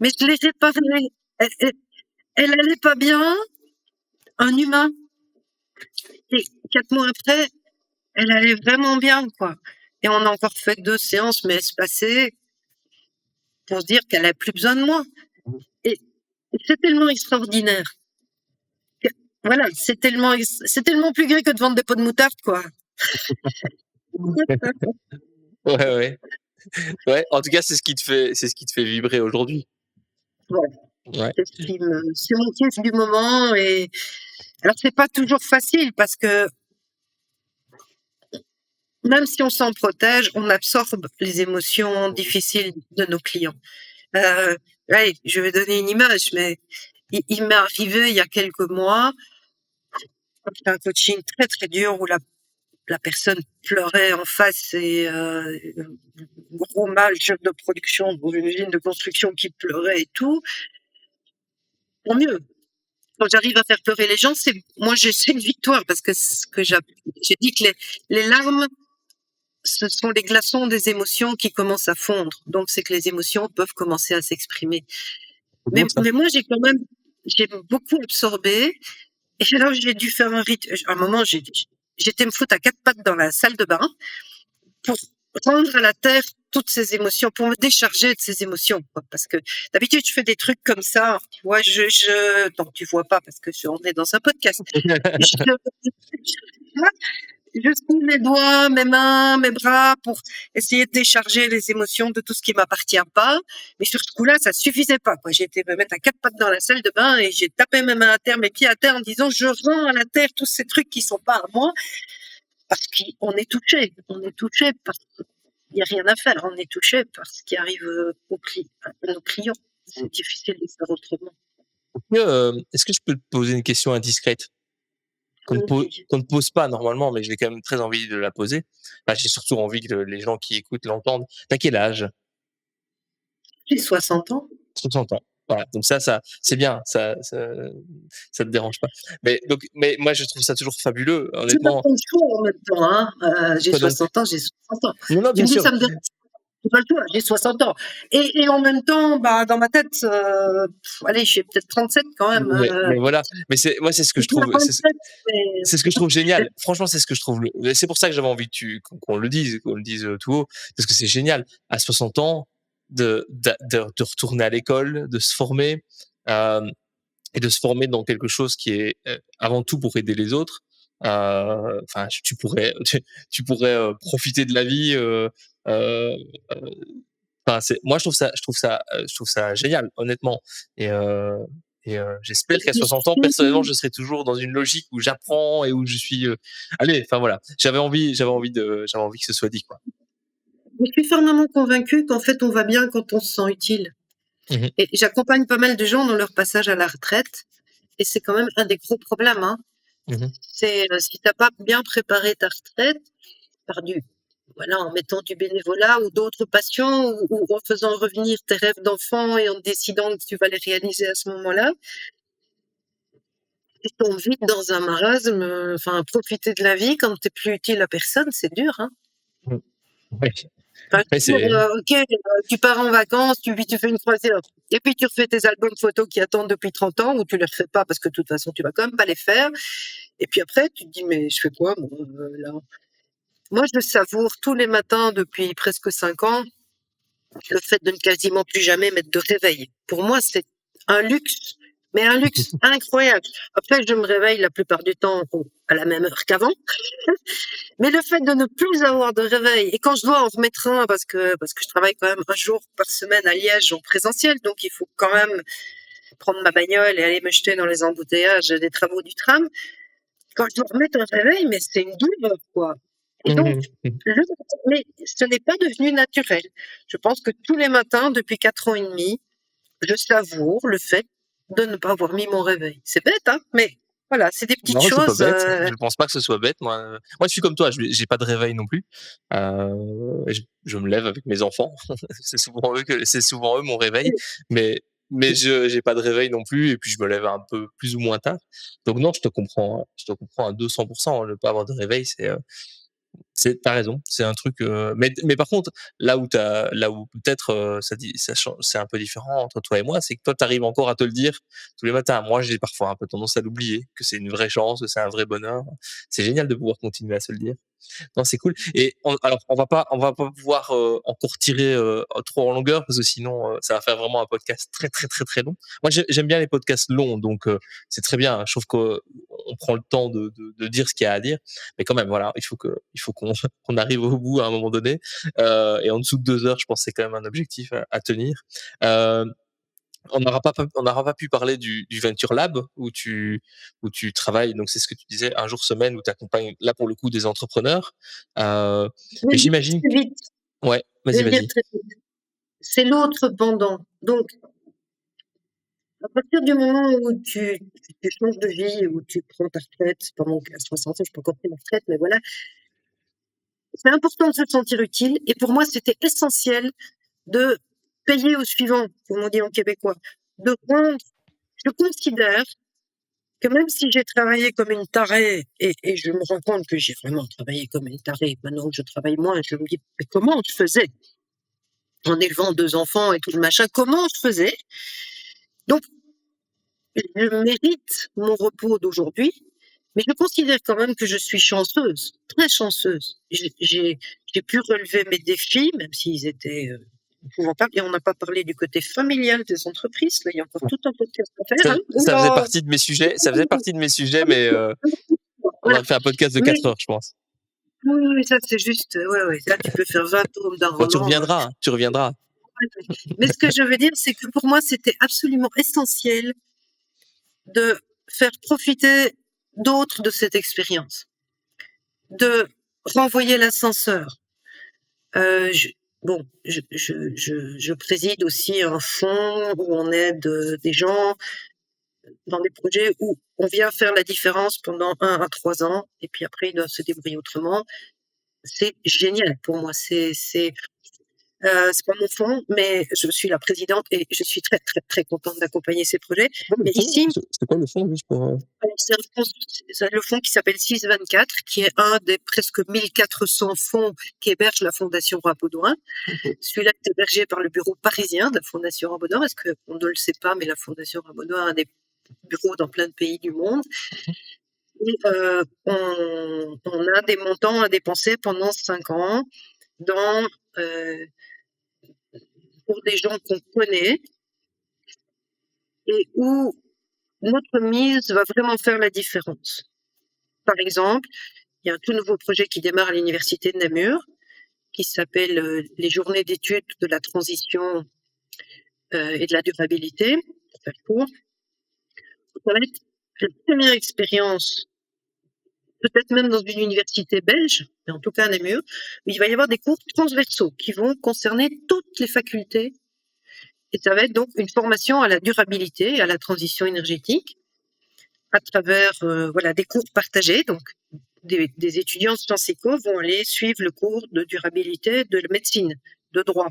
mais je l'ai réparée. Elle allait pas bien, un humain. Et 4 mois après, elle allait vraiment bien, quoi. Et on a encore fait 2 séances, mais espacées, pour se dire qu'elle a plus besoin de moi. Et c'est tellement extraordinaire. Voilà, c'est tellement plus gai que de vendre des pots de moutarde, quoi. Ouais. Ouais, en tout cas, c'est ce qui te fait vibrer aujourd'hui. Ouais. Ouais. C'est mon kiff du moment. Et alors, c'est pas toujours facile parce que même si on s'en protège, on absorbe les émotions difficiles de nos clients. Ouais, je vais donner une image, mais il m'est arrivé il y a quelques mois un coaching très très dur où la personne pleurait en face et gros mâle chef de production dans une usine de construction qui pleurait et tout. Tant mieux. Quand j'arrive à faire pleurer les gens, c'est une victoire parce que ce que j'ai dit que les larmes, ce sont les glaçons des émotions qui commencent à fondre. Donc c'est que les émotions peuvent commencer à s'exprimer. Mais moi j'ai beaucoup absorbé. Et alors j'ai dû faire à un moment, j'étais me foutre à 4 pattes dans la salle de bain pour rendre à la terre toutes ces émotions, pour me décharger de ces émotions, quoi. Parce que d'habitude, je fais des trucs comme ça, tu vois, non, tu vois pas parce que on est dans un podcast. Je secoue mes doigts, mes mains, mes bras pour essayer de décharger les émotions de tout ce qui m'appartient pas. Mais sur ce coup-là, ça suffisait pas, quoi. J'ai été me mettre à 4 pattes dans la salle de bain et j'ai tapé mes mains à terre, mes pieds à terre en disant je rends à la terre tous ces trucs qui sont pas à moi. Parce qu'on est touché. On est touché parce qu'il n'y a rien à faire. On est touché par ce qui arrive à nos clients. C'est difficile de faire autrement. Est-ce que je peux te poser une question indiscrète qu'on ne pose pas normalement, mais j'ai quand même très envie de la poser. Enfin, j'ai surtout envie que les gens qui écoutent l'entendent. T'as quel âge? J'ai 60 ans. 60 ans. Voilà, donc ça c'est bien, ça te dérange pas. Mais moi je trouve ça toujours fabuleux, J'ai pas honnêtement. trop le choix en même temps, hein. J'ai Quoi donc? 60 ans, j'ai 60 ans. Non, non, Tu bien me dis sûr. ça me dérange, j'ai pas le choix, j'ai 60 ans. Et en même temps, bah, dans ma tête, allez, j'ai peut-être 37 quand même. Mais voilà, mais c'est ce que Je je suis à trouve, 27, mais c'est ce que je trouve génial. Franchement, c'est ce que je trouve c'est pour ça que j'avais envie que qu'on le dise, tout haut, parce que c'est génial. À 60 ans, de retourner à l'école, de se former, hem et de se former dans quelque chose qui est, avant tout pour aider les autres. Enfin, tu pourrais, profiter de la vie, heu enfin, c'est moi je trouve ça génial, honnêtement. et heu j'espère qu'à 60 ans, personnellement, je serai toujours dans une logique où j'apprends et où je suis, allez, enfin voilà, j'avais envie que ce soit dit, quoi. je suis fermement convaincue qu'en fait, on va bien quand on se sent utile. Mmh mh. Et j'accompagne pas mal de gens dans leur passage à la retraite et c'est quand même un des gros problèmes, hein. Mmh. C'est, si tu as pas bien préparé ta retraite par voilà, en mettant du bénévolat ou d'autres passions ou en faisant revenir tes rêves d'enfant et en décidant que tu vas les réaliser à ce moment-là, tu tombes vite dans un marasme, enfin profiter de la vie quand tu es plus utile à personne, c'est dur, hein. Mmh. Ouais. Enfin, Ouais, je veux dire, c'est OK, tu pars en vacances, tu fais une croisière et puis tu refais tes albums photos qui attendent depuis 30 ans ou tu les refais pas parce que de toute façon tu vas quand même pas les faire et puis après tu te dis: «Mais je fais quoi moi, là?» Moi, je savoure tous les matins depuis presque 5 ans le fait de ne quasiment plus jamais mettre de réveil. Pour moi, c'est un luxe, mais un luxe incroyable. Après, je me réveille la plupart du temps à la même heure qu'avant, mais le fait de ne plus avoir de réveil et quand je dois en remettre un parce que je travaille quand même un jour par semaine à Liège en présentiel, donc il faut quand même prendre ma bagnole et aller me jeter dans les embouteillages des travaux du tram. Quand je dois remettre un réveil, mais c'est une douleur, quoi. Et donc, mmh mh. le mais ce n'est pas devenu naturel. Je pense que tous les matins, depuis 4 ans et demi, je savoure le fait de ne pas avoir mis mon réveil. C'est bête, hein, mais voilà, c'est des petites Non, c'est pas choses, bête. Je pense pas que ce soit bête, moi. Moi, je suis comme toi, j'ai pas de réveil non plus. Je me lève avec mes enfants. C'est souvent eux mon réveil, mais je j'ai pas de réveil non plus et puis je me lève un peu plus ou moins tard. Donc non, je te comprends à 200. Ne pas avoir de réveil, tu raison, c'est un truc, mais par contre, là où peut-être, c'est un peu différent entre toi et moi, c'est que toi, tu arrives encore à te le dire tous les matins. Moi, j'ai parfois un peu tendance à l'oublier, que c'est une vraie chance, que c'est un vrai bonheur. C'est génial de pouvoir continuer à se le dire. Non, c'est cool. Et alors, on va pas pouvoir encore tirer trop en longueur parce que sinon, ça va faire vraiment un podcast très, très, très, très long. Moi, j'aime bien les podcasts longs, donc c'est très bien. Je trouve qu'on prend le temps de dire ce qu'il y a à dire. Mais quand même, voilà, il faut qu'on qu'on arrive au bout à un moment donné. Et en dessous de 2 heures, je pense que c'est quand même un objectif à tenir. Euh, on n'aura pas pu parler du Venture Lab où tu travailles, donc c'est ce que tu disais, un jour semaine où tu accompagnes, là, pour le coup, des entrepreneurs. Heu, je vais mais le dire j'imagine très vite, ouais, je vais vas-y, le dire vas-y. très vite. C'est l'autre pendant. Donc, à partir du moment où tu changes de vie, où tu prends ta retraite, c'est pas mon cas, à 60 ans, je peux encore pris ma retraite, mais voilà, c'est important de se sentir utile et pour moi, c'était essentiel de payer au suivant, comme on dit en québécois, de rendre. Je considère que même si j'ai travaillé comme une tarée, et je me rends compte que j'ai vraiment travaillé comme une tarée, maintenant que je travaille moins, je me dis, mais comment je faisais en élevant 2 enfants et tout le machin, comment je faisais? Donc, je mérite mon repos d'aujourd'hui, mais je considère quand même que je suis chanceuse, très chanceuse. J'ai pu relever mes défis, même s'ils étaient épouvantables. Et on n'a pas parlé du côté familial des entreprises. Là, il y a encore tout un podcast à faire. Hein. Ça faisait Oula. partie de mes sujets, ça faisait partie de mes sujets, mais on Voilà. a fait un podcast de Mais 4 heures, je pense. oui, oui, oui, ça c'est juste, ouais, ouais. Là, tu peux faire 20 tomes d'un Bon, tu roman. reviendras, hein, tu reviendras. Mais ce que je veux dire, c'est que pour moi, c'était absolument essentiel de faire profiter d'autres de cette expérience, de renvoyer l'ascenseur. Je bon, je préside aussi un fonds où on aide, des gens dans des projets où on vient faire la différence pendant 1 à 3 ans et puis après ils doivent se débrouiller autrement. C'est génial pour moi, c'est C'est pas mon fonds, mais je suis la présidente et je suis très, très, très contente d'accompagner ces projets. Ouais, le Mais fond, ici, c'est quoi le fond, juste pour. c'est le fonds qui s'appelle 624, qui est un des presque 1400 fonds qui hébergent la Fondation Roi Baudouin. Ok. Celui-là est hébergé par le bureau parisien de la Fondation Roi Baudouin, parce qu'on ne le sait pas, mais la Fondation Roi Baudouin a des bureaux dans plein de pays du monde. Et on a des montants à dépenser pendant 5 ans dans, pour des gens qu'on connaît et où notre mise va vraiment faire la différence. Par exemple, il y a un tout nouveau projet qui démarre à l'université de Namur, qui s'appelle les journées d'études de la transition et de la durabilité. Ça va être la première expérience, peut-être même dans une université belge, mais en tout cas à Namur, où il va y avoir des cours transversaux qui vont concerner toutes les facultés. Et ça va être donc une formation à la durabilité et à la transition énergétique à travers voilà, des cours partagés. Donc, des étudiants Sciences Éco vont aller suivre le cours de durabilité de médecine, de droit,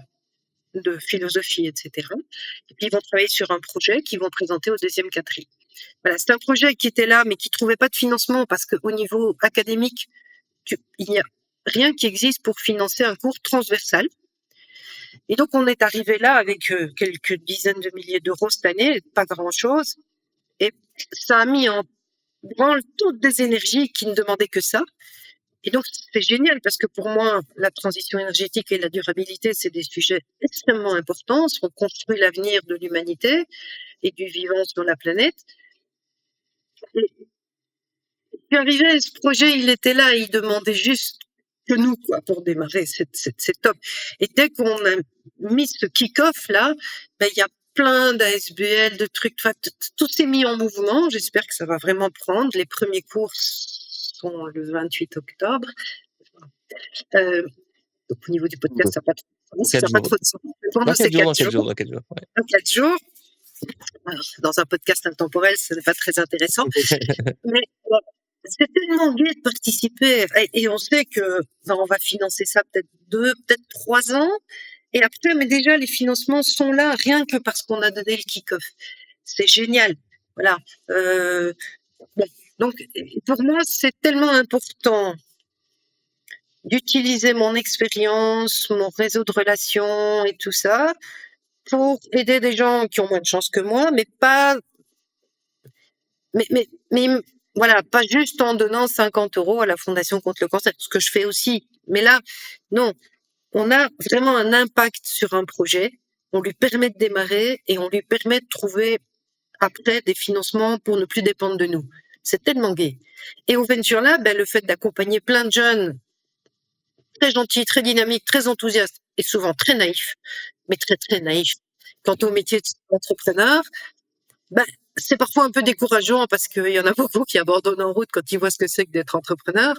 de philosophie, etc. Et puis, ils vont travailler sur un projet qu'ils vont présenter au deuxième quatrième. Voilà, c'est un projet qui était là, mais qui ne trouvait pas de financement parce qu'au niveau académique, il n'y a rien qui existe pour financer un cours transversal. Et donc, on est arrivé là avec quelques dizaines de milliers d'euros cette année, pas grand-chose. Et ça a mis en branle toutes des énergies qui ne demandaient que ça. Et donc, c'est génial parce que pour moi, la transition énergétique et la durabilité, c'est des sujets extrêmement importants. On construit l'avenir de l'humanité et du vivant sur la planète. Et puis arrivé, ce projet, il était là, il demandait juste que nous, quoi, pour démarrer. C'est top. Et dès qu'on a mis ce kick-off là, ben, il y a plein d'ASBL, de trucs, tout s'est mis en mouvement. J'espère que ça va vraiment prendre. Les premiers cours sont le 28 octobre. Donc au niveau du podcast, ça n'a pas trop de sens. Dans C'est 4 jours, 4 jours. dans 4 jours. Ouais. Dans 4 jours. Alors, dans un podcast intemporel, ce n'est pas très intéressant. Mais c'est tellement gai de participer. Et on sait que on va financer ça peut-être 2, peut-être 3 ans. Et après, mais déjà, les financements sont là, rien que parce qu'on a donné le kick-off. C'est génial. Voilà. Bon. Donc, pour moi, c'est tellement important d'utiliser mon expérience, mon réseau de relations et tout ça pour aider des gens qui ont moins de chance que moi, mais pas, mais voilà, pas juste en donnant 50 € à la Fondation contre le cancer, ce que je fais aussi. Mais là, non, on a vraiment un impact sur un projet, on lui permet de démarrer et on lui permet de trouver après des financements pour ne plus dépendre de nous. C'est tellement gai. Et au Venture Lab, le fait d'accompagner plein de jeunes très gentils, très dynamiques, très enthousiastes et souvent très naïfs, mais très très naïfs quant au métier d'entrepreneur, c'est parfois un peu décourageant parce qu'il y en a beaucoup qui abandonnent en route quand ils voient ce que c'est que d'être entrepreneur.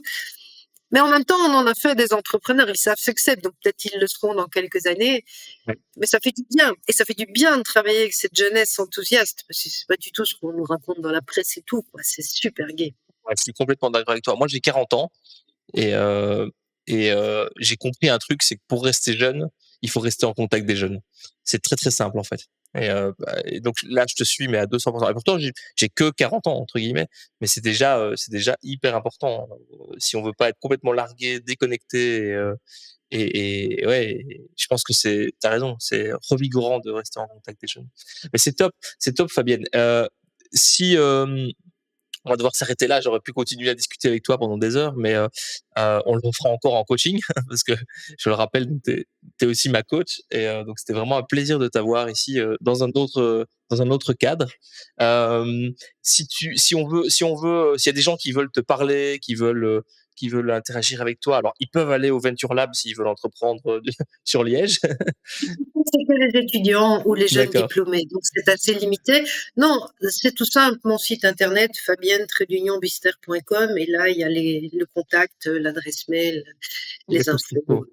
Mais en même temps, on en a fait des entrepreneurs, ils savent ce que c'est, donc peut-être ils le seront dans quelques années. Ouais. Mais ça fait du bien. Et ça fait du bien de travailler avec cette jeunesse enthousiaste, parce que c'est pas du tout ce qu'on nous raconte dans la presse et tout, quoi. C'est super gai. Ouais, je suis complètement d'accord avec toi. Moi, j'ai 40 ans et j'ai compris un truc, c'est que pour rester jeune, il faut rester en contact des jeunes. C'est très, très simple, en fait. Et donc là, je te suis, mais à 200%. Et pourtant, j'ai que 40 ans, entre guillemets, mais c'est déjà hyper important. Si on veut pas être complètement largué, déconnecté, et ouais, je pense que t'as raison, c'est revigorant de rester en contact des jeunes. Mais c'est top, Fabienne. Si, on va devoir s'arrêter là. J'aurais pu continuer à discuter avec toi pendant des heures, mais on le fera encore en coaching parce que je le rappelle, tu es aussi ma coach et donc c'était vraiment un plaisir de t'avoir ici dans un autre cadre. Si on veut, s'il y a des gens qui veulent te parler, qui veulent interagir avec toi, alors ils peuvent aller au Venture Lab s'ils veulent entreprendre sur Liège. C'est que les étudiants ou les jeunes D'accord. diplômés, donc c'est assez limité. Non, c'est tout simple, mon site internet fabienne-bister.com et là il y a le contact, l'adresse mail, Il y a les tout ce qu'il infos. faut.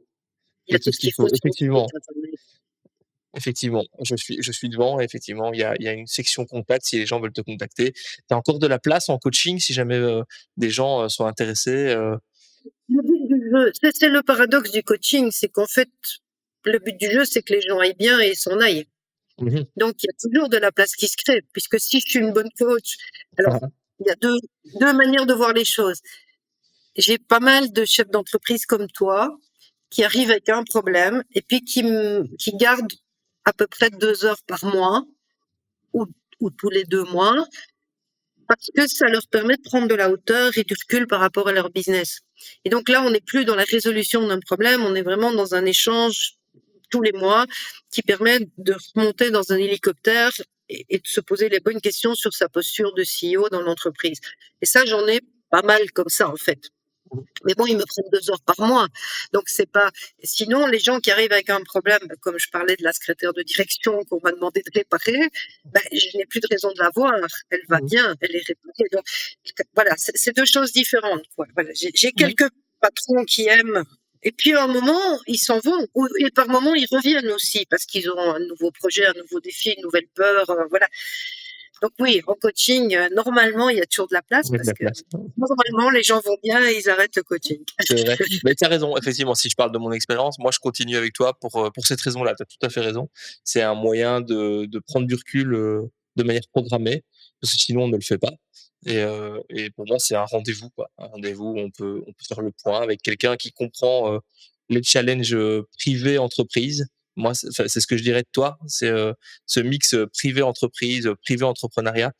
Il y a tout ce qu'il faut sur mon Effectivement. site internet. Effectivement, je suis devant. Effectivement, il y a une section contact si les gens veulent te contacter. Tu as encore de la place en coaching si jamais des gens sont intéressés. Le but du jeu, c'est le paradoxe du coaching, c'est qu'en fait, le but du jeu, c'est que les gens aillent bien et s'en aillent. Mmh. Donc, il y a toujours de la place qui se crée, puisque si je suis une bonne coach, alors Ah. il y a deux manières de voir les choses. J'ai pas mal de chefs d'entreprise comme toi qui arrivent avec un problème et puis qui gardent à peu près 2 heures par mois ou, ou tous les 2 mois parce que ça leur permet de prendre de la hauteur et du recul par rapport à leur business. Et donc là, on n'est plus dans la résolution d'un problème, on est vraiment dans un échange tous les mois qui permet de remonter dans un hélicoptère et de se poser les bonnes questions sur sa posture de CEO dans l'entreprise. Et ça, j'en ai pas mal comme ça, en fait. Mais bon, ils me prennent 2 heures par mois. Donc, c'est pas. Sinon, les gens qui arrivent avec un problème, comme je parlais de la secrétaire de direction qu'on m'a demandé de réparer, ben, je n'ai plus de raison de la voir. Elle va bien, elle est réparée. Donc, voilà, c'est deux choses différentes, quoi. Voilà, j'ai quelques patrons qui aiment. Et puis, à un moment, ils s'en vont. Et par moment, ils reviennent aussi parce qu'ils ont un nouveau projet, un nouveau défi, une nouvelle peur. Voilà. Donc oui, en coaching, normalement, il y a toujours de la place Il y a de parce la que place. normalement, les gens vont bien et ils arrêtent le coaching. C'est vrai. Mais tu as raison, effectivement, si je parle de mon expérience, moi je continue avec toi pour cette raison-là, tu as tout à fait raison. C'est un moyen de prendre du recul, de manière programmée, parce que sinon on ne le fait pas et pour moi c'est un rendez-vous, quoi. Un rendez-vous où on peut faire le point avec quelqu'un qui comprend, les challenges, privés entreprises. Moi, c'est ce que je dirais de toi, c'est, ce mix, privé entreprise, privé entrepreneuriat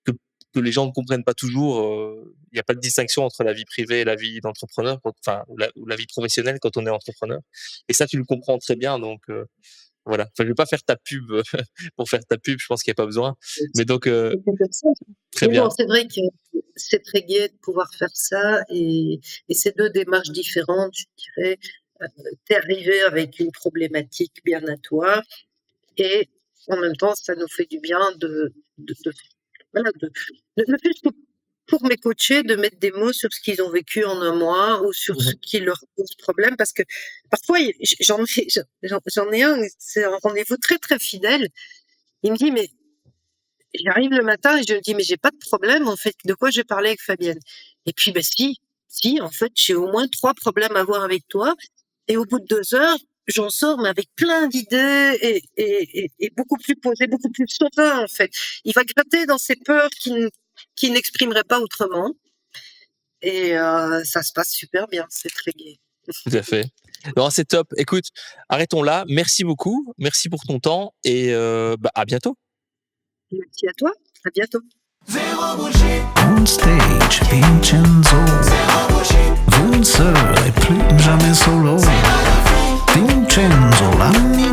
que que les gens ne comprennent pas toujours. Il y a pas de distinction entre la vie privée et la vie d'entrepreneur, enfin, ou la vie professionnelle quand on est entrepreneur. Et ça, tu le comprends très bien, donc voilà. Enfin, je vais pas faire ta pub pour faire ta pub, je pense qu'il y a pas besoin. Mais donc très Mais bien. bon, c'est vrai que c'est très gai de pouvoir faire ça et c'est deux démarches différentes, je dirais. Tu es arrivé avec une problématique bien à toi et en même temps, ça nous fait du bien voilà, ne plus que pour mes coachés, de mettre des mots sur ce qu'ils ont vécu en un mois ou sur ce Mmh. qui leur pose problème parce que parfois, j'en ai un, c'est un rendez-vous très, très fidèle. Il me dit: «Mais j'arrive le matin et je me dis: "Mais j'ai pas de problème en fait, de quoi je vais parler avec Fabienne?" Et puis, ben si, en fait, j'ai au moins 3 problèmes à voir avec toi et au bout de 2 heures, j'en sors mais avec plein d'idées et beaucoup plus posé, beaucoup plus serein en fait. Il va gratter dans ses peurs qu'il n'exprimerait pas autrement et ça se passe super bien, c'est très gai. Tout à fait. Non, c'est top. Écoute, arrêtons là. Merci beaucoup. Merci pour ton temps et bah, à bientôt. Merci à toi, à bientôt. On stage, Vincenzo. Vincere, plus jamais solo. Vincenzo, l'ami